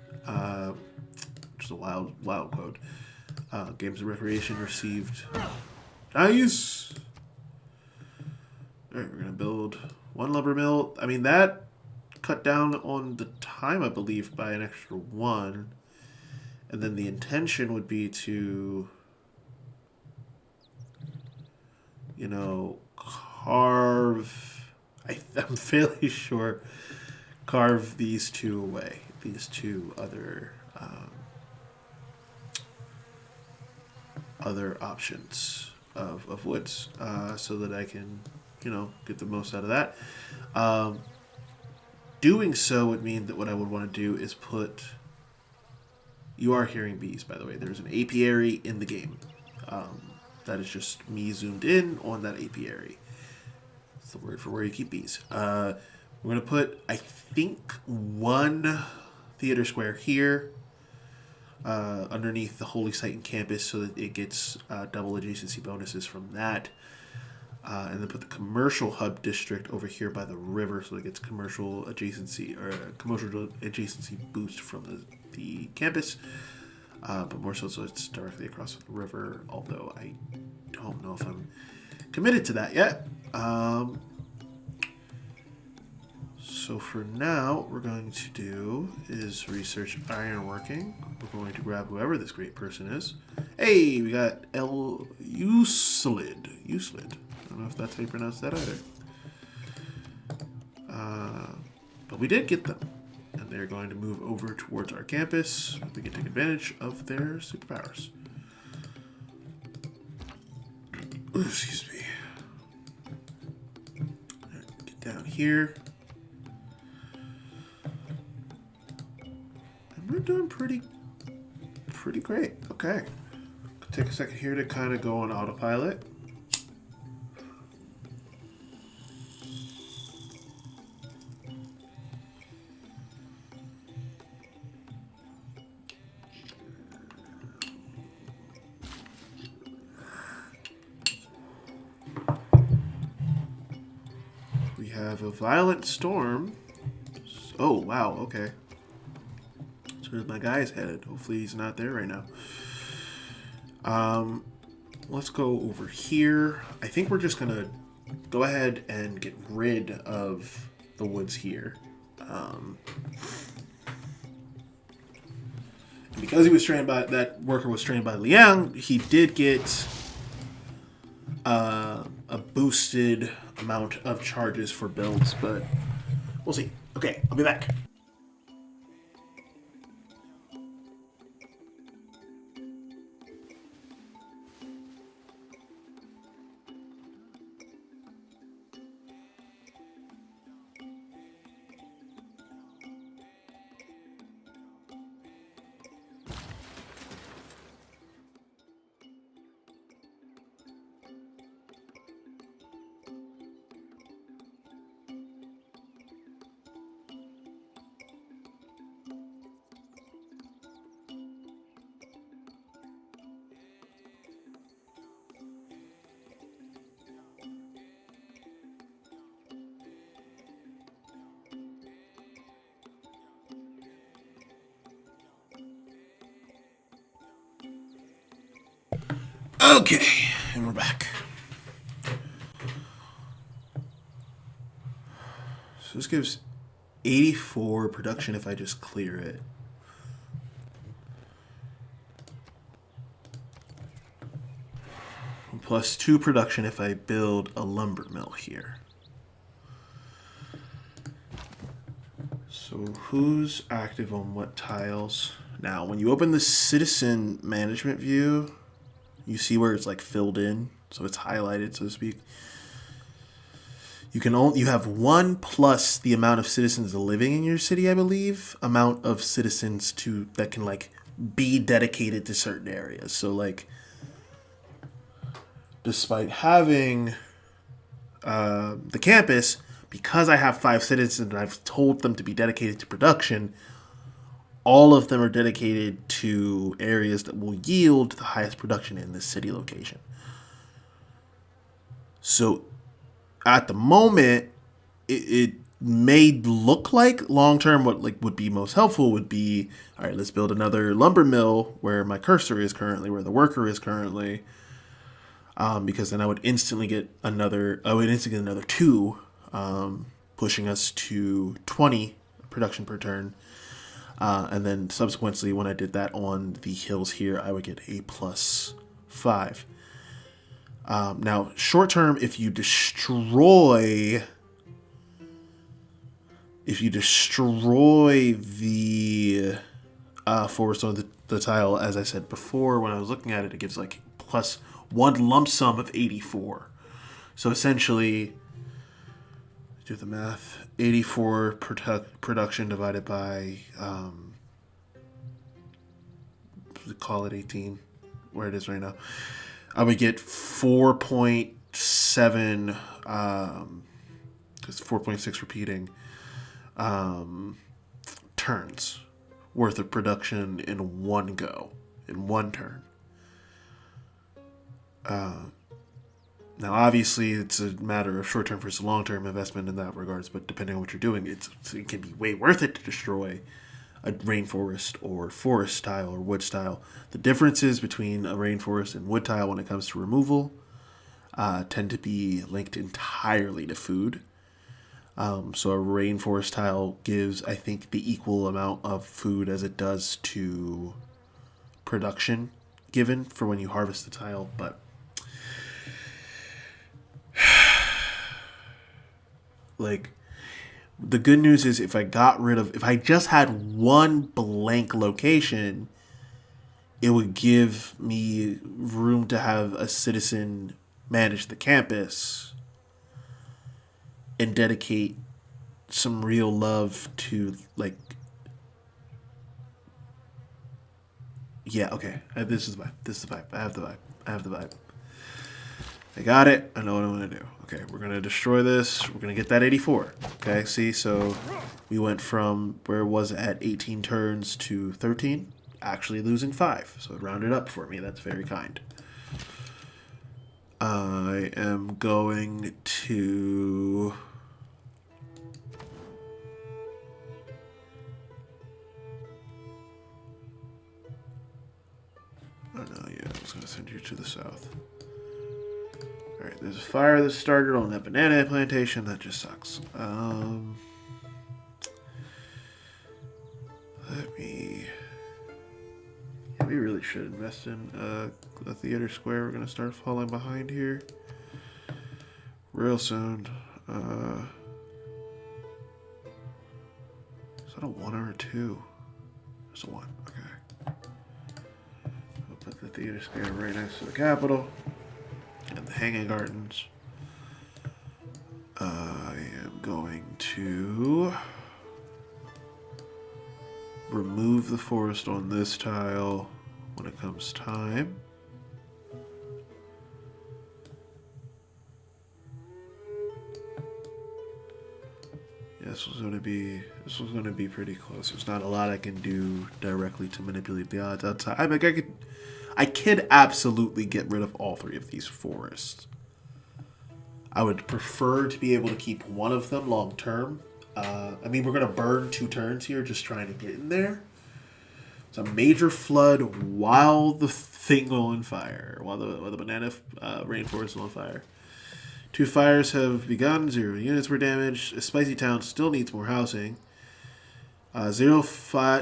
just a wild code. Games of Recreation received. Nice! Alright, we're going to build 1 lumber mill. I mean, that cut down on the time, I believe, by an extra 1. And then the intention would be to, you know, carve, I'm fairly sure, carve these 2 away. These 2 other options of woods, so that I can, you know, get the most out of that. Doing so would mean that what I would want to do is put... You are hearing bees, by the way. There's an apiary in the game. That is just me zoomed in on that apiary. It's the word for where you keep bees. We're going to put, I think, 1 theater square here underneath the Holy Site and campus so that it gets double adjacency bonuses from that. And then put the commercial hub district over here by the river so it gets commercial adjacency boost from the campus. But more so it's directly across the river, although I don't know if I'm committed to that yet. So for now, what we're going to do is research ironworking. We're going to grab whoever this great person is. Hey, we got Uslid. I don't know if that's how you pronounce that either. But we did get them. And they're going to move over towards our campus. We can take advantage of their superpowers. Ooh, excuse me. Right, get down here. And we're doing pretty great. Okay. Take a second here to kind of go on autopilot. Have a violent storm. Oh, wow, okay. So where's my guy's headed? Hopefully he's not there right now. Let's go over here. I think we're just gonna go ahead and get rid of the woods here. Because he was trained by, that worker was trained by Liang, he did get a boosted amount of charges for builds, but we'll see. Okay, I'll be back. Okay, and we're back. So this gives 84 production if I just clear it. Plus 2 production if I build a lumber mill here. who's active on what tiles? Now, when you open the citizen management view, you see where it's like filled in, so it's highlighted, so to speak. You have 1 plus the amount of citizens living in your city, I believe, amount of citizens that can like be dedicated to certain areas. So like, despite having the campus, because I have 5 citizens and I've told them to be dedicated to production, all of them are dedicated to areas that will yield the highest production in this city location. So at the moment, it may look like long-term what would be most helpful would be, all right, let's build another lumber mill where my cursor is currently, where the worker is currently, because then I would instantly get another 2, pushing us to 20 production per turn. And then subsequently, when I did that on the hills here, I would get a +5. Now, short term, if you destroy the forest on the tile, as I said before, when I was looking at it, it gives like +1 lump sum of 84. So essentially, do the math. 84 production divided by, call it 18, where it is right now. I would get 4.7, because 4.6 repeating, turns worth of production in one go, in one turn. Now, obviously, it's a matter of short-term versus long-term investment in that regards, but depending on what you're doing, it can be way worth it to destroy a rainforest or forest tile or wood tile. The differences between a rainforest and wood tile when it comes to removal tend to be linked entirely to food. So a rainforest tile gives, I think, the equal amount of food as it does to production given for when you harvest the tile, but like, the good news is if I just had one blank location, it would give me room to have a citizen manage the campus and dedicate some real love to, like, yeah, okay. This is the vibe. I have the vibe. I got it. I know what I'm going to do. Okay, we're going to destroy this. We're going to get that 84. Okay, see? So we went from where it was at 18 turns to 13, actually losing 5. So it rounded up for me. That's very kind. I am going to... Oh, no, yeah, I was going to send you to the south. Alright, there's a fire that started on that banana plantation. That just sucks. We really should invest in a theater square. We're going to start falling behind here real soon. Is that a 1 or a 2? It's a 1. Okay. I'll put the theater square right next to the Capitol. And the Hanging Gardens. I am going to remove the forest on this tile when it comes time. Yeah, this was going to be pretty close. There's not a lot I can do directly to manipulate the odds outside. I mean, I could absolutely get rid of all 3 of these forests. I would prefer to be able to keep one of them long term. I mean, we're going to burn 2 turns here just trying to get in there. It's a major flood while the thing on fire, while the banana rainforest is on fire. 2 fires have begun, 0 units were damaged. A spicy town still needs more housing. 0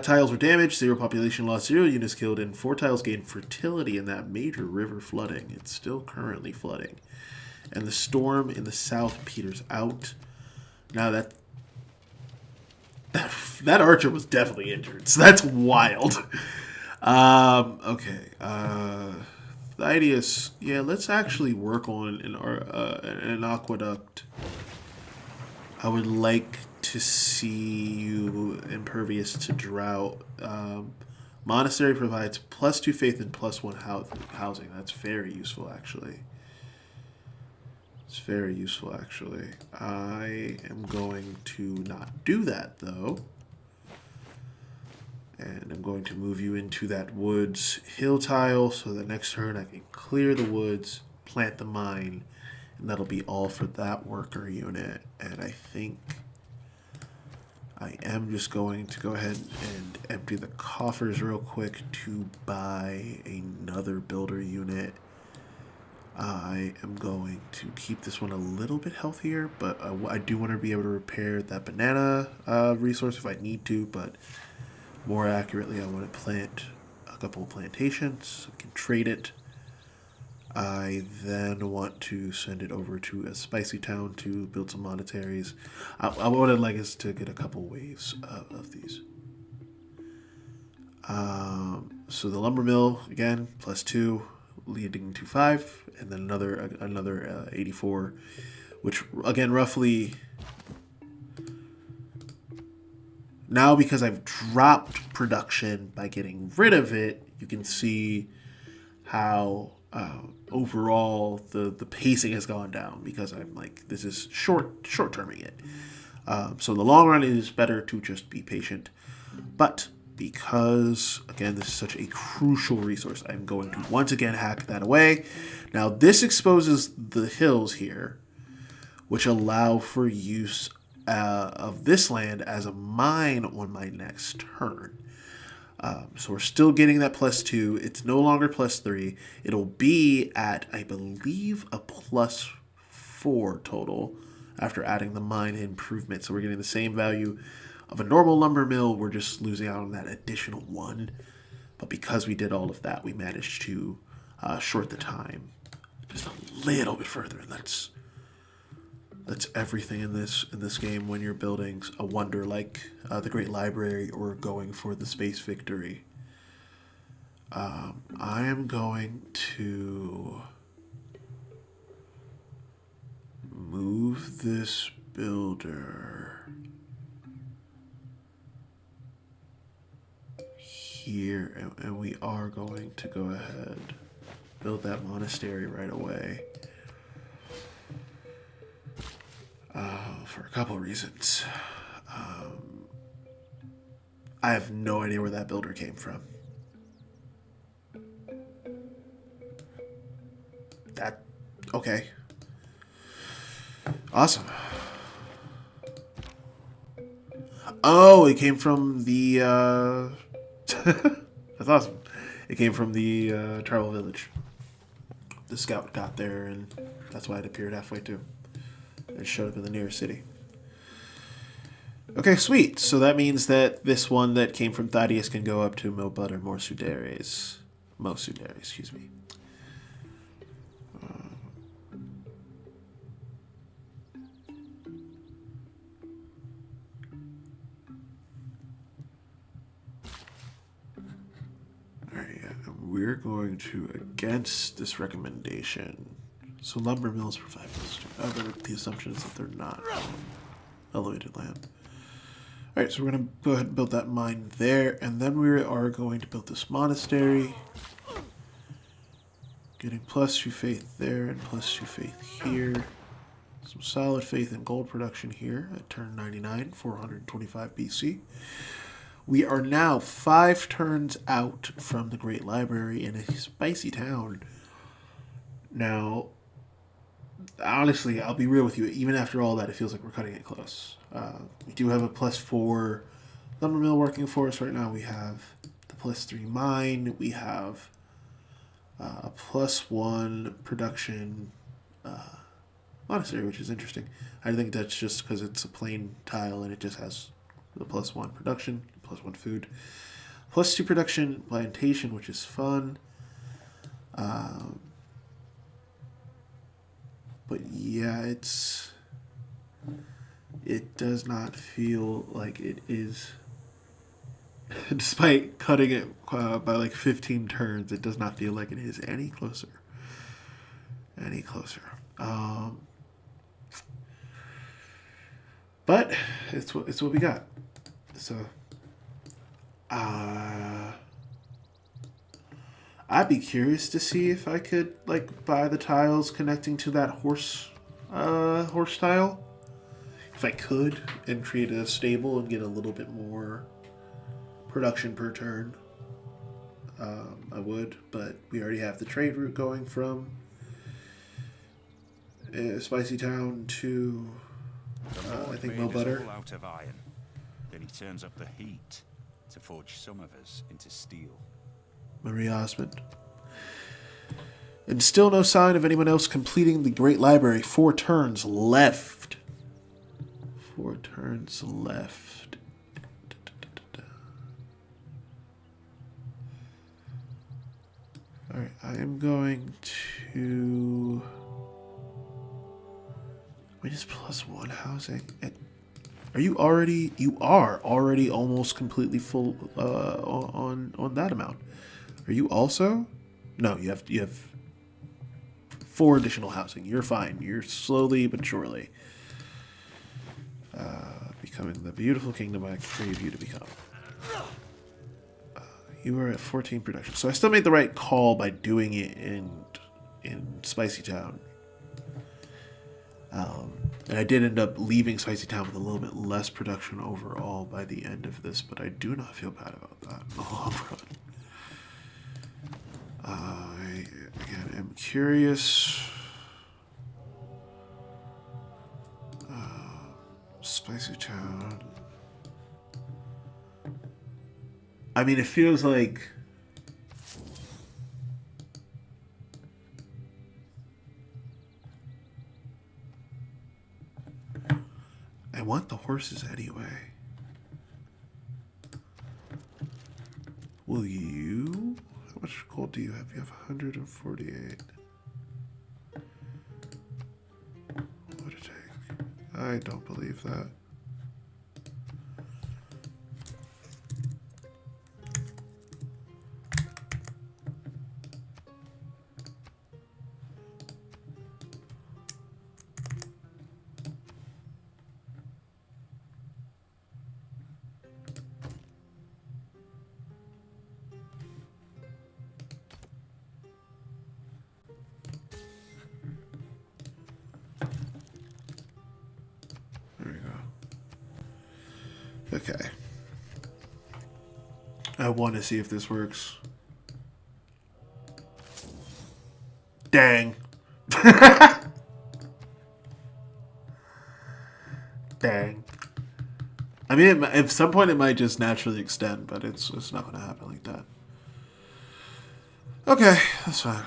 tiles were damaged, 0 population lost, 0 units killed, and 4 tiles gained fertility in that major river flooding. It's still currently flooding. And the storm in the south peters out. Now that That archer was definitely injured, so that's wild. Okay. The idea is, yeah, let's actually work on an aqueduct. I would like to see you impervious to drought. Monastery provides +2 faith and +1 housing. That's very useful, actually. It's very useful, actually. I am going to not do that, though. And I'm going to move you into that woods hill tile so the next turn I can clear the woods, plant the mine, and that'll be all for that worker unit. And I think I am just going to go ahead and empty the coffers real quick to buy another builder unit. I am going to keep this one a little bit healthier, but I do want to be able to repair that banana resource if I need to, but more accurately, I want to plant a couple of plantations so I can trade it. I then want to send it over to a spicy town to build some monasteries. What I'd like is to get a couple waves of these. So the lumber mill, again, +2, leading to 5, and then another 84, which, again, roughly... Now, because I've dropped production by getting rid of it, you can see how overall the pacing has gone down because I'm like, this is short-terming it. So in the long run, it is better to just be patient. But because, again, this is such a crucial resource, I'm going to once again hack that away. Now, this exposes the hills here, which allow for use of this land as a mine on my next turn. So we're still getting that +2. It's no longer +3. It'll be at, I believe, a +4 total after adding the mine improvement. So we're getting the same value of a normal lumber mill. We're just losing out on that additional 1. But because we did all of that, we managed to short the time just a little bit further, and that's everything in this game when you're building a wonder like the Great Library or going for the space victory. I am going to move this builder here, and we are going to go ahead build that monastery right away. For a couple of reasons. I have no idea where that builder came from. Okay. Awesome. Oh, it came from the, that's awesome. It came from the tribal village. The scout got there, and that's why it appeared halfway too. It showed up in the nearest city. Okay, sweet. So that means that this one that came from Thaddeus can go up to Mobud or Mosudares. Mosudares, excuse me. Alright, yeah. We're going to, against this recommendation... So lumber mills provide most. The assumption is that they're not elevated land. Alright, so we're going to go ahead and build that mine there, and then we are going to build this monastery. Getting +2 faith there and +2 faith here. Some solid faith and gold production here at turn 99, 425 BC. We are now 5 turns out from the Great Library in a spicy town. Now, honestly, I'll be real with you. Even after all that, it feels like we're cutting it close. We do have a +4 lumber mill working for us right now. We have the +3 mine. We have a +1 production monastery, which is interesting. I think that's just because it's a plain tile and it just has the +1 production, +1 food. +2 production plantation, which is fun. But yeah, it's It does not feel like it is. Despite cutting it by like 15 turns, it does not feel like it is any closer. Any closer. But it's what we got. So, I'd be curious to see if I could like buy the tiles connecting to that horse tile. If I could, and create a stable and get a little bit more production per turn, I would. But we already have the trade route going from Spicy Town to I think Mo Butter. Out of iron. Then he turns up the heat to forge some of us into steel. Marie Osmond. And still no sign of anyone else completing the Great Library. 4 turns left. 4 turns left. Alright, I am going to... We just +1 housing. Are you already... You are already almost completely full on that amount. Are you also? No, you have 4 additional housing. You're fine. You're slowly but surely becoming the beautiful kingdom I crave you to become. You are at 14 production, so I still made the right call by doing it in Spicy Town. And I did end up leaving Spicy Town with a little bit less production overall by the end of this, but I do not feel bad about that in the long run. I, again, am curious. Spicy Town. I mean, it feels like... I want the horses anyway. Will you... How much gold do you have? You have 148. What would it take? I don't believe that. Okay. I want to see if this works. Dang. Dang. I mean, at some point it might just naturally extend, but it's not going to happen like that. Okay, that's fine.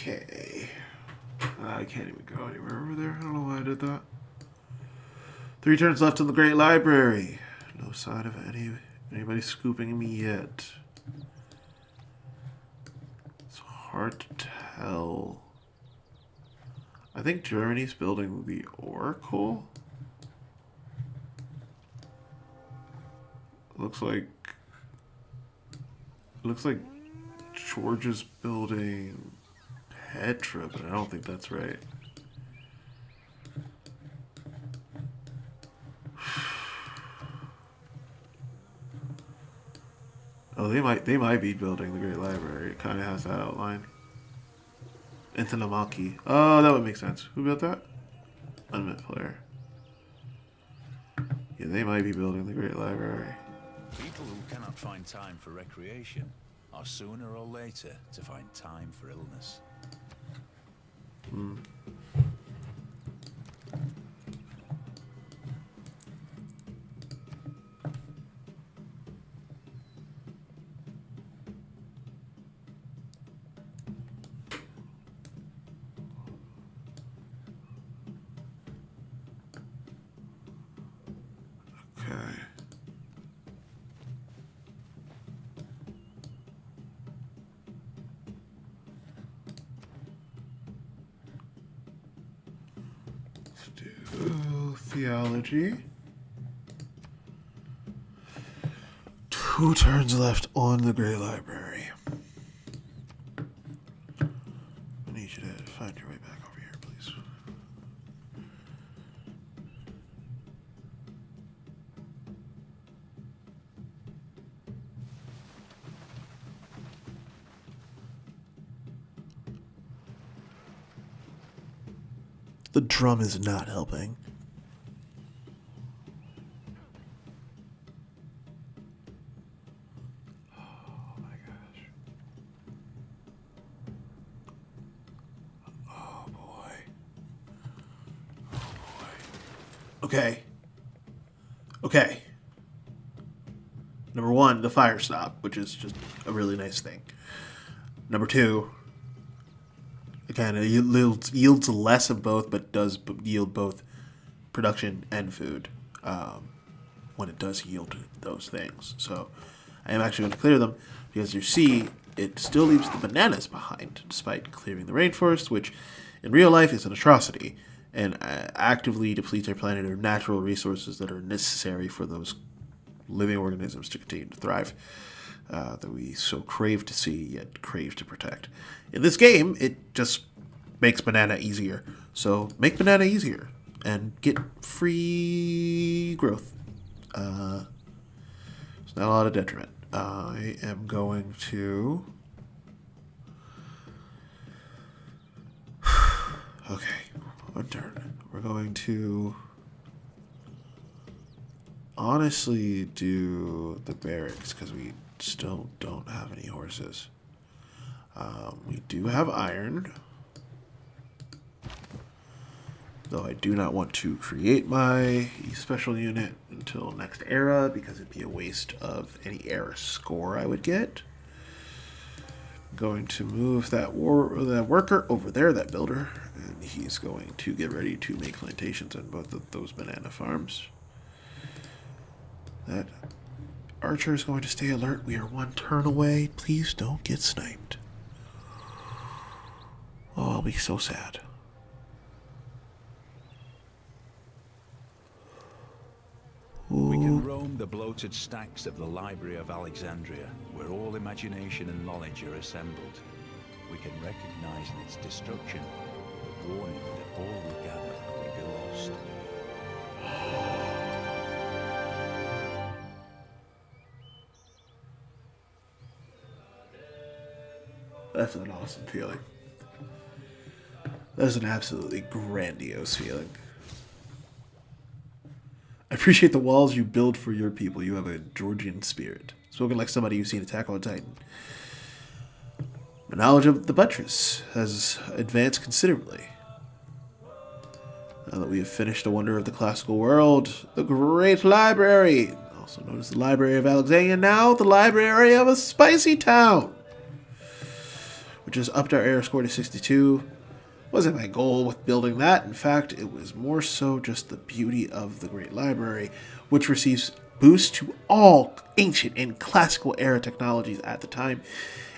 Okay. I can't even go anywhere over there. I don't know why I did that. 3 turns left in the Great Library. No sign of anybody scooping me yet. It's hard to tell. I think Germany's building the Oracle. Looks like Georgia's building Petra, but I don't think that's right. Oh, they might be building the Great Library. It kind of has that outline. Intanamaki. Oh, that would make sense. Who built that? Unmet player. Yeah, they might be building the Great Library. People who cannot find time for recreation or sooner or later to find time for illness. Okay. Let's do theology. 2 turns left on the Grey Library. I need you to find your way back over here, please. The drum is not helping. Oh my gosh. Oh boy. Oh boy. Okay. Okay. Number 1, the fire stop, which is just a really nice thing. Number 2, again, it yields less of both, but does yield both production and food when it does yield those things. So I am actually going to clear them because you see it still leaves the bananas behind, despite clearing the rainforest, which in real life is an atrocity and actively depletes our planet of natural resources that are necessary for those living organisms to continue to thrive. That we so crave to see, yet crave to protect. In this game, it just makes banana easier. So make banana easier and get free growth. It's not a lot of detriment. I am going to... Okay, 1 turn. We're going to... honestly do the barracks because we still don't have any horses. We do have iron, though I do not want to create my special unit until next era because it'd be a waste of any era score I would get. I'm going to move that worker over there, that builder, and he's going to get ready to make plantations on both of those banana farms. That archer is going to stay alert. We are 1 turn away. Please don't get sniped. Oh, I'll be so sad. We can roam the bloated stacks of the Library of Alexandria, where all imagination and knowledge are assembled. We can recognize in its destruction the warning that all we gather will be lost. That's an awesome feeling. That's an absolutely grandiose feeling. I appreciate the walls you build for your people. You have a Georgian spirit. Spoken like somebody who's seen Attack on Titan. The knowledge of the buttress has advanced considerably. Now that we have finished the wonder of the classical world, the Great Library, also known as the Library of Alexandria, now the Library of a Spicy Town, which has upped our era score to 62. Wasn't my goal with building that. In fact, it was more so just the beauty of the Great Library, which receives boosts to all ancient and classical era technologies at the time,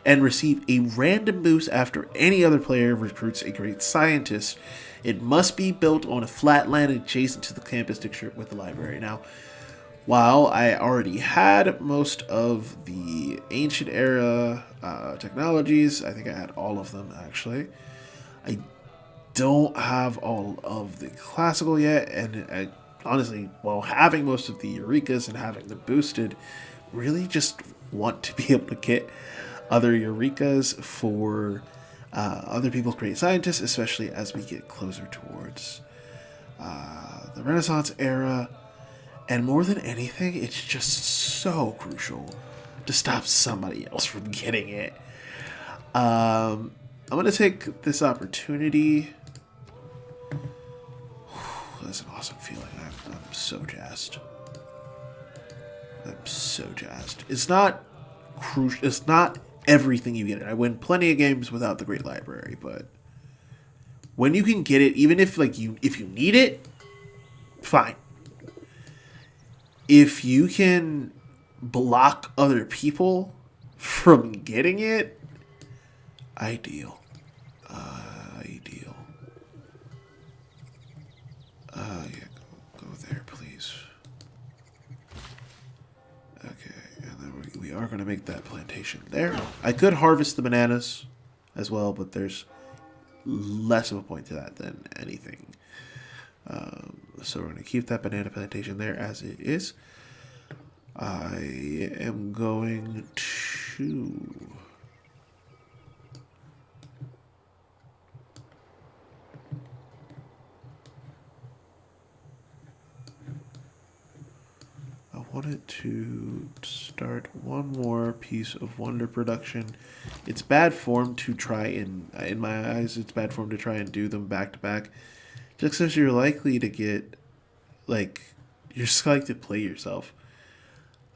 and receive a random boost after any other player recruits a great scientist. It must be built on a flat land adjacent to the campus district with the library. Now, while I already had most of the ancient era technologies, I think I had all of them actually, I don't have all of the classical yet, and I, honestly, while having most of the Eurekas and having them boosted, really just want to be able to get other Eurekas for other people's great scientists, especially as we get closer towards the Renaissance era. And more than anything, it's just so crucial to stop somebody else from getting it. I'm going to take this opportunity. That's an awesome feeling. I'm so jazzed. I'm so jazzed. It's not crucial. It's not everything you get. I win plenty of games without the Great Library, but when you can get it, even if like if you need it, fine. If you can block other people from getting it, ideal. Ideal. Yeah, go there, please. Okay, and then we are going to make that plantation there. I could harvest the bananas as well, but there's less of a point to that than anything. So we're going to keep that banana plantation there as it is. I am going to... I wanted to start one more piece of wonder production. It's bad form to try and, in my eyes, it's bad form to try and do them back to back. Just because you're likely to get, like, you're just likely to play yourself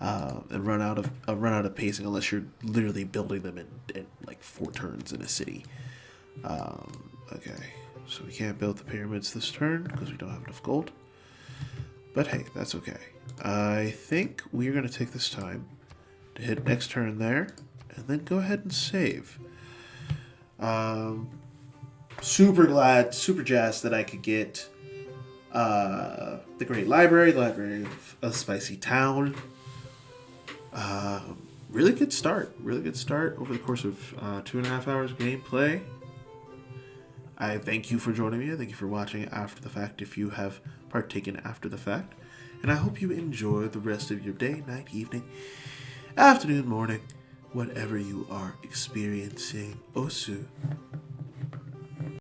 and run out of pacing unless you're literally building them in like 4 turns in a city. Okay, so we can't build the pyramids this turn because we don't have enough gold. But hey, that's okay. I think we're going to take this time to hit next turn there and then go ahead and save. Super glad, super jazzed that I could get the Great Library, the Library of Spicy Town. Really good start over the course of 2.5 hours of gameplay. I thank you for joining me. I thank you for watching after the fact if you have partaken after the fact. And I hope you enjoy the rest of your day, night, evening, afternoon, morning, whatever you are experiencing. Osu.